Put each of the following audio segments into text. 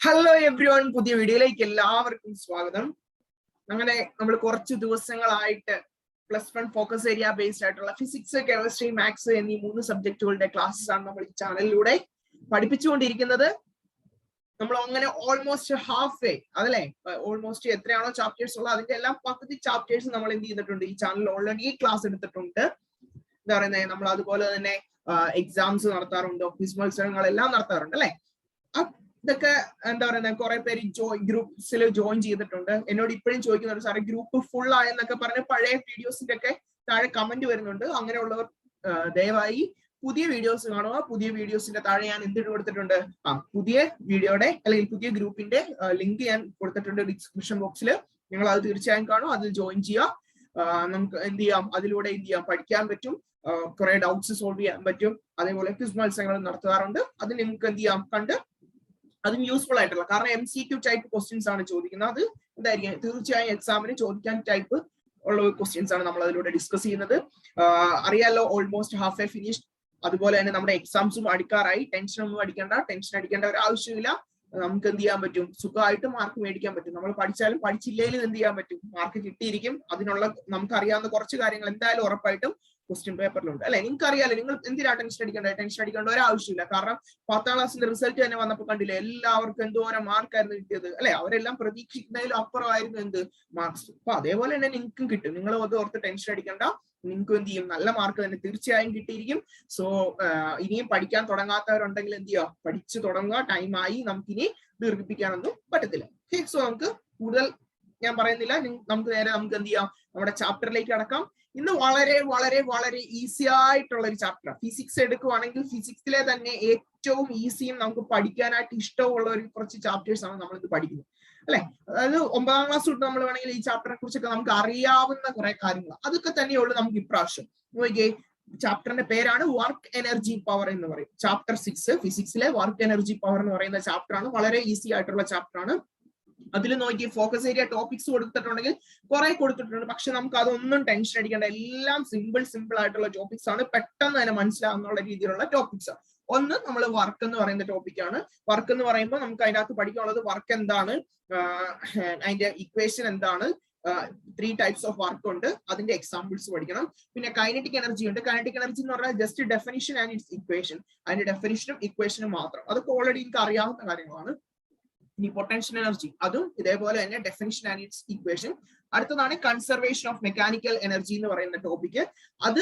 Hello every one, പുതിയ വീഡിയോയിലേക്ക് എല്ലാവർക്കും സ്വാഗതം. അങ്ങനെ നമ്മൾ കുറച്ച് ദിവസങ്ങളായിട്ട് +1 ഫോക്കസ് ഏരിയ ബേസ്ഡ് ആയിട്ടുള്ള ഫിസിക്സ്, കെമിസ്ട്രി, മാത്സ് എന്നീ 3 സബ്ജക്റ്റുകളുടെ ക്ലാസ്സസ് ആണ് നമ്മൾ ഈ ചാനലിലൂടെ പഠിപ്പിച്ചുകൊണ്ടിരിക്കുന്നത്. നമ്മൾ അങ്ങനെ ഓൾമോസ്റ്റ് ഹാഫ് വേ, അതല്ലേ, ഓൾമോസ്റ്റ് എത്രയാണോ ചാപ്റ്റേഴ്സ് ഉള്ളത് അതിന്റെ എല്ലാം പകുതി ചാപ്റ്റേഴ്സ് നമ്മൾ എന്ത് ചെയ്തിട്ടുണ്ട്, ഈ ചാനലിൽ ഓൾറെഡി ക്ലാസ് എടുത്തിട്ടുണ്ട്. എന്താ പറയുന്നത്, നമ്മൾ അതുപോലെ തന്നെ എക്സാംസ് നടത്താറുണ്ട്, ക്വിസ് മത്സരങ്ങളെല്ലാം നടത്താറുണ്ട് അല്ലെ. ഇതൊക്കെ എന്താ പറയുന്നത്, കുറെ പേര് ഗ്രൂപ്പ്സിൽ ജോയിൻ ചെയ്തിട്ടുണ്ട്. എന്നോട് ഇപ്പോഴും ചോദിക്കുന്നുണ്ട്, സാറേ ഗ്രൂപ്പ് ഫുൾ ആയെന്നൊക്കെ പറഞ്ഞ് പഴയ വീഡിയോസിന്റെ ഒക്കെ താഴെ കമന്റ് വരുന്നുണ്ട്. അങ്ങനെയുള്ളവർ ദയവായി പുതിയ വീഡിയോസ് കാണുക. പുതിയ വീഡിയോസിന്റെ താഴെ ഞാൻ എന്തിട്ട് കൊടുത്തിട്ടുണ്ട്, പുതിയ വീഡിയോയുടെ അല്ലെങ്കിൽ പുതിയ ഗ്രൂപ്പിന്റെ ലിങ്ക് ഞാൻ കൊടുത്തിട്ടുണ്ട് ഡിസ്ക്രിപ്ഷൻ ബോക്സിൽ. നിങ്ങൾ അത് തീർച്ചയായും കാണും, അതിൽ ജോയിൻ ചെയ്യുക. നമുക്ക് എന്ത് ചെയ്യാം, അതിലൂടെ എന്ത് ചെയ്യാം, പഠിക്കാൻ പറ്റും, കുറെ ഡൗട്ട്സ് സോൾവ് ചെയ്യാൻ പറ്റും. അതേപോലെ ക്വിസ് മത്സരങ്ങൾ നടത്താറുണ്ട്. അത് നിങ്ങൾക്ക് എന്ത് ചെയ്യാം, കണ്ട് അതും യൂസ്ഫുൾ ആയിട്ടുള്ള, കാരണം MCQ ടൈപ്പ് ക്വസ്റ്റ്യൻസ് ആണ് ചോദിക്കുന്നത്. അത് എന്തായിരിക്കും, തീർച്ചയായും എക്സാമിന് ചോദിക്കാൻ ടൈപ്പ് ഉള്ള ക്വസ്റ്റ്യൻസ് ആണ് നമ്മൾ അതിലൂടെ ഡിസ്കസ് ചെയ്യുന്നത്. അറിയാലോ, ഓൾമോസ്റ്റ് ഹാഫ് എ ഫിനിഷ്. അതുപോലെ തന്നെ നമ്മുടെ എക്സാംസും അടുക്കാറായി. ടെൻഷൻ അടിക്കേണ്ട ഒരു ആവശ്യമില്ല. നമുക്ക് എന്ത് ചെയ്യാൻ പറ്റും, സുഖമായിട്ട് മാർക്ക് മേടിക്കാൻ പറ്റും. നമ്മൾ പഠിച്ചാലും പഠിച്ചില്ലെങ്കിലും എന്ത് ചെയ്യാൻ പറ്റും, മാർക്ക് കിട്ടിയിരിക്കും. അതിനുള്ള നമുക്കറിയാവുന്ന കുറച്ച് കാര്യങ്ങൾ എന്തായാലും ഉറപ്പായിട്ടും ക്വസ്റ്റ്യൻ പേപ്പറിലുണ്ട് അല്ലെ. നിങ്ങൾക്ക് അറിയാലോ, നിങ്ങൾ എന്തിനാ ടെൻഷൻ അടിക്കേണ്ട ഒരു ആവശ്യമില്ല. കാരണം 10ാം ക്ലാസ്സിന്റെ റിസൾട്ട് തന്നെ വന്നപ്പോൾ കണ്ടില്ലേ, എല്ലാവർക്കും എന്തോരം മാർക്കായിരുന്നു കിട്ടിയത് അല്ലെ. അവരെല്ലാം പ്രതീക്ഷിക്കുന്നതിലും അപ്പുറമായിരുന്നു എന്ത് മാർക്സ്. അപ്പൊ അതേപോലെ തന്നെ നിങ്ങൾക്കും കിട്ടും. നിങ്ങൾ അത് ഓർത്ത് ടെൻഷൻ അടിക്കേണ്ട. നിങ്ങൾക്ക് എന്ത് ചെയ്യും, നല്ല മാർക്ക് തന്നെ തീർച്ചയായും കിട്ടിയിരിക്കും. സോ ഇനിയും പഠിക്കാൻ തുടങ്ങാത്തവരുണ്ടെങ്കിൽ എന്ത് ചെയ്യുക, പഠിച്ചു തുടങ്ങുക. ടൈമായി, നമുക്കിനി ദീർഘിപ്പിക്കാനൊന്നും പറ്റത്തില്ല. സോ നമുക്ക് കൂടുതൽ ഞാൻ പറയുന്നില്ല, നമുക്ക് നേരെ നമുക്ക് എന്ത് ചെയ്യാം, നമ്മുടെ ചാപ്റ്ററിലേക്ക് കടക്കാം. ഇന്ന് വളരെ വളരെ വളരെ ഈസി ആയിട്ടുള്ള ഒരു ചാപ്റ്റർ. ഫിസിക്സ് എടുക്കുവാണെങ്കിൽ ഫിസിക്സിലെ തന്നെ ഏറ്റവും ഈസിയും നമുക്ക് പഠിക്കാനായിട്ട് ഇഷ്ടമുള്ള ഒരു കുറച്ച് ചാപ്റ്റേഴ്സ് ആണ് നമ്മൾ ഇത് പഠിക്കുന്നത് അല്ലെ. അതായത് 9ാം ക്ലാസ് തൊട്ട് നമ്മൾ വേണമെങ്കിൽ ഈ ചാപ്റ്ററിനെ കുറിച്ചൊക്കെ നമുക്ക് അറിയാവുന്ന കുറെ കാര്യങ്ങൾ അതൊക്കെ തന്നെയുള്ളൂ നമുക്ക് ഇപ്രാവശ്യം. നോക്കിയേ, ചാപ്റ്ററിന്റെ പേരാണ് വർക്ക് എനർജി പവർ എന്ന് പറയും. ചാപ്റ്റർ 6 ഫിസിക്സിലെ വർക്ക് എനർജി പവർ എന്ന് പറയുന്ന ചാപ്റ്റർ ആണ്. വളരെ ഈസി ആയിട്ടുള്ള ചാപ്റ്റർ ആണ്. അതിൽ നോക്കി ഫോക്കസ് ഏരിയ ടോപ്പിക്സ് കൊടുത്തിട്ടുണ്ടെങ്കിൽ കുറെ കൊടുത്തിട്ടുണ്ട്. പക്ഷെ നമുക്ക് അതൊന്നും ടെൻഷൻ അടിക്കേണ്ട. എല്ലാം സിമ്പിൾ ആയിട്ടുള്ള ടോപ്പിക്സ് ആണ്. പെട്ടെന്ന് തന്നെ മനസ്സിലാവുന്ന രീതിയിലുള്ള ടോപ്പിക്സ് ആണ്. ഒന്ന് നമ്മൾ വർക്ക് എന്ന് പറയുന്ന ടോപ്പിക്കാണ്. വർക്ക് എന്ന് പറയുമ്പോൾ നമുക്ക് അതിനകത്ത് പഠിക്കാനുള്ളത് വർക്ക് എന്താണ്, അതിന്റെ ഇക്വേഷൻ എന്താണ്, 3 ടൈപ്സ് ഓഫ് വർക്ക് ഉണ്ട്, അതിന്റെ എക്സാമ്പിൾസ് പഠിക്കണം. പിന്നെ കൈനറ്റിക് എനർജി ഉണ്ട്. കൈനറ്റിക് എനർജി എന്ന് പറഞ്ഞാൽ just definition and it's equation. അതിന്റെ ഡെഫിനിഷനും ഇക്വേഷനും മാത്രം. അതൊക്കെ ഓൾറെഡി എനിക്ക് അറിയാവുന്ന കാര്യങ്ങളാണ്. ഇനി പൊട്ടൻഷ്യൽ എനർജി, അതും ഇതേപോലെ തന്നെ ഡെഫിനിഷൻ ആൻഡ് ഇറ്റ്സ് ഇക്വേഷൻ. അടുത്തതാണ് കൺസർവേഷൻ ഓഫ് മെക്കാനിക്കൽ എനർജി എന്ന് പറയുന്ന ടോപ്പിക്. അത്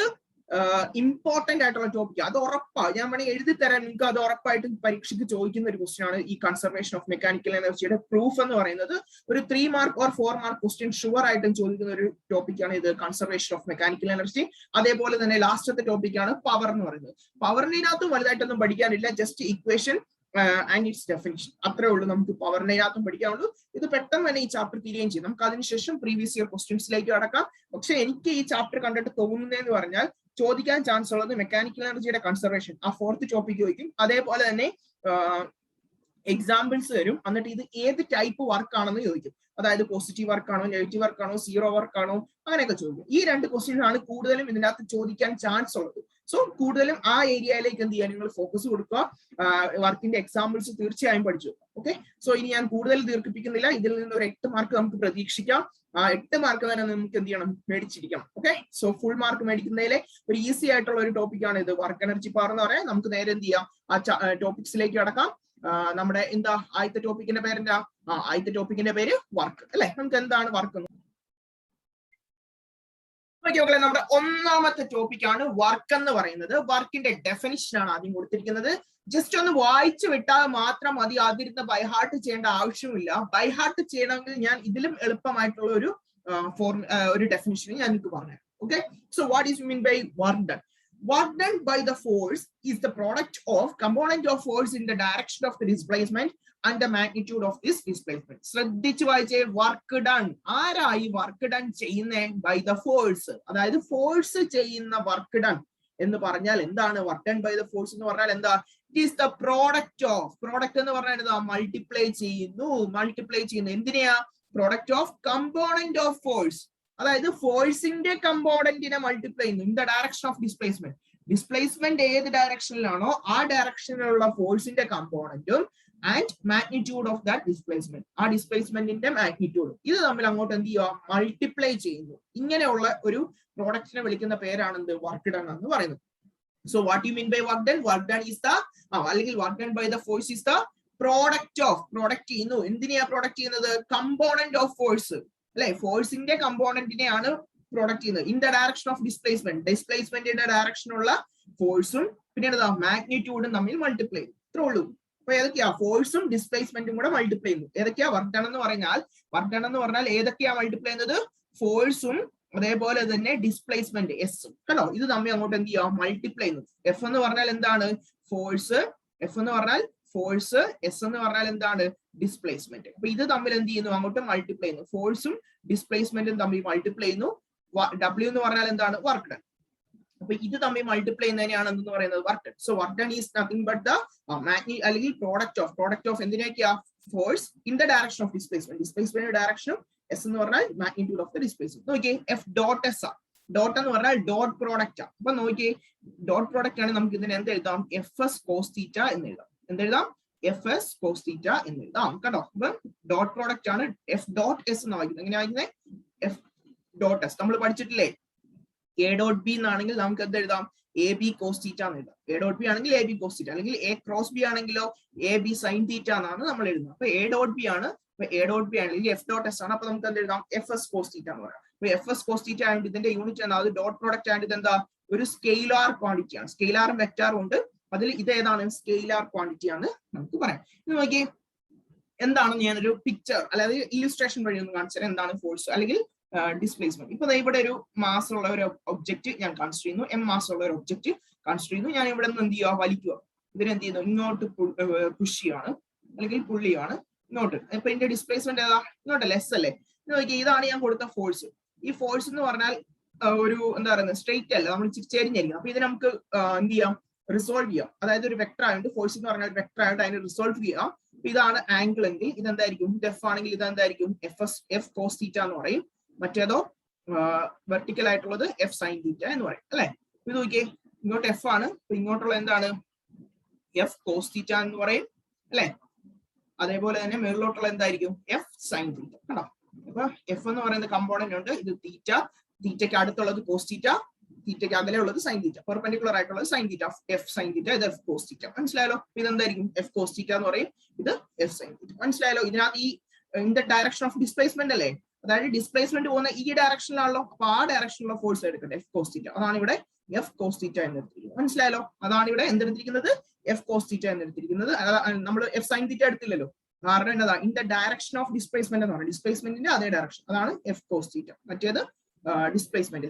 ഇമ്പോർട്ടന്റ് ആയിട്ടുള്ള ടോപ്പിക്. അത് ഉറപ്പാണ്, ഞാൻ വേണമെങ്കിൽ എഴുതി തരാൻ. നിങ്ങൾക്ക് അത് ഉറപ്പായിട്ടും പരീക്ഷയ്ക്ക് ചോദിക്കുന്ന ഒരു ക്വസ്റ്റ്യൻ ആണ് ഈ കൺസർവേഷൻ ഓഫ് മെക്കാനിക്കൽ എനർജിയുടെ പ്രൂഫ് എന്ന് പറയുന്നത്. ഒരു 3 mark or 4 mark question sure ആയിട്ടും ചോദിക്കുന്ന ഒരു ടോപ്പിക്കാണ് ഇത്, കൺസർവേഷൻ ഓഫ് മെക്കാനിക്കൽ എനർജി. അതേപോലെ തന്നെ ലാസ്റ്റത്തെ ടോപ്പിക്കാണ് പവർ എന്ന് പറയുന്നത്. പവറിനകത്തും വലുതായിട്ടൊന്നും പഠിക്കാനില്ല, just equation and its definition, അത്രേ ഉള്ളൂ നമുക്ക് പവറിനകത്തും പഠിക്കാനുള്ളൂ. ഇത് പെട്ടെന്ന് തന്നെ ഈ ചാപ്റ്റർ തീരുകയും ചെയ്യും. നമുക്ക് അതിനുശേഷം പ്രീവിയസ് ഇയർ ക്വസ്റ്റ്യൻസിലേക്ക് കടക്കാം. പക്ഷെ എനിക്ക് ഈ ചാപ്റ്റർ കണ്ടിട്ട് തോന്നുന്നതെന്ന് പറഞ്ഞാൽ ചോദിക്കാൻ ചാൻസ് ഉള്ളത് മെക്കാനിക്കൽ എനർജിയുടെ കൺസർവേഷൻ, ആ 4th ടോപ്പിക് ചോദിക്കും. അതേപോലെ തന്നെ എക്സാമ്പിൾസ് തരും. എന്നിട്ട് ഇത് ഏത് ടൈപ്പ് വർക്ക് ആണെന്ന് ചോദിക്കും. അതായത് പോസിറ്റീവ് വർക്കാണോ, നെഗറ്റീവ് വർക്കാണോ, സീറോ വർക്കാണോ, അങ്ങനെയൊക്കെ ചോദിക്കും. ഈ 2 ക്വസ്റ്റ്യൻസ് ആണ് കൂടുതലും ഇതിനകത്ത് ചോദിക്കാൻ ചാൻസ് ഉള്ളത്. സോ കൂടുതലും ആ ഏരിയയിലേക്ക് എന്ത് ചെയ്യാൻ നിങ്ങൾ ഫോക്കസ് കൊടുക്കുക. വർക്കിന്റെ എക്സാമ്പിൾസ് തീർച്ചയായും പഠിച്ചു. ഓക്കെ, സോ ഇനി ഞാൻ കൂടുതൽ ദീർഘിപ്പിക്കുന്നില്ല. ഇതിൽ നിന്ന് ഒരു 8 മാർക്ക് നമുക്ക് പ്രതീക്ഷിക്കാം. ആ 8 മാർക്ക് തന്നെ നമുക്ക് എന്ത് ചെയ്യണം, മേടിച്ചിരിക്കണം. ഓക്കെ, സോ ഫുൾ മാർക്ക് മേടിക്കുന്നതിലെ ഒരു ഈസി ആയിട്ടുള്ള ഒരു ടോപ്പിക്കാണ് ഇത്, വർക്ക് എനർജി പവർ എന്ന് പറയാം. നമുക്ക് നേരെ എന്ത് ചെയ്യാം, ആ ടോപ്പിക്സിലേക്ക് കടക്കാം. നമ്മുടെ എന്താ ആദ്യത്തെ ടോപ്പിക്കിന്റെ പേരെന്താ, ആദ്യത്തെ ടോപ്പിക്കിന്റെ പേര് വർക്ക് അല്ലെ. നമുക്ക് എന്താണ് വർക്ക് എന്ന് നോക്കിയോക്കളെ. നമ്മുടെ 1ാമത്തെ ടോപ്പിക്കാണ് വർക്ക് എന്ന് പറയുന്നത്. വർക്കിന്റെ ഡെഫിനിഷൻ ആണ് ആദ്യം കൊടുത്തിരിക്കുന്നത്. ജസ്റ്റ് ഒന്ന് വായിച്ചു വിട്ടാൽ മാത്രം മതി, അതിരുന്ന് ബൈഹാർട്ട് ചെയ്യേണ്ട ആവശ്യമില്ല. ബൈഹാർട്ട് ചെയ്യണമെങ്കിൽ ഞാൻ ഇതിലും എളുപ്പമായിട്ടുള്ള ഒരു ഡെഫിനിഷൻ ഞാൻ നിങ്ങൾക്ക് പറഞ്ഞു. Okay, so what is mean by work done? Work done by the force is the product of component of force in the direction of the displacement and the magnitude of this displacement. ശ്രദ്ധിച്ചു വായിച്ചേ, work done. ആരായി work done ചെയ്യുന്നേ? By the force. അതായത് force ചെയ്യുന്ന work done എന്ന് പറഞ്ഞാൽ എന്താണ്? Work done by the force എന്ന് പറഞ്ഞാൽ എന്താ? It is the product of, product എന്ന് പറഞ്ഞാൽ എന്താ? മൾട്ടിപ്ലൈ ചെയ്യുന്നു. എന്തിനെയാ? Product of component of force. അതായത് ഫോഴ്സിന്റെ കമ്പോണന്റിനെ മൾട്ടിപ്ലൈ ചെയ്യുന്നു in the direction of displacement. Displacement ഏത് ഡയറക്ഷനിലാണോ ആ ഡയറക്ഷനിലുള്ള ഫോഴ്സിന്റെ കമ്പോണന്റും and magnitude of that displacement, ആ ഡിസ്പ്ലേസ്മെന്റിന്റെ മാഗ്നിറ്റ്യൂഡും ഇത് തമ്മിൽ അങ്ങോട്ട് എന്ത് ചെയ്യുക, മൾട്ടിപ്ലൈ ചെയ്യുന്നു. ഇങ്ങനെയുള്ള ഒരു പ്രോഡക്റ്റിനെ വിളിക്കുന്ന പേരാണ് എന്ത്, വർക്ക് ഡൺ എന്ന് പറയുന്നത്. So what you mean by work done? Work done is the അല്ലെങ്കിൽ work done by the force is the product of, product ചെയ്യുന്നു. എന്തിനെയാ പ്രൊഡക്റ്റ് ചെയ്യുന്നത്? കമ്പോണന്റ് ഓഫ് ഫോഴ്സ് അല്ലെ, ഫോഴ്സിന്റെ കമ്പോണന്റിനെയാണ് പ്രൊഡക്റ്റ് ചെയ്യുന്നത്. In the direction of displacement, ഡിസ്പ്ലേസ്മെന്റിന്റെ ഡയറക്ഷനുള്ള ഫോഴ്സും പിന്നെ എന്താ മാഗ്നിറ്റ്യൂഡും തമ്മിൽ മൾട്ടിപ്ലൈ ചെയ്യും. ഇത്രേ ഉള്ളൂ. അപ്പൊ ഏതൊക്കെയാ, ഫോഴ്സും ഡിസ്പ്ലേസ്മെന്റും കൂടെ മൾട്ടിപ്ലൈ ചെയ്യുന്നു. ഏതൊക്കെയാ വർക്ക് ഡൺ എന്ന് പറഞ്ഞാൽ? വർക്ക് ഡൺ എന്ന് പറഞ്ഞാൽ ഏതൊക്കെയാ മൾട്ടിപ്ലൈ ചെയ്യുന്നത്? ഫോഴ്സും അതേപോലെ തന്നെ ഡിസ്പ്ലേസ്മെന്റ് എസ് കേട്ടോ, ഇത് തമ്മിൽ അങ്ങോട്ട് എന്ത് ചെയ്യാം, മൾട്ടിപ്ലൈ ചെയ്യുന്നു. എഫ് എന്ന് പറഞ്ഞാൽ എന്താണ്? ഫോഴ്സ്. എഫ് എന്ന് പറഞ്ഞാൽ ഫോഴ്സ്, എസ് എന്ന് പറഞ്ഞാൽ എന്താണ്? ഡിസ്പ്ലേസ്മെന്റ്. അപ്പൊ ഇത് തമ്മിൽ എന്ത് ചെയ്യുന്നു, അങ്ങോട്ട് മൾട്ടിപ്ലൈ ചെയ്യുന്നു. ഫോഴ്സും ഡിസ്പ്ലേസ്മെന്റും തമ്മിൽ മൾട്ടിപ്ലൈ ചെയ്യുന്നു. ഡബ്ല്യു എന്ന് പറഞ്ഞാൽ എന്താണ്? Work done. അപ്പൊ ഇത് തമ്മിൽ മൾട്ടിപ്ലൈ ചെയ്യുന്നതിനെയാണ് എന്തെന്ന് പറയുന്നത്? Work done. So work done is nothing but the അല്ലെങ്കിൽ പ്രോഡക്റ്റ് ഓഫ് എന്തിനൊക്കെയാ? Force in the direction of displacement, displacement ഡയറക്ഷനും എസ് എന്ന് പറഞ്ഞാൽ മാഗ്നിറ്റ്യൂഡ് ഓഫ് ദ ഡിസ്പ്ലേസ്മെന്റ്. നോക്കിയേ, എഫ് ഡോട്ട് എസ് ആ. ഡോട്ട് എന്ന് പറഞ്ഞാൽ ഡോട്ട് പ്രോഡക്റ്റ് ആ. അപ്പൊ നോക്കിയേ, ഡോട്ട് പ്രോഡക്റ്റ് ആണ്. നമുക്ക് ഇതിന് എന്ത് എഴുതാം? എഫ് എസ് കോസ് തീറ്റ എന്ന് എഴുതാം. എന്തെഴുതാം? എഫ് എസ് കോസ് തീറ്റ എന്ന് എഴുതാം കേട്ടോ. അപ്പൊ ഡോട്ട് പ്രോഡക്റ്റ് ആണ്. എഫ് ഡോട്ട് എസ് എന്ന് വായിക്കുന്നത്. എങ്ങനെ വായിക്കുന്നത്? F dot S. നമ്മൾ പഠിച്ചിട്ടില്ലേ? എ ഡോട്ട് ബി എന്നാണെങ്കിൽ നമുക്ക് എന്ത് എഴുതാം? എ ബി കോസ് തീറ്റ എന്ന് എഴുതാം. എ ഡോട്ട് ബി ആണെങ്കിൽ എ ബി കോസ് തീറ്റ, അല്ലെങ്കിൽ എ ക്രോസ് ബി ആണെങ്കിലോ എ ബി സൈൻ തീറ്റ എന്നാണ് നമ്മൾ എഴുതുന്നത്. അപ്പൊ എ ഡോട്ട് ബി ആണ്. എ ഡോട്ട് ബി ആണെങ്കിൽ എഫ് ഡോട്ട് എസ് ആണ്. അപ്പൊ നമുക്ക് എന്ത് എഴുതാം? എഫ് എസ് കോസ് തീറ്റ എന്ന് പറയാം. അപ്പൊ എഫ് എസ് കോസ് തീറ്റ ആയിട്ട് ഇതിന്റെ യൂണിറ്റ് എന്താ? അത് ഡോട്ട് പ്രോഡക്റ്റ് ആയിട്ട് ഇതെന്താ? ഒരു സ്കെയിലാർ ക്വാണ്ടിറ്റി ആണ്. സ്കെയിലാറും വെക്ടാറും ഉണ്ട്. അതിൽ ഇത് ഏതാണ്? സ്കെയിലാർ ക്വാണ്ടിറ്റി ആണ് നമുക്ക് പറയാം. ഇത് നോക്കി, എന്താണെന്ന് ഞാനൊരു പിക്ചർ അല്ലാതെ ഇല്ലുസ്ട്രേഷൻ വഴി ഒന്ന് കാണിച്ചാൽ എന്താണ് ഫോഴ്സ് അല്ലെങ്കിൽ ഡിസ്പ്ലേസ്മെന്റ്. ഇപ്പൊ ഇവിടെ ഒരു മാസ് ഉള്ള ഒരു ഒബ്ജക്റ്റ് ഞാൻ കൺസിഡർ ചെയ്യുന്നു. എം മാസ് ഉള്ള ഒരു ഒബ്ജക്റ്റ് കൺസിഡർ ചെയ്യുന്നു. ഞാൻ ഇവിടെ നിന്ന് എന്ത് ചെയ്യുക? വലിക്കുക. ഇതിനെന്ത് ചെയ്യുന്നു? ഇങ്ങോട്ട് പുഷ് ചെയ്യാണ് അല്ലെങ്കിൽ പുള്ളിയാണ് ഇങ്ങോട്ട്. ഇപ്പൊ ഇതിന്റെ ഡിസ്പ്ലേസ്മെന്റ് ഏതാ? ഇങ്ങോട്ടല്ലേ? എസ് അല്ലേ? നോക്കിയാൽ ഇതാണ് ഞാൻ കൊടുത്ത ഫോഴ്സ്. ഈ ഫോഴ്സ് എന്ന് പറഞ്ഞാൽ ഒരു എന്താ പറയുന്നത്, സ്ട്രെയിറ്റ് അല്ല, നമ്മൾ ചെരിഞ്ഞിരിക്കും. അപ്പൊ ഇത് നമുക്ക് എന്ത് ചെയ്യാം? റിസോൾവ് ചെയ്യാം. അതായത് ഒരു വെക്ടർ ആയിട്ട്, ഫോഴ്സ് എന്ന് പറഞ്ഞാൽ ഒരു വെക്ടർ ആയിട്ട് അതിനെ റിസോൾവ് ചെയ്യാം. ഇതാണ് ആംഗിൾ എങ്കിൽ ഇതെന്തായിരിക്കും? ഇത് എഫ് ആണെങ്കിൽ ഇതെന്തായിരിക്കും? എഫ് കോസ് തീറ്റ എന്ന് പറയും. മറ്റേതോ വെർട്ടിക്കൽ ആയിട്ടുള്ളത് എഫ് സൈൻ തീറ്റ എന്ന് പറയും അല്ലെ? ഇത് നോക്കിയേ, ഇങ്ങോട്ട് എഫ് ആണ്, ഇങ്ങോട്ടുള്ള എന്താണ്? എഫ് കോസ് തീറ്റ എന്ന് പറയും അല്ലെ? അതേപോലെ തന്നെ മുകളിലോട്ടുള്ള എന്തായിരിക്കും? എഫ് സൈൻ തീറ്റ. കണ്ടോ? അപ്പൊ എഫ് എന്ന് പറയുന്ന കമ്പോണന്റ് ഉണ്ട്. ഇത് തീറ്റ, തീറ്റയ്ക്ക് അടുത്തുള്ളത് കോസ് തീറ്റ, തീറ്റയ്ക്ക് അകലെ ഉള്ളത് സൈൻ തീറ്റ, പെർപെൻഡിക്കുലർ ആയിട്ടുള്ളത് sine theta, F sine theta, ഇത് എഫ് കോസ് തീറ്റ. മനസ്സിലായാലോ? ഇതെന്തായിരിക്കും? എഫ് കോസ് തീറ്റ എന്ന് പറയും. ഇത് എഫ് സൈൻ തീറ്റ. മനസ്സിലായാലോ? ഇതിനകത്ത് ഈ in the direction of displacement അല്ലേ? അതായത് ഡിസ്പ്ലേസ്മെന്റ് പോകുന്ന ഈ ഡയറക്ഷനിലാണല്ലോ. അപ്പൊ ആ ഡയറക്ഷനിലുള്ള ഫോഴ്സ് എടുക്കട്ടെ, എഫ് കോസ് തീറ്റ. അതാണ് ഇവിടെ എഫ് കോസ് തീറ്റ എന്ന് എടുത്തിരിക്കുന്നത്. മനസ്സിലായാലോ? അതാണ് ഇവിടെ എന്തെടുത്തിരിക്കുന്നത്? എഫ് കോസ് തീറ്റ എന്ന് എടുത്തിരിക്കുന്നത്. നമ്മൾ എഫ് സൈൻ തീറ്റ എടുത്തില്ലല്ലോ. കാരണം എന്നതാ? In the direction of displacement എന്ന് പറയുന്നത് ഡിസ്പ്ലേസ്മെന്റിന്റെ അതേ ഡയറക്ഷൻ, അതാണ് എഫ് കോസ് തീറ്റ. മറ്റേത് ഡിസ്പ്ലേസ്മെന്റ്.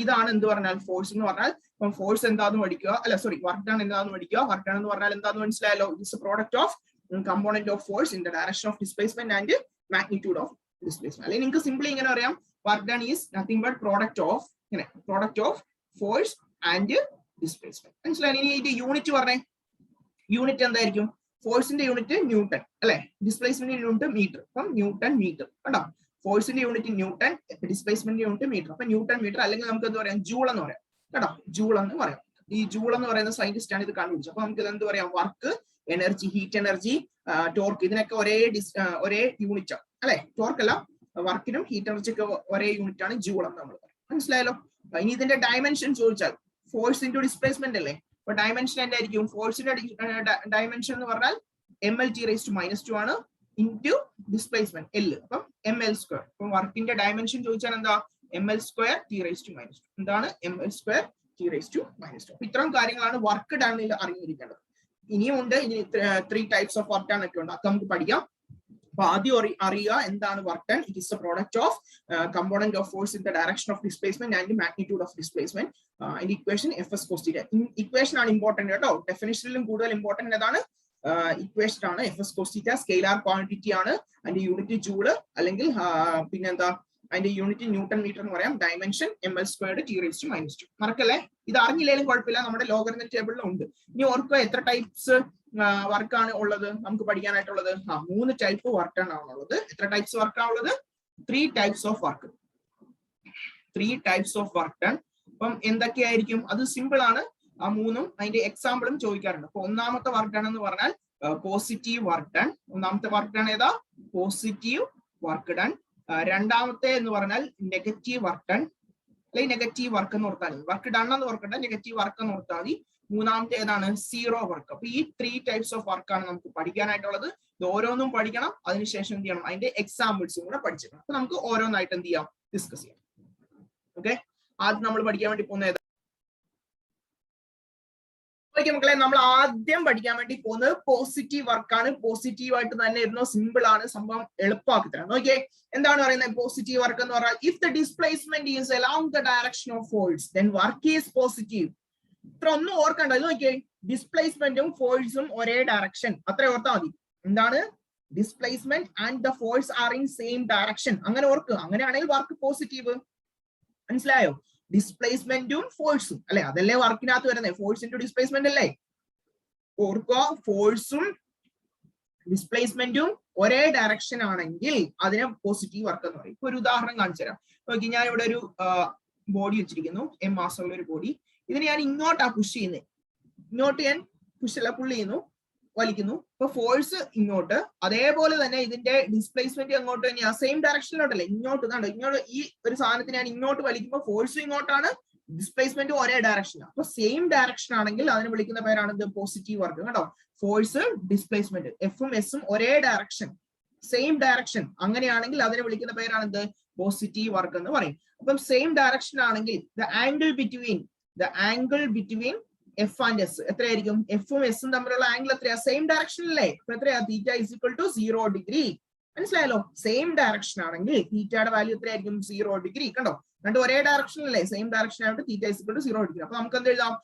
ഇതാണ് എന്ത് പറഞ്ഞാൽ ഫോഴ്സ് എന്ന് പറഞ്ഞാൽ. ഇപ്പം ഫോഴ്സ് എന്താന്ന് പഠിക്കുക, അല്ല സോറി, വർക്ക് ഡൺ എന്താന്ന് പഠിക്കുക. വർക്ക് ഡൺ എന്ന് പറഞ്ഞാൽ എന്താന്ന് മനസ്സിലായല്ലോ? It's a product of component of force in the direction of displacement and magnitude of displacement. അല്ലെങ്കിൽ നിങ്ങൾക്ക് സിംപ്ലി ഇങ്ങനെ പറയാം, work done is nothing but product of ഇങ്ങനെ product of force and displacement. മനസ്സിലായി? ഇനി ഇതിന്റെ യൂണിറ്റ് പറഞ്ഞേ. യൂണിറ്റ് എന്തായിരിക്കും? ഫോഴ്സിന്റെ യൂണിറ്റ് ന്യൂട്ടൺ അല്ലെ? ഡിസ്പ്ലേസ്മെന്റിന്റെ യൂണിറ്റ് മീറ്റർ. അപ്പം ന്യൂട്ടൺ മീറ്റർ. കണ്ടോ? ഫോഴ്സിന്റെ unit newton, displacement unit metre. അപ്പൊ ന്യൂട്ടൺ മീറ്റർ, അല്ലെങ്കിൽ നമുക്ക് എന്ത് പറയാം? ജൂൾ എന്ന് പറയാം. കേട്ടോ? ജൂൾ എന്ന് പറയാം. ഈ ജൂൾ എന്ന് പറയുന്ന സയന്റിസ്റ്റ് ആണ് ഇത് കണ്ടുപിടിച്ചത്. അപ്പൊ നമുക്ക് ഇത് എന്ത് പറയാം? Work, energy, heat energy, torque, ഇതിനൊക്കെ ഒരേ യൂണിറ്റ് ആണ് അല്ലെ? ടോർക്ക് അല്ല, വർക്കിനും ഹീറ്റ് എനർജിക്ക് ഒരേ യൂണിറ്റ് ആണ് ജൂൾ എന്ന് നമ്മൾ പറയും. മനസ്സിലായല്ലോ? ഇനി ഇതിന്റെ ഡയമെൻഷൻ ചോദിച്ചാൽ, ഫോഴ്സ് ഇൻറ്റു ഡിസ്പ്ലേസ്മെന്റ് അല്ലേ? അപ്പൊ ഡയമെൻഷൻ എന്തായിരിക്കും? ഫോഴ്സിന്റെ ഡയമെൻഷൻ എന്ന് പറഞ്ഞാൽ ml(t⁻²) ആണ് ഇൻറ്റു ഡിസ്പ്ലേസ്മെന്റ് L. അപ്പം ml². അപ്പം വർക്കിന്റെ ഡയമെൻഷൻ ചോദിച്ചാൽ എന്താ? ml²(t⁻²). എന്താണ് ml²(t⁻²). അപ്പൊ ഇത്തരം കാര്യങ്ങളാണ് വർക്ക് ഡണ്ണിൽ അറിഞ്ഞിരിക്കേണ്ടത്. ഇനിയും ഉണ്ട്. ഇനി 3 ടൈപ്സ് ഓഫ് വർക്ക് ഡൺ ഒക്കെ ഉണ്ട്. അത് നമുക്ക് പഠിക്കാം. അപ്പൊ ആദ്യം അറിയുക എന്താണ് work done. It is a product of component of force in the direction of displacement and magnitude of displacement. അതിന്റെ equation F S cos theta. Equation ആണ് ഇമ്പോർട്ടന്റ് കേട്ടോ. ഡെഫിനിഷനിലും കൂടുതൽ ഇമ്പോർട്ടന്റ് ഏതാണ്? ഇക്വേഷൻ ആണ്. F S cos theta scalar quantity ആണ്. അതിന്റെ unit joule, അല്ലെങ്കിൽ പിന്നെന്താ അതിന്റെ യൂണിറ്റ് ന്യൂട്ടൺ മീറ്റർ എന്ന് പറയാം. Dimension ml²(t⁻²). മറക്കല്ലേ? ഇത് അറിഞ്ഞില്ലെങ്കിലും കുഴപ്പമില്ല, നമ്മുടെ ലോഗരിതം ടേബിളിലും ഉണ്ട്. ഇനി ഓർക്കുക, എത്ര ടൈപ്സ് വർക്കാണ് ഉള്ളത് നമുക്ക് പഠിക്കാനായിട്ടുള്ളത്? 3 ടൈപ്പ് വർക്ക് ഡൺ ആണുള്ളത്. എത്ര ടൈപ്സ് വർക്കാണ് ഉള്ളത്? 3 types of work. 3 types of work done. അപ്പം എന്തൊക്കെയായിരിക്കും? അത് സിമ്പിൾ ആണ്. ആ മൂന്നും അതിന്റെ എക്സാമ്പിളും ചോദിക്കാറുണ്ട്. അപ്പൊ ഒന്നാമത്തെ വർക്ക് ഡൺ എന്ന് പറഞ്ഞാൽ പോസിറ്റീവ് വർക്ക് ഡൺ. ഒന്നാമത്തെ വർക്ക് ഡൺ ഏതാ? Positive work done. രണ്ടാമത്തെ എന്ന് പറഞ്ഞാൽ നെഗറ്റീവ് വർക്ക് ഡൺ, അല്ലെങ്കിൽ നെഗറ്റീവ് വർക്ക് എന്ന് ഓർത്താൽ മതി. വർക്ക് ഡൺ എന്ന് ഓർക്കണ്ട, നെഗറ്റീവ് വർക്ക് എന്ന് ഓർത്താൽ മതി. മൂന്നാമത്തെ ഏതാണ്? Zero work. അപ്പൊ ഈ 3 ടൈപ്സ് ഓഫ് വർക്കാണ് നമുക്ക് പഠിക്കാനായിട്ടുള്ളത്. ഇത് ഓരോന്നും പഠിക്കണം, അതിനുശേഷം എന്ത് ചെയ്യണം? അതിന്റെ എക്സാമ്പിൾസും കൂടെ പഠിച്ചിരിക്കണം. അപ്പൊ നമുക്ക് ഓരോന്നായിട്ട് എന്ത് ചെയ്യാം? ഡിസ്കസ് ചെയ്യാം. ഓക്കെ, ആദ്യം നമ്മൾ പഠിക്കാൻ വേണ്ടി പോകുന്നത് മക്കളെ, നമ്മൾ ആദ്യം പഠിക്കാൻ വേണ്ടി പോകുന്നത് പോസിറ്റീവ് വർക്കാണ്. പോസിറ്റീവ് ആയിട്ട് തന്നെ ഇരുന്നോ, സിമ്പിൾ ആണ്, സംഭവം എളുപ്പമാക്കി തരാം. നോക്കിയേ, എന്താണ് പറയുന്നത്? പോസിറ്റീവ് വർക്ക് എന്ന് പറഞ്ഞാൽ if the displacement is along the direction of force then work is positive. ഇത്ര ഒന്നും ഓർക്കണ്ട. ഇത് നോക്കിയേ, ഡിസ്പ്ലേസ്മെന്റും ഫോഴ്സും ഒരേ ഡയറക്ഷൻ, അത്ര ഓർത്താൽ മതി. എന്താണ്? Displacement and the force are in same direction. അങ്ങനെ ഓർക്കുക. അങ്ങനെയാണെങ്കിൽ വർക്ക് പോസിറ്റീവ്. മനസ്സിലായോ? ഡിസ്പ്ലേസ്മെന്റും ഫോഴ്സും അല്ലെ, അതല്ലേ വർക്കിനകത്ത് വരുന്നത്. ഫോഴ്സ് ഇൻറ്റു ഡിസ്പ്ലേസ്മെന്റ് അല്ലേ? ഓർക്കുക, ഫോഴ്സും ഡിസ്പ്ലേസ്മെന്റും ഒരേ ഡയറക്ഷൻ ആണെങ്കിൽ അതിനെ പോസിറ്റീവ് വർക്ക് എന്ന് പറയും. ഇപ്പൊ ഒരു ഉദാഹരണം കാണിച്ചു തരാം. നോക്കി, ഞാൻ ഇവിടെ ഒരു ബോഡി വെച്ചിരിക്കുന്നു, M മാസമുള്ള ഒരു ബോഡി. ഇതിന് ഞാൻ ഇങ്ങോട്ടാ പുഷ് ചെയ്യുന്നത്. ഇങ്ങോട്ട് ഞാൻ പുള്ള് ചെയ്യുന്നു, വലിക്കുന്നു. അപ്പൊ ഫോഴ്സ് ഇങ്ങോട്ട്, അതേപോലെ തന്നെ ഇതിന്റെ ഡിസ്പ്ലേസ്മെന്റ് അങ്ങോട്ട് തന്നെയാണ്, സെയിം ഡയറക്ഷനിലോട്ടല്ലേ? ഇങ്ങോട്ട് കണ്ടോ, ഇങ്ങോട്ട് ഈ ഒരു സാധനത്തിന് ഞാൻ ഇങ്ങോട്ട് വലിക്കുമ്പോൾ ഫോഴ്സും ഇങ്ങോട്ടാണ്, ഡിസ്പ്ലേസ്മെന്റും ഒരേ ഡയറക്ഷനാണ്. അപ്പൊ സെയിം ഡയറക്ഷൻ ആണെങ്കിൽ അതിന് വിളിക്കുന്ന പേരാണ് ഇത് പോസിറ്റീവ് വർക്ക്. കേട്ടോ, ഫോഴ്സ് ഡിസ്പ്ലേസ്മെന്റ് എഫും എസും ഒരേ ഡയറക്ഷൻ, സെയിം ഡയറക്ഷൻ, അങ്ങനെയാണെങ്കിൽ അതിനെ വിളിക്കുന്ന പേരാണ് ഇത് പോസിറ്റീവ് വർക്ക് എന്ന് പറയും. അപ്പം സെയിം ഡയറക്ഷൻ ആണെങ്കിൽ the angle between F and S എത്രയായിരിക്കും? എഫും എസും തമ്മിലുള്ള ആംഗിൾ എത്രയാ? സെയിം ഡയറക്ഷൻ അല്ലേ? അപ്പൊ എത്രയാ? Theta is equal to 0 degree. മനസ്സിലായല്ലോ? സെയിം ഡയറക്ഷൻ ആണെങ്കിൽ തീറ്റയുടെ വാല്യൂ എത്രയായിരിക്കും? 0 ഡിഗ്രി. കണ്ടോ, രണ്ടും ഒരേ ഡയറക്ഷൻ അല്ലേ? സെയിം ഡയറക്ഷൻ ആയിട്ട് theta is equal to 0 degree. അപ്പൊ നമുക്ക് എന്ത് എഴുതാം?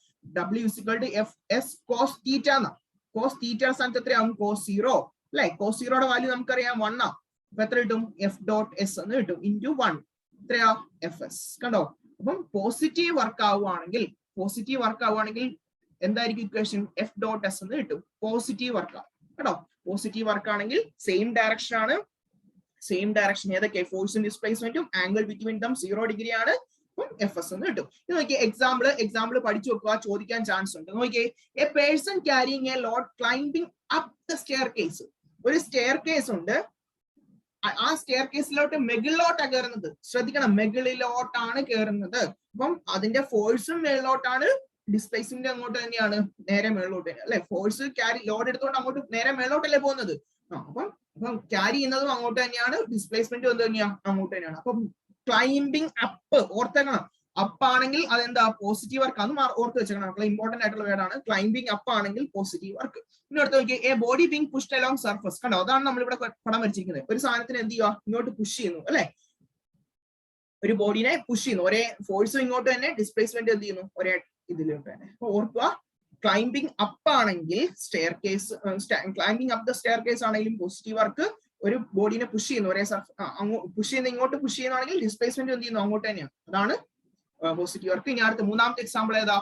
W is equal to F S cos theta എന്നാ. കോസ് തീറ്റ സ്ഥാനത്ത് എത്രയാവും? കോസ് 0 അല്ലെ? കോസ് 0യുടെ വാല്യൂ നമുക്കറിയാം 1 ആ. അപ്പൊ എത്ര കിട്ടും? എഫ് ഡോട്ട് എസ് എന്ന് കിട്ടും, ഇൻറ്റു 1. എത്രയാ? F S. കണ്ടോ, അപ്പം പോസിറ്റീവ് വർക്ക് ആവുകയാണെങ്കിൽ എന്തായിരിക്കും ഇക്വേഷൻ? എഫ് ഡോട്ട് എസ് എന്ന് കിട്ടും. പോസിറ്റീവ് വർക്ക് കേട്ടോ. പോസിറ്റീവ് വർക്ക് ആണെങ്കിൽ സെയിം ഡയറക്ഷൻ ആണ്. സെയിം ഡയറക്ഷൻ ഏതൊക്കെ? ഫോഴ്സും ഡിസ്പ്ലേസ്മെന്റും, ആംഗിൾ ബിറ്റ്വീൻ ദം 0 ഡിഗ്രി ആണ്. എഫ് എസ് എന്ന് കിട്ടും. ഇത് നോക്കിയേ, എക്സാമ്പിൾ പഠിച്ചു വെക്കുക, ചോദിക്കാൻ ചാൻസ് ഉണ്ട്. നോക്കിയേ, a person carrying a load climbing up the stair case. ഒരു സ്റ്റെയർ കേസ് ഉണ്ട്, ആ സ്റ്റെയർ കേസിലോട്ട് മെഗിളിലോട്ടാണ് കയറുന്നത്. ശ്രദ്ധിക്കണം, മെഗിളിലോട്ടാണ് കയറുന്നത്. അപ്പം അതിന്റെ ഫോഴ്സും മേളിലോട്ടാണ്, ഡിസ്പ്ലേസ്മെന്റ് അങ്ങോട്ട് തന്നെയാണ്, നേരെ മേളിലോട്ട് തന്നെ അല്ലെ? ഫോഴ്സ് ക്യാരി ലോഡ് എടുത്തുകൊണ്ട് അങ്ങോട്ട് നേരെ മേളിലോട്ടല്ലേ പോകുന്നത്. അപ്പം ക്യാരി ചെയ്യുന്നതും അങ്ങോട്ട് തന്നെയാണ്, ഡിസ്പ്ലേസ്മെന്റും എന്ത് തന്നെയാണ്? അങ്ങോട്ട് തന്നെയാണ്. അപ്പം ക്ലൈംബിംഗ് അപ്പ് ഓർത്തേക്കണം. അപ്പ് ആണെങ്കിൽ അതെന്താ? Positive work. അത് ഓർത്ത് വെച്ചേക്കണം മക്കളെ, ഇമ്പോർട്ടന്റ് ആയിട്ടുള്ള വേർഡാണ്. ക്ലൈംബിംഗ് അപ്പ് ആണെങ്കിൽ പോസിറ്റീവ് വർക്ക്. പിന്നെ അടുത്ത് നോക്കി, A body being pushed along surface. കണ്ടോ, അതാണ് നമ്മളിവിടെ പടം വരച്ചിരിക്കുന്നത്. ഒരു സാധനത്തിന് എന്ത് ചെയ്യുക? ഇങ്ങോട്ട് പുഷ് ചെയ്യുന്നു അല്ലെ? ഒരു ബോഡിനെ പുഷ് ചെയ്യുന്നു, ഒരേ ഫോഴ്സും ഇങ്ങോട്ട് തന്നെ, ഡിസ്പ്ലേസ്മെന്റ് എന്ത് ചെയ്യുന്നു? ഒരേ ഇതിലോട്ട് തന്നെ. അപ്പൊ ഓർക്കുക, ക്ലൈംബിംഗ് അപ്പ് ആണെങ്കിൽ climbing up the stair case ആണെങ്കിലും പോസിറ്റീവ് വർക്ക്. ഒരു ബോഡിനെ പുഷ് ചെയ്യുന്നു, ഒരേ പുഷ് ചെയ്യുന്ന ഇങ്ങോട്ട് പുഷ് ചെയ്യുന്നതാണെങ്കിൽ ഡിസ്പ്ലേസ്മെന്റ് എന്ത് ചെയ്യുന്നു? അങ്ങോട്ട് തന്നെയാണ്. അതാണ് പോസിറ്റീവ് വർക്ക്. ഇനി അടുത്ത മൂന്നാമത്തെ എക്സാമ്പിൾ ഏതാ?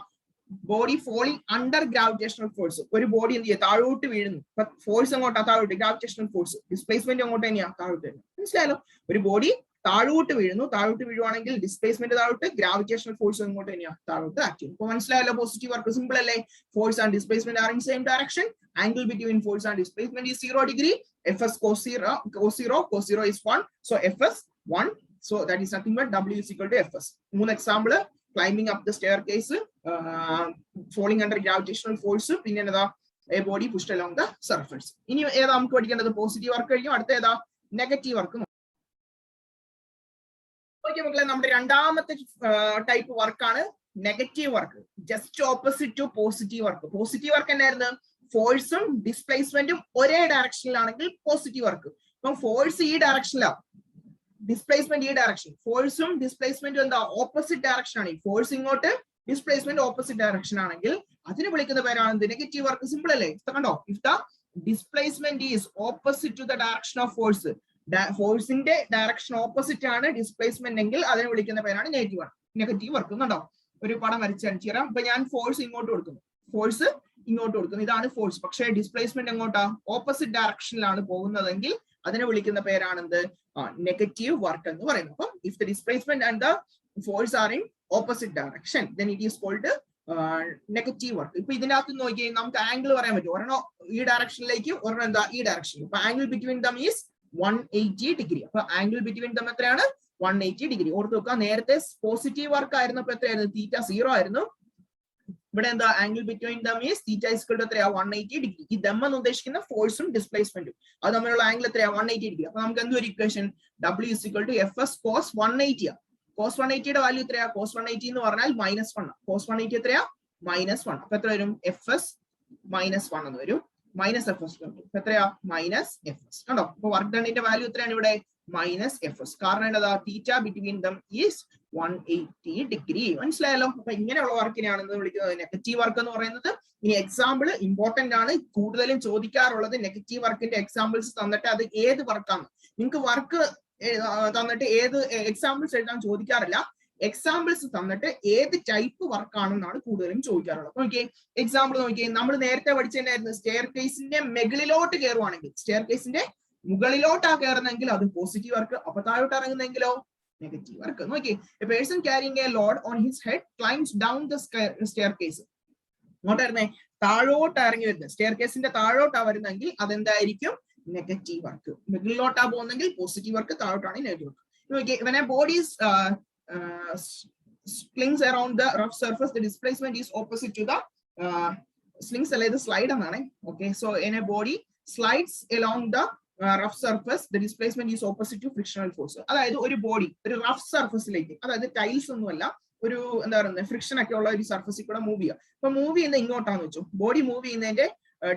Body falling under gravitational force. ഒരു ബോഡി എന്ത് ചെയ്യുക? താഴോട്ട് വീഴുന്നു. ഫോഴ്സ് അങ്ങോട്ടാ? താഴോട്ട്. ഗ്രാവിറ്റേഷണൽ ഫോഴ്സ്, ഡിസ്പ്ലേസ്മെന്റ് അങ്ങോട്ട് തന്നെയാണ്, താഴോട്ട് തന്നെ. മനസ്സിലായല്ലോ? ഒരു ബോഡി താഴോട്ട് വീഴുന്നു. താഴോട്ട് വീഴുവാണെങ്കിൽ ഡിസ്പ്ലേസ്മെന്റ് താഴോട്ട്, ഗ്രാവിറ്റേഷണൽ ഫോഴ്സ് അങ്ങോട്ട് തന്നെയാണ്, താഴോട്ട് ആക്ട് ചെയ്യും. അപ്പൊ മനസ്സിലായല്ലോ? പോസിറ്റീവ് വർക്ക് സിമ്പിൾ അല്ലേ? Force and displacement are in same direction. Angle between force and displacement is 0 degree. Fs cos 0 is 1. So Fs 1. So that is nothing but W is equal to Fs. മൂന്ന് example: climbing up the staircase, falling under gravitational force, പിന്നെ ഏതാ? A body pushed along the surface. ഇനി ഏതാ നമുക്ക് പഠിക്കേണ്ടത്? Positive work കഴിഞ്ഞു. അടുത്ത ഏതാ? Negative work. മക്കളെ, നമ്മുടെ രണ്ടാമത്തെ ടൈപ്പ് വർക്കാണ് negative work. Just opposite to positive work. Positive work എന്നായിരുന്നു? ഫോഴ്സും ഡിസ്പ്ലേസ്മെന്റും ഒരേ ഡയറക്ഷനിലാണെങ്കിൽ പോസിറ്റീവ് വർക്ക്. അപ്പം ഫോഴ്സ് ഈ ഡയറക്ഷനിലാണ്, ഡിസ്പ്ലേസ്മെന്റ് ഈ ഡയറക്ഷൻ. ഫോഴ്സും ഡിസ്പ്ലേസ്മെന്റും എന്താ? ഓപ്പോസിറ്റ് ഡയറക്ഷൻ ആണ്. ഫോഴ്സ് ഇങ്ങോട്ട്, ഡിസ്പ്ലേസ്മെന്റ് ഓപ്പോസിറ്റ് ഡയറക്ഷൻ ആണെങ്കിൽ അതിന് വിളിക്കുന്ന പേരാണ് നെഗറ്റീവ് വർക്ക്. സിമ്പിൾ അല്ലേ? കണ്ടോ, if the displacement is opposite to the direction of force, ഫോഴ്സിന്റെ ഡയറക്ഷൻ ഓപ്പോസിറ്റ് ആണ് ഡിസ്പ്ലേസ്മെന്റ് എങ്കിൽ അതിനെ വിളിക്കുന്ന പേരാണ് നെഗറ്റീവ് വർക്ക്. കണ്ടോ, ഒരു പടം വരച്ച് കാണിച്ചു തരാം. ഇപ്പൊ ഞാൻ ഫോഴ്സ് ഇങ്ങോട്ട് കൊടുക്കുന്നു, ഫോഴ്സ് ഇങ്ങോട്ട് കൊടുക്കുന്നു, ഇതാണ് ഫോഴ്സ്. പക്ഷേ ഡിസ്പ്ലേസ്മെന്റ് എങ്ങോട്ടാ? ഓപ്പോസിറ്റ് ഡയറക്ഷനിലാണ് പോകുന്നതെങ്കിൽ അതിനെ വിളിക്കുന്ന പേരാണ് എന്ത്? നെഗറ്റീവ് വർക്ക് എന്ന് പറയുന്നത്. അപ്പം if the displacement and the force are in opposite direction then it is called negative work. ഇപ്പൊ ഇതിനകത്ത് നോക്കിയാൽ നമുക്ക് ആംഗിൾ പറയാൻ പറ്റും, ഒരെണ്ണം ഈ ഡയറക്ഷനിലേക്ക്, ഒരെണ്ണം എന്താ ഈ ഡയറക്ഷനിൽ. അപ്പൊ angle between them is 180 degree. അപ്പൊ ആംഗിൾ ബിറ്റ്വീൻ ദം എത്രയാണ്? 180 ഡിഗ്രി. ഓർത്ത് വെക്കുക, നേരത്തെ പോസിറ്റീവ് വർക്ക് ആയിരുന്നപ്പോ എത്രയായിരുന്നു? തീറ്റ 0 ആയിരുന്നു. ഇവിടെ എന്താ? Angle between them is theta equal to എത്രയാ? 180 ഡിഗ്രി. ഈ ദം എന്ന് ഉദ്ദേശിക്കുന്ന ഫോഴ്സും ഡിസ്പ്ലേസ്മെന്റും, അത് തമ്മിലുള്ള ആംഗിൾ എത്രയാ? 180 ഡിഗ്രി. അപ്പൊ നമുക്ക് എന്തൊരു equation? W is equal to FS cos 180. cos 180യുടെ വാല്യൂ എത്രയാ? cos 180 എന്ന് പറഞ്ഞാൽ -1. cos 180 എത്രയാ? -1. അപ്പൊ എത്ര വരും? FS -1 എന്ന് വരും. -FS എത്രയാ? -FS. കണ്ടോ? അപ്പൊ വർക്ക് ഡണ്ണിന്റെ വാല്യൂ എത്രയാണ് ഇവിടെ? -FS. കാരണം എന്താ? തീറ്റ ബിറ്റ്വീൻ ദം ഈസ് 180 ഡിഗ്രി. മനസ്സിലായല്ലോ? അപ്പൊ ഇങ്ങനെയുള്ള വർക്കിനെയാണ് വിളിക്കുന്നത് നെഗറ്റീവ് വർക്ക് എന്ന് പറയുന്നത്. ഇനി എക്സാമ്പിൾ ഇമ്പോർട്ടന്റ് ആണ്, കൂടുതലും ചോദിക്കാറുള്ളത് നെഗറ്റീവ് വർക്കിന്റെ എക്സാമ്പിൾസ് തന്നിട്ട് അത് ഏത് വർക്കാണ്. നിങ്ങൾക്ക് വർക്ക് തന്നിട്ട് ഏത് എക്സാമ്പിൾസ് എഴുതാൻ ചോദിക്കാറില്ല, എക്സാമ്പിൾസ് തന്നിട്ട് ഏത് ടൈപ്പ് വർക്കാണെന്നാണ് കൂടുതലും ചോദിക്കാറുള്ളത്. നോക്കിയേ, എക്സാമ്പിൾ നോക്കിയേ, നമ്മൾ നേരത്തെ പഠിച്ചതായിരുന്നു സ്റ്റെയർ കേസിന്റെ മുകളിലോട്ട് കയറുവാണെങ്കിൽ, സ്റ്റെയർ കേസിന്റെ മുകളിലോട്ടാ കയറുന്നെങ്കിൽ അത് പോസിറ്റീവ് വർക്ക്, അപ്പൊ താഴോട്ട് ഇറങ്ങുന്നെങ്കിലോ നെഗറ്റീവ് വർക്ക്. നോക്കിയേ, a person carrying a load on his head climbs down the staircase. ഇങ്ങോട്ടായിരുന്നേ, താഴോട്ട് ഇറങ്ങി വരുന്നത്, സ്റ്റെയർ കേസിന്റെ താഴോട്ടാ വരുന്നെങ്കിൽ അതെന്തായിരിക്കും? Negative work. മുകളിലോട്ടാ പോകുന്നെങ്കിൽ പോസിറ്റീവ് വർക്ക്, താഴോട്ടാണ് നെഗറ്റീവ് വർക്ക്. നോക്കിയേ, when a body is slings around the rough surface, the displacement is opposite to the slings അല്ല, ഇത് സ്ലൈഡ് എന്നാണ്. Okay, so in a body slides along the rough surface, the displacement is opposite to frictional force. അതായത് ഒരു body ഒരു rough സർഫസിലേക്ക്, അതായത് tiles ഒന്നുമല്ല, ഒരു എന്താ പറയുന്നത് ഫ്രിക്ഷൻ ഒക്കെ ഉള്ള ഒരു സർഫസിൽ കൂടെ മൂവ് ചെയ്യുക. അപ്പൊ മൂവ് ചെയ്യുന്ന ഇങ്ങോട്ടാന്ന് വെച്ചു, ബോഡി മൂവ് ചെയ്യുന്നതിന്റെ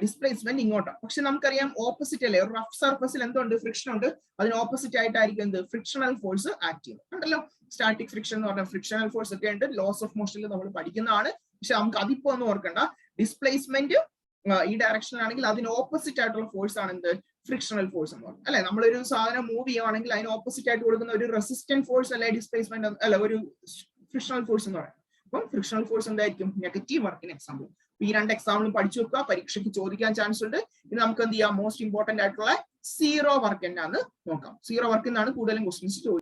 ഡിസ്പ്ലേസ്മെന്റ് ഇങ്ങോട്ടാണ്. പക്ഷെ നമുക്കറിയാം ഓപ്പോസിറ്റ് അല്ലേ, ഒരു റഫ് സർഫസിൽ എന്തുണ്ട്? ഫ്രിക്ഷൻ ഉണ്ട്. അതിന് ഓപ്പോസിറ്റ് ആയിട്ടായിരിക്കും എന്ത്? ഫ്രിക്ഷണൽ ഫോഴ്സ് ആക്ട് ചെയ്യുന്നത്. ഉണ്ടല്ലോ, സ്റ്റാറ്റിക് ഫ്രിക്ഷൻ എന്ന് പറഞ്ഞാൽ ഫ്രിക്ഷണൽ ഫോഴ്സ് ഒക്കെ ഉണ്ട്, ലോസ് ഓഫ് മോഷനിൽ നമ്മൾ പഠിക്കുന്നതാണ്. പക്ഷെ നമുക്ക് അതിപ്പോ ഒന്നും ഓർക്കണ്ട. ഡിസ്പ്ലേസ്മെന്റ് ഈ ഡയറക്ഷനിലാണെങ്കിൽ അതിന് ഓപ്പോസിറ്റ് ആയിട്ടുള്ള ഫോഴ്സ് ആണ് എന്ത്? ഫ്രിക്ഷണൽ ഫോഴ്സ് എന്ന് പറയുന്നത്. അല്ലെ, നമ്മളൊരു സാധനം മൂവ് ചെയ്യുവാണെങ്കിൽ അതിന് ഓപ്പോസിറ്റ് ആയിട്ട് കൊടുക്കുന്ന ഒരു റെസിസ്റ്റന്റ് ഫോഴ്സ് അല്ലെ ഡിസ്പ്ലേസ്മെന്റ് അല്ല, ഒരു ഫ്രിക്ഷണൽ ഫോഴ്സ് എന്ന് പറയുന്നത്. അപ്പം ഫ്രിക്ഷണൽ ഫോഴ്സ് എന്തായിരിക്കും? നെഗറ്റീവ് വർക്കിന് എക്സാമ്പിൾ. ഈ രണ്ട് എക്സാമ്പിളും പഠിച്ചു വെക്കുക, പരീക്ഷയ്ക്ക് ചോദിക്കാൻ ചാൻസ് ഉണ്ട്. ഇനി നമുക്ക് എന്ത് ചെയ്യാം? മോസ്റ്റ് ഇമ്പോർട്ടന്റ് ആയിട്ടുള്ള സീറോ വർക്ക് എന്നാണ് നോക്കാം. സീറോ വർക്കിൽ നിന്നാണ് കൂടുതലും ക്വസ്റ്റ്യൻസ് ചോദിക്കുന്നത്.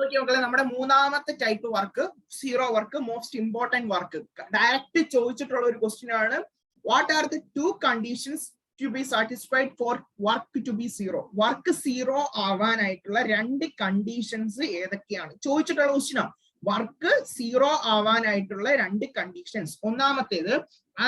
ഓക്കെ മക്കളെ, നമ്മുടെ മൂന്നാമത്തെ type work zero work, most important work. Direct ചോദിച്ചിട്ടുള്ള ഒരു ക്വസ്റ്റ്യൻ ആണ്. What are the 2 conditions to be satisfied for work to be zero? Work zero ആവാനായിട്ടുള്ള 2 കണ്ടീഷൻസ് ഏതൊക്കെയാണ് ചോദിച്ചിട്ടുള്ള ക്വസ്റ്റ്യൻ ആണ്. വർക്ക് സീറോ ആവാനായിട്ടുള്ള 2 കണ്ടീഷൻസ്. ഒന്നാമത്തേത്,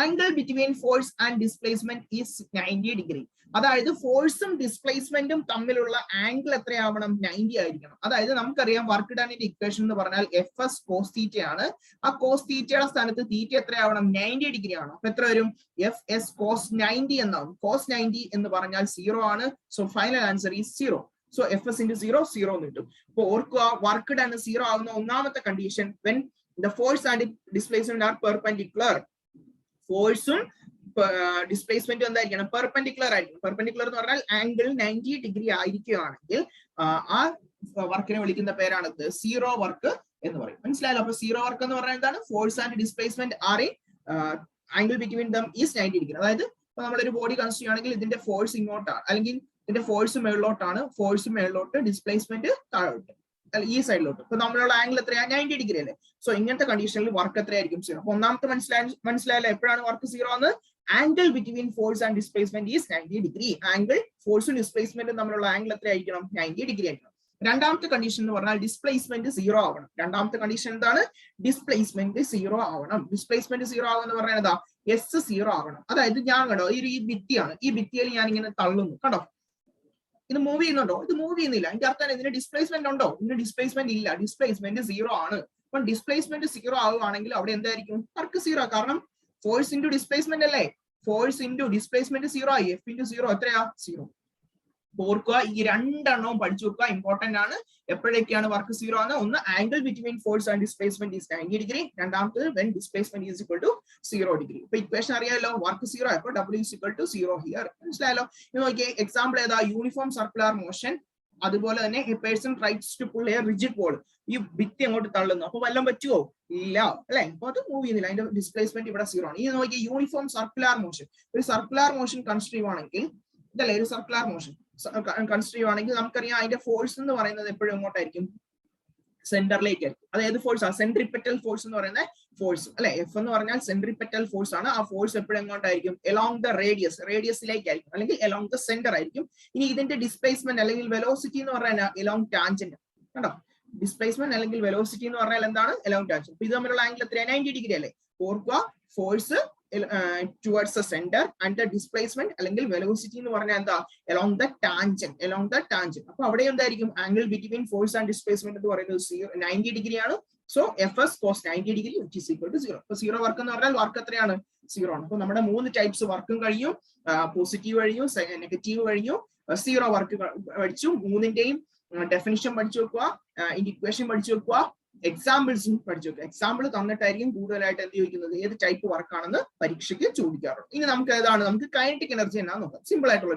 angle between force and displacement is 90 degree. അതായത് ഫോഴ്സും ഡിസ്പ്ലേസ്മെന്റും തമ്മിലുള്ള ആംഗിൾ എത്രയാവണം? 90 ആയിരിക്കണം. അതായത് നമുക്കറിയാം വർക്ക് ഡണ്ണിന്റെ ഇക്വേഷൻ എന്ന് പറഞ്ഞാൽ FS cos θ ആണ്. ആ cos θയുടെ സ്ഥാനത്ത് തീറ്റ എത്രയാവണം? 90 ഡിഗ്രി ആണ്. അപ്പൊ എത്ര വരും? FS cos 90 എന്നാവും. cos 90 എന്ന് പറഞ്ഞാൽ 0 ആണ്. So final answer is 0. So FS into 0 0 എന്ന് കിട്ടും. അപ്പൊ ഓർക്കുക, വർക്ക് ഡൺ 0 ആവുന്ന ഒന്നാമത്തെ condition when the force and displacement are perpendicular. ഫോഴ്സും ഡിസ്പ്ലേസ്മെന്റ് എന്തായിരിക്കണം? പെർപെൻഡിക്കുലർ ആയിരിക്കും. പെർപെൻഡിക്കുലർ എന്ന് പറഞ്ഞാൽ ആംഗിൾ 90 ഡിഗ്രി ആയിരിക്കുകയാണെങ്കിൽ ആ വർക്കിനെ വിളിക്കുന്ന പേരാണ് സീറോ വർക്ക് എന്ന് പറയും. മനസ്സിലായല്ലോ? അപ്പൊ സീറോ വർക്ക് എന്ന് പറഞ്ഞാൽ എന്താണ്? Force and displacement are in angle between them is 90 degree. അതായത് ഇപ്പൊ നമ്മളൊരു ബോഡി കൺസിഡർ ചെയ്യുകയാണെങ്കിൽ ഇതിന്റെ ഫോഴ്സ് ഇങ്ങോട്ടാണ്, അല്ലെങ്കിൽ ഇതിന്റെ ഫോഴ്സ് മേളിലോട്ടാണ്, ഫോഴ്സ് മേളിലോട്ട്, ഡിസ്പ്ലേസ്മെന്റ് താഴോട്ട്, ഈ സൈഡിലോട്ട്. ഇപ്പൊ നമ്മളുള്ള ആംഗിൾ എത്രയാ? 90 ഡിഗ്രി അല്ലേ? സോ ഇങ്ങനത്തെ കണ്ടീഷനിൽ വർക്ക് എത്രയായിരിക്കും? 0. അപ്പൊ ഒന്നാമത്തെ മനസ്സിലായല്ലോ എപ്പോഴാണ് വർക്ക് 0 എന്ന്? Angle between force and displacement is 90 degree. Angle ഫോഴ്സും ഡിസ്പ്ലേസ്മെന്റും തമ്മിലുള്ള ആംഗിൾ എത്രയായിരിക്കണം? 90 ഡിഗ്രി ആയിരിക്കണം. രണ്ടാമത്തെ കണ്ടീഷൻ എന്ന് പറഞ്ഞാൽ ഡിസ്പ്ലേസ്മെന്റ് 0 ആവണം. രണ്ടാമത്തെ കണ്ടീഷൻ എന്താണ്? ഡിസ്പ്ലേസ്മെന്റ് 0 ആവണം. ഡിസ്പ്ലേസ്മെന്റ് 0 ആവുമെന്ന് പറഞ്ഞാൽ എന്താ? S 0 ആവണം. അതായത് ഞാൻ കണ്ടോ, ഈ ഭിത്തിയാണ്, ഈ ഭിത്തിയിൽ ഞാൻ ഇങ്ങനെ തള്ളുന്നു, കണ്ടോ ഇത് മൂവ് ചെയ്യുന്നുണ്ടോ? ഇത് മൂവ് ചെയ്യുന്നില്ല. അതിന്റെ അർത്ഥം ഇതിന് ഡിസ്പ്ലേസ്മെന്റ് ഉണ്ടോ? ഇതിന് ഡിസ്പ്ലേസ്മെന്റ് ഇല്ല. ഡിസ്പ്ലേസ്മെന്റ് 0 ആണ്. അപ്പൊ ഡിസ്പ്ലേസ്മെന്റ് 0 ആവുകയാണെങ്കിൽ അവിടെ എന്തായിരിക്കും? വർക്ക് 0. കാരണം ഫോഴ്സ് ഇൻറ്റു ഡിസ്പ്ലേസ്മെന്റ് അല്ലേ? ഫോഴ്സ് ഇൻറ്റു ഡിസ്പ്ലേസ്മെന്റ് 0 ആയി. F ഇൻറ്റു 0 എത്രയാ? 0. ഓർക്കുക, ഈ രണ്ടെണ്ണവും പഠിച്ചു വെക്കുക, ഇമ്പോർട്ടന്റ് ആണ്. എപ്പോഴൊക്കെയാണ് വർക്ക് 0 ആണ്? ഒന്ന്, angle between force and displacement is 90 degree. രണ്ടാമത്തത് when displacement is equal to 0 degree. ഇപ്പൊ ഇക്വേഷൻ അറിയാലോ, വർക്ക് 0 ആയപ്പോൾ W is equal to 0 here. മനസ്സിലായല്ലോ? ഇത് നോക്കിയേ, എക്സാമ്പിൾ ഏതാ? Uniform circular motion. അതുപോലെ തന്നെ a person tries to pull a rigid ball. ഈ ഭിത്തി അങ്ങോട്ട് തള്ളുന്നു. അപ്പൊ വല്ലതും പറ്റുമോ? ഇല്ല അല്ലെ? അപ്പൊ അത് മൂവ് ചെയ്യുന്നില്ല. അതിന്റെ ഡിസ്പ്ലേസ്മെന്റ് ഇവിടെ 0 ആണ്. ഈ നോക്കിയേ, യൂണിഫോം സർക്കുലർ മോഷൻ. ഒരു സർക്കുലർ മോഷൻ കൺസിഡർ ചെയ്യുവാണെങ്കിൽ, ഇതല്ലേ ഒരു സർക്കുലർ മോഷൻ കൺസിഡർ ചെയ്യുവാണെങ്കിൽ നമുക്കറിയാം അതിന്റെ ഫോഴ്സ് എന്ന് പറയുന്നത് എപ്പോഴും എങ്ങോട്ടായിരിക്കും? സെന്ററിലേക്ക് ആയിരിക്കും. അത് ഏത് ഫോഴ്സ് ആണ്? സെൻട്രിപെറ്റൽ ഫോഴ്സ് എന്ന് പറയുന്ന ഫോഴ്സ് അല്ലെ. എഫ് എന്ന് പറഞ്ഞാൽ സെൻട്രിപെറ്റൽ ഫോഴ്സ് ആണ്. ആ ഫോഴ്സ് എപ്പോഴും എങ്ങോട്ടായിരിക്കും? എലോങ് ദ റേഡിയസിലേക്കായിരിക്കും അല്ലെങ്കിൽ എലോങ് ദ സെന്റർ ആയിരിക്കും. ഇനി ഇതിന്റെ ഡിസ്പ്ലേസ്മെന്റ് അല്ലെങ്കിൽ വെലോസിറ്റി എന്ന് പറഞ്ഞാൽ എലോങ് ടാൻജന്റ്. കണ്ടോ, ഡിസ്പ്ലേസ്മെന്റ് അല്ലെങ്കിൽ വെലോസിറ്റി എന്ന് പറഞ്ഞാൽ എന്താണ്? Along tangent. അപ്പൊ ഇത് തമ്മിലുള്ള ആംഗിൾ എത്ര? 90 ഡിഗ്രി അല്ലേ. ഓർക്കുക, force towards the center and the displacement അല്ലെങ്കിൽ വെലോസിറ്റി എന്ന് പറഞ്ഞാൽ എന്താ? along the tangent. അപ്പൊ അവിടെ എന്തായിരിക്കും? Angle between force and displacement എന്ന് പറയുന്നത് 90 ഡിഗ്രി ആണ്. So FS cos 90 degree which is equal to 0. അപ്പൊ 0 വർക്ക് എന്ന് പറഞ്ഞാൽ വർക്ക് എത്രയാണ്? 0 ആണ്. അപ്പൊ നമ്മുടെ 3 ടൈപ്സ് വർക്കും കഴിഞ്ഞു. പോസിറ്റീവ് കഴിഞ്ഞു, നെഗറ്റീവ് കഴിഞ്ഞു, 0 വർക്ക് പഠിച്ചു. മൂന്നിന്റെയും ഡെഫിനിഷൻ പഠിച്ചു വെക്കുക, ഇക്വേഷൻ പഠിച്ചു വെക്കുക, എക്സാമ്പിൾസും പഠിച്ചു വെക്കുക. എക്സാമ്പിൾ തന്നിട്ടായിരിക്കും കൂടുതലായിട്ട് എന്ത് ചോദിക്കുന്നത്? ഏത് ടൈപ്പ് വർക്കാണെന്ന് പരീക്ഷയ്ക്ക് ചോദിക്കാറുണ്ട്. ഇനി നമുക്ക് ഏതാണ്? നമുക്ക് കൈനറ്റിക് എനർജി എന്നാ നോക്കാം. സിമ്പിൾ ആയിട്ടുള്ള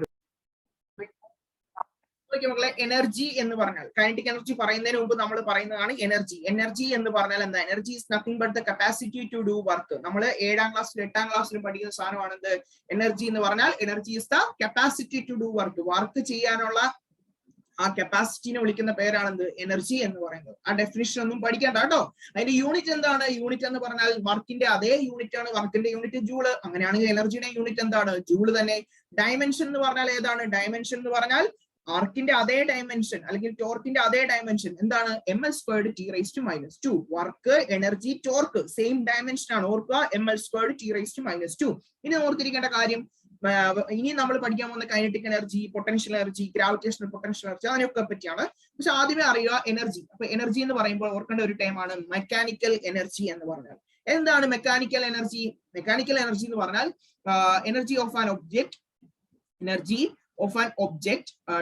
മക്കളെ, എനർജി എന്ന് പറഞ്ഞാൽ കൈനറ്റിക് എനർജി പറയുന്നതിന് മുമ്പ് നമ്മൾ പറയുന്നതാണ് എനർജി. എനർജി എന്ന് പറഞ്ഞാൽ എന്താ? Energy is nothing but the capacity to do work. നമ്മൾ 7ാം ക്ലാസ്സിലും 8ാം ക്ലാസ്സിലും പഠിക്കുന്ന സാധനമാണ് എന്ത്? എനർജി എന്ന് പറഞ്ഞാൽ energy is the capacity to do work. Work ചെയ്യാനുള്ള ആ കപ്പാസിറ്റിനെ വിളിക്കുന്ന പേരാണ് എന്ത്? എനർജി എന്ന് പറയുന്നത്. ആ ഡെഫിനിഷൻ ഒന്നും പഠിക്കണ്ട കേട്ടോ. അതിന്റെ യൂണിറ്റ് എന്താണ്? യൂണിറ്റ് എന്ന് പറഞ്ഞാൽ വർക്കിന്റെ അതേ യൂണിറ്റ് ആണ്. വർക്കിന്റെ യൂണിറ്റ് ജൂള്. അങ്ങനെയാണെങ്കിൽ എനർജിയുടെ യൂണിറ്റ് എന്താണ്? ജൂള് തന്നെ. ഡയമെൻഷൻ എന്ന് പറഞ്ഞാൽ ഏതാണ്? ഡയമെൻഷൻ എന്ന് പറഞ്ഞാൽ ആർക്കിന്റെ അതേ ഡയമെൻഷൻ അല്ലെങ്കിൽ ടോർക്കിന്റെ അതേ ഡയമെൻഷൻ എന്താണ്? ml² T⁻². Work, energy, torque same dimension ആണ്. ഓർക്കുക, ml² T⁻². ഇനി ഓർത്തിരിക്കേണ്ട കാര്യം, ഇനി നമ്മൾ പഠിക്കാൻ പോകുന്ന kinetic energy, potential energy, gravitational potential energy, അതിനൊക്കെ പറ്റിയാണ്. പക്ഷെ ആദ്യമേ അറിയുക എനർജി. അപ്പൊ എനർജി എന്ന് പറയുമ്പോൾ ഓർക്കേണ്ട ഒരു ടൈമാണ് മെക്കാനിക്കൽ എനർജി എന്ന് പറഞ്ഞാൽ. എന്താണ് മെക്കാനിക്കൽ എനർജി? മെക്കാനിക്കൽ എനർജി എന്ന് പറഞ്ഞാൽ energy of an object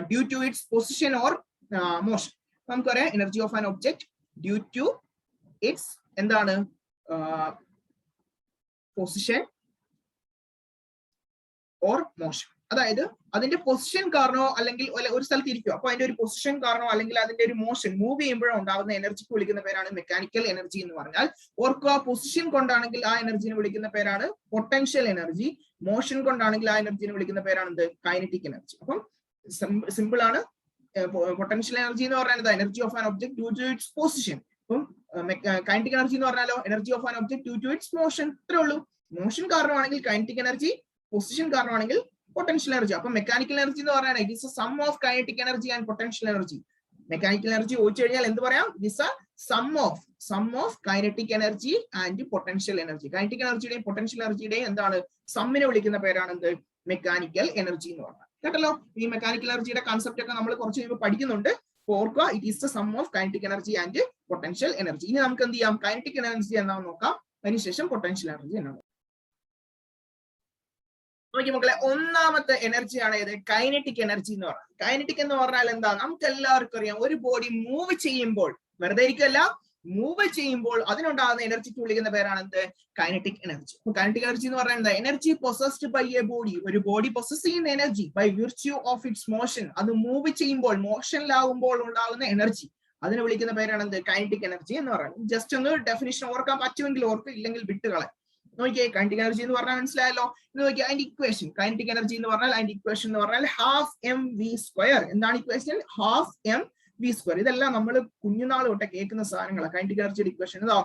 due to its position or motion. നമുക്കറിയാം energy of an object due to its എന്താണ്? Position or motion. അതായത് അതിന്റെ പൊസിഷൻ കാരണോ അല്ലെങ്കിൽ ഒരു സ്ഥലത്ത് ഇരിക്കുക, അപ്പൊ അതിന്റെ ഒരു പൊസിഷൻ കാരണോ അല്ലെങ്കിൽ അതിന്റെ ഒരു മോഷൻ മൂവ് ചെയ്യുമ്പോഴോ ഉണ്ടാകുന്ന എനർജിക്ക് വിളിക്കുന്ന പേരാണ് മെക്കാനിക്കൽ എനർജി എന്ന് പറഞ്ഞാൽ. ഓർക്കുക, പൊസിഷൻ കൊണ്ടാണെങ്കിൽ ആ എനർജിനെ വിളിക്കുന്ന പേരാണ് പൊട്ടൻഷ്യൽ എനർജി. മോഷൻ കൊണ്ടാണെങ്കിൽ ആ എനർജിനെ വിളിക്കുന്ന പേരാണ് എന്ത്? Kinetic energy. അപ്പം സിമ്പിൾ ആണ്. പൊട്ടൻഷ്യൽ എനർജി എന്ന് പറയുന്നത് energy of an object due to its position. അപ്പം കൈനറ്റിക് എനർജി എന്ന് പറഞ്ഞാലോ energy of an object due to its motion. ഇത്രേ ഉള്ളൂ. മോഷൻ കാരണമാണെങ്കിൽ കൈനറ്റിക് എനർജി, പൊസിഷൻ കാരണമാണെങ്കിൽ പൊട്ടൻഷ്യൽ എനർജി. അപ്പൊ മെക്കാനിക്കൽ എനർജി എന്ന് പറഞ്ഞാൽ it is a sum of kinetic energy and potential energy. Mechanical energy ചോദിച്ചു കഴിഞ്ഞാൽ എന്ത് പറയാം? It is a sum of kinetic energy and potential energy. Kinetic എനർജിയുടെയും പൊട്ടൻഷ്യൽ എനർജിയുടെയും എന്താണ്? സമ്മിനെ വിളിക്കുന്ന പേരാണ് എന്ത്? മെക്കാനിക്കൽ എനർജി എന്ന് പറഞ്ഞാൽ. കേട്ടല്ലോ, ഈ മെക്കാനിക്കൽ എനർജിയുടെ കൺസെപ്റ്റ് ഒക്കെ നമ്മൾ കുറച്ച് കഴിയുമ്പോൾ പഠിക്കുന്നുണ്ട്. ഓർക്കുക, it is the sum of kinetic energy and potential energy. ഇനി നമുക്ക് എന്ത് ചെയ്യാം? കൈനറ്റിക് എനർജി എന്താണെന്ന് നോക്കാം, അതിനുശേഷം പൊട്ടൻഷ്യൽ എനർജി എന്നാണ്. നോക്കി മക്കളെ, ഒന്നാമത്തെ എനർജിയാണ് ഏത്? കൈനറ്റിക് എനർജി എന്ന് പറയുന്നത്. കൈനറ്റിക് എന്ന് പറഞ്ഞാൽ എന്താ? നമുക്ക് എല്ലാവർക്കും അറിയാം, ഒരു ബോഡി മൂവ് ചെയ്യുമ്പോൾ, വെറുതെ ഇരിക്കല്ല, മൂവ് ചെയ്യുമ്പോൾ അതിനുണ്ടാകുന്ന എനർജിക്ക് വിളിക്കുന്ന പേരാണ് എന്ത്? Kinetic energy. കൈനറ്റിക് എനർജി എന്ന് പറഞ്ഞാൽ എന്താ? Energy possessed by a body. ഒരു ബോഡി പൊസസ് ചെയ്യുന്ന energy by virtue of its motion. അത് മൂവ് ചെയ്യുമ്പോൾ, മോഷനിലാകുമ്പോൾ ഉണ്ടാകുന്ന എനർജി, അതിനെ വിളിക്കുന്ന പേരാണ് എന്ത്? കൈനറ്റിക് എനർജി എന്ന് പറയുന്നത്. ജസ്റ്റ് ഒന്ന് ഡെഫിനിഷൻ ഓർക്കാൻ പറ്റുമെങ്കിൽ ഓർക്ക്, ഇല്ലെങ്കിൽ വിട്ടുകളെ. നോക്കിയേ, കൈനറ്റിക് എനർജി എന്ന് പറഞ്ഞാൽ മനസ്സിലായല്ലോ. ഇത് നോക്കിയാൽ അതിന്റെ ഇക്വേഷൻ, കൈനറ്റിക് എനർജി എന്ന് പറഞ്ഞാൽ അതിന്റെ ഇക്വേഷൻ എന്ന് പറഞ്ഞാൽ ½ mv². എന്താണ് ഇക്വേഷൻ? ½ mv². ഇതെല്ലാം നമ്മൾ കുഞ്ഞുനാൾ തൊട്ട് കേൾക്കുന്ന സാധനങ്ങളാണ്. കൈനറ്റിക് എനർജിയുടെ ഇക്വേഷൻ ഇതാ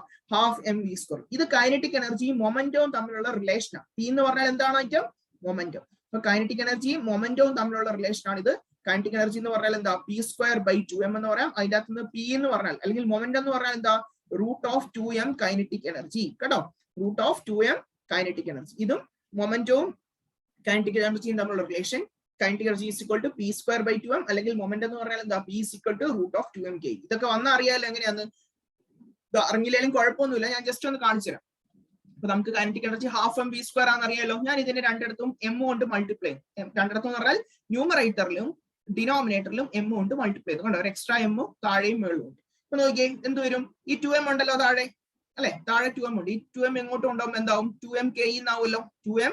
½ mv². ഇത് കൈനറ്റിക് എനർജിയും മൊമെന്റവും തമ്മിലുള്ള റിലേഷനാണ്. പി എന്ന് പറഞ്ഞാൽ എന്താണ് ഐറ്റം? മൊമെന്റം. അപ്പൊ കൈനറ്റിക് എനർജിയും മൊമെന്റവും തമ്മിലുള്ള റിലേഷൻ ആണ് ഇത്. കൈനറ്റിക് എനർജി എന്ന് പറഞ്ഞാൽ എന്താ? p²/2m എന്ന് പറയാം. അതിന്റെ അകത്ത് നിന്ന് പി എന്ന് പറഞ്ഞാൽ അല്ലെങ്കിൽ മൊമെന്റം എന്ന് പറഞ്ഞാൽ എന്താ? √2m kinetic energy. കേട്ടോ, √2m കൈനറ്റിക് എനർജി. ഇതും മൊമെന്റവും കൈനറ്റിക് എനർജിയും തമ്മിലുള്ള relation. Kinetic energy is equal to p²/2m അല്ലെങ്കിൽ മൊമെന്റം എന്ന് പറഞ്ഞാൽ എന്താ? p is equal to √2m k. ഇതൊക്കെ വന്നാൽ അറിയാലോ എങ്ങനെയാന്ന്. അറിഞ്ഞില്ലെങ്കിലും കുഴപ്പമൊന്നുമില്ല, ഞാൻ ജസ്റ്റ് ഒന്ന് കാണിച്ചു തരാം. അപ്പൊ നമുക്ക് കൈനറ്റിക് എനർജി ½ mv² ആണെന്ന് അറിയാലോ. ഞാൻ ഇതിന്റെ രണ്ടിടത്തും m കൊണ്ട് മൾട്ടിപ്ലൈ, രണ്ടിടത്തും എന്ന് പറഞ്ഞാൽ ന്യൂമറേറ്ററിലും ഡിനോമിനേറ്ററിലും m കൊണ്ട് മൾട്ടിപ്ലൈ ചെയ്തു. കണ്ടോ, ഒരു എക്സ്ട്രാ m താഴെയും മേളും ഉണ്ട്. അപ്പൊ നോക്കിയേ, എന്ത് വരും? ഈ 2m ഉണ്ടല്ലോ താഴെ, അല്ലെ? താഴെ 2m ഉണ്ട്. ഈ 2m എങ്ങോട്ടും ഉണ്ടാവും, എന്താവും? 2m k എന്നാവുമല്ലോ. 2m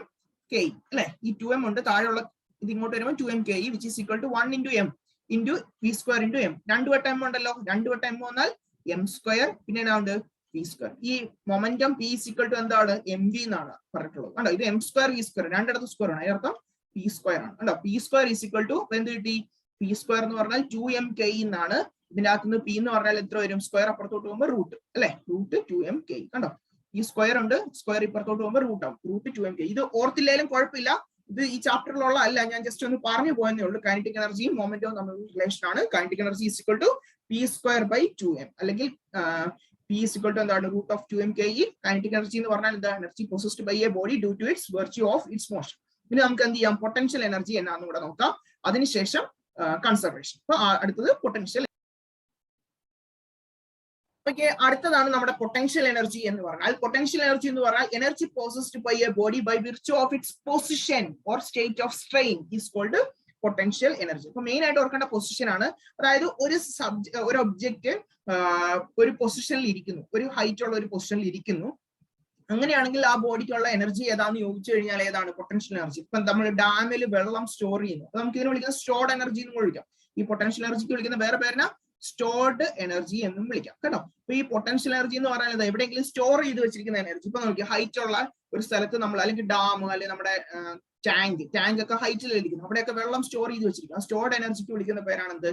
k അല്ലെ? ഈ 2m ഉണ്ട്, താഴെയുള്ള ഇത് ഇങ്ങോട്ട് വരുമ്പോൾ 2m k which is equal to 1 into m into v² into m. 2 വട്ടം m ഉണ്ടല്ലോ, 2 വട്ടം m വന്നാൽ m², പിന്നെ എന്നാണ്ട് v². ഈ momentum p is equal to എന്താണ്? mv എന്നാണ് പറഞ്ഞിട്ടുള്ളത്. കണ്ടോ, ഇത് m² v², രണ്ടിടത്ത് സ്ക്വയർ ആണ്, അതിനർത്ഥം p² ആണ്. കണ്ടോ, p² is equal to എന്ത് കിട്ടി? p² എന്ന് പറഞ്ഞാൽ 2m k എന്നാണ് ഇതിന്റെ അകത്തുനിന്ന് പി എന്ന് പറഞ്ഞാൽ എത്ര വരും? സ്ക്വയർ അപ്പുറത്തോട്ട് പോകുമ്പോൾ റൂട്ട് അല്ലെ, റൂട്ട് 2mk. കണ്ടോ, ഈ സ്ക്വയർ ഉണ്ട്, സ്ക്വയർ ഇപ്പുറത്തോട്ട് പോകുമ്പോൾ റൂട്ട് ആവും, റൂട്ട് 2mk. ഇത് ഓർത്തില്ലേലും കുഴപ്പമില്ല, ഇത് ഈ ചാപ്റ്ററിലുള്ള അല്ല, ഞാൻ ജസ്റ്റ് ഒന്ന് പറഞ്ഞു പോയെന്നേ ഉള്ളൂ. കൈനറ്റിക് എനർജിയും മൊമെന്റവും തമ്മിലുള്ള റിലേഷൻ ആണ്. Kinetic energy is equal to p²/2m, അല്ലെങ്കിൽ p is equal to എന്താണ്? Root of 2mke. Kinetic energy എന്ന് പറഞ്ഞാൽ എന്താ? Energy possessed by a body due to its virtue of its motion. പിന്നെ നമുക്ക് എന്ത് ചെയ്യാം? പൊട്ടൻഷ്യൽ എനർജി എന്നാന്ന് കൂടെ നോക്കാം, അതിനുശേഷം കൺസർവേഷൻ. അപ്പൊ അടുത്തത് പൊട്ടൻഷ്യൽ. ഓക്കെ, അടുത്തതാണ് നമ്മുടെ പൊട്ടൻഷ്യൽ എനർജി എന്ന് പറഞ്ഞാൽ. പൊട്ടൻഷ്യൽ എനർജി എന്ന് പറഞ്ഞാൽ energy possessed by a body by virtue of its position or state of strain is called potential energy. അപ്പൊ മെയിൻ ആയിട്ട് ഓർക്കേണ്ട പൊസിഷൻ ആണ്. അതായത് ഒരു ഒബ്ജക്റ്റ് ഒരു പൊസിഷനിൽ ഇരിക്കുന്നു, ഒരു ഹൈറ്റ് ഉള്ള ഒരു പൊസിഷനിൽ ഇരിക്കുന്നു. അങ്ങനെയാണെങ്കിൽ ആ ബോഡിക്കുള്ള എനർജി ഏതാന്ന് ചോദിച്ചു കഴിഞ്ഞാൽ ഏതാണ്? Potential energy. ഇപ്പൊ നമ്മൾ ഡാമിൽ വെള്ളം സ്റ്റോർ ചെയ്യുന്നു, അപ്പൊ നമുക്ക് ഇതിനെ വിളിക്കുന്ന സ്റ്റോർഡ് എനർജി എന്ന് വിളിക്കാം. ഈ പൊട്ടൻഷ്യൽ എനർജിക്ക് വിളിക്കുന്ന വേറെ പേരിന സ്റ്റോർഡ് എനർജി എന്നും വിളിക്കാം കേട്ടോ. അപ്പൊ ഈ പൊട്ടൻഷ്യൽ എനർജി എന്ന് പറയുന്നത് എവിടെയെങ്കിലും സ്റ്റോർ ചെയ്ത് വെച്ചിരിക്കുന്ന എനർജി. ഇപ്പൊ നോക്കി, ഹൈറ്റ് ഉള്ള ഒരു സ്ഥലത്ത് നമ്മൾ, അല്ലെങ്കിൽ ഡാം, അല്ലെങ്കിൽ നമ്മുടെ ടാങ്ക് ഒക്കെ ഹൈറ്റിലിരിക്കുന്നു, അവിടെയൊക്കെ വെള്ളം സ്റ്റോർ ചെയ്ത് വെച്ചിരിക്കും. ആ സ്റ്റോർഡ് എനർജിക്ക് വിളിക്കുന്ന പേരാണ് എന്ത്?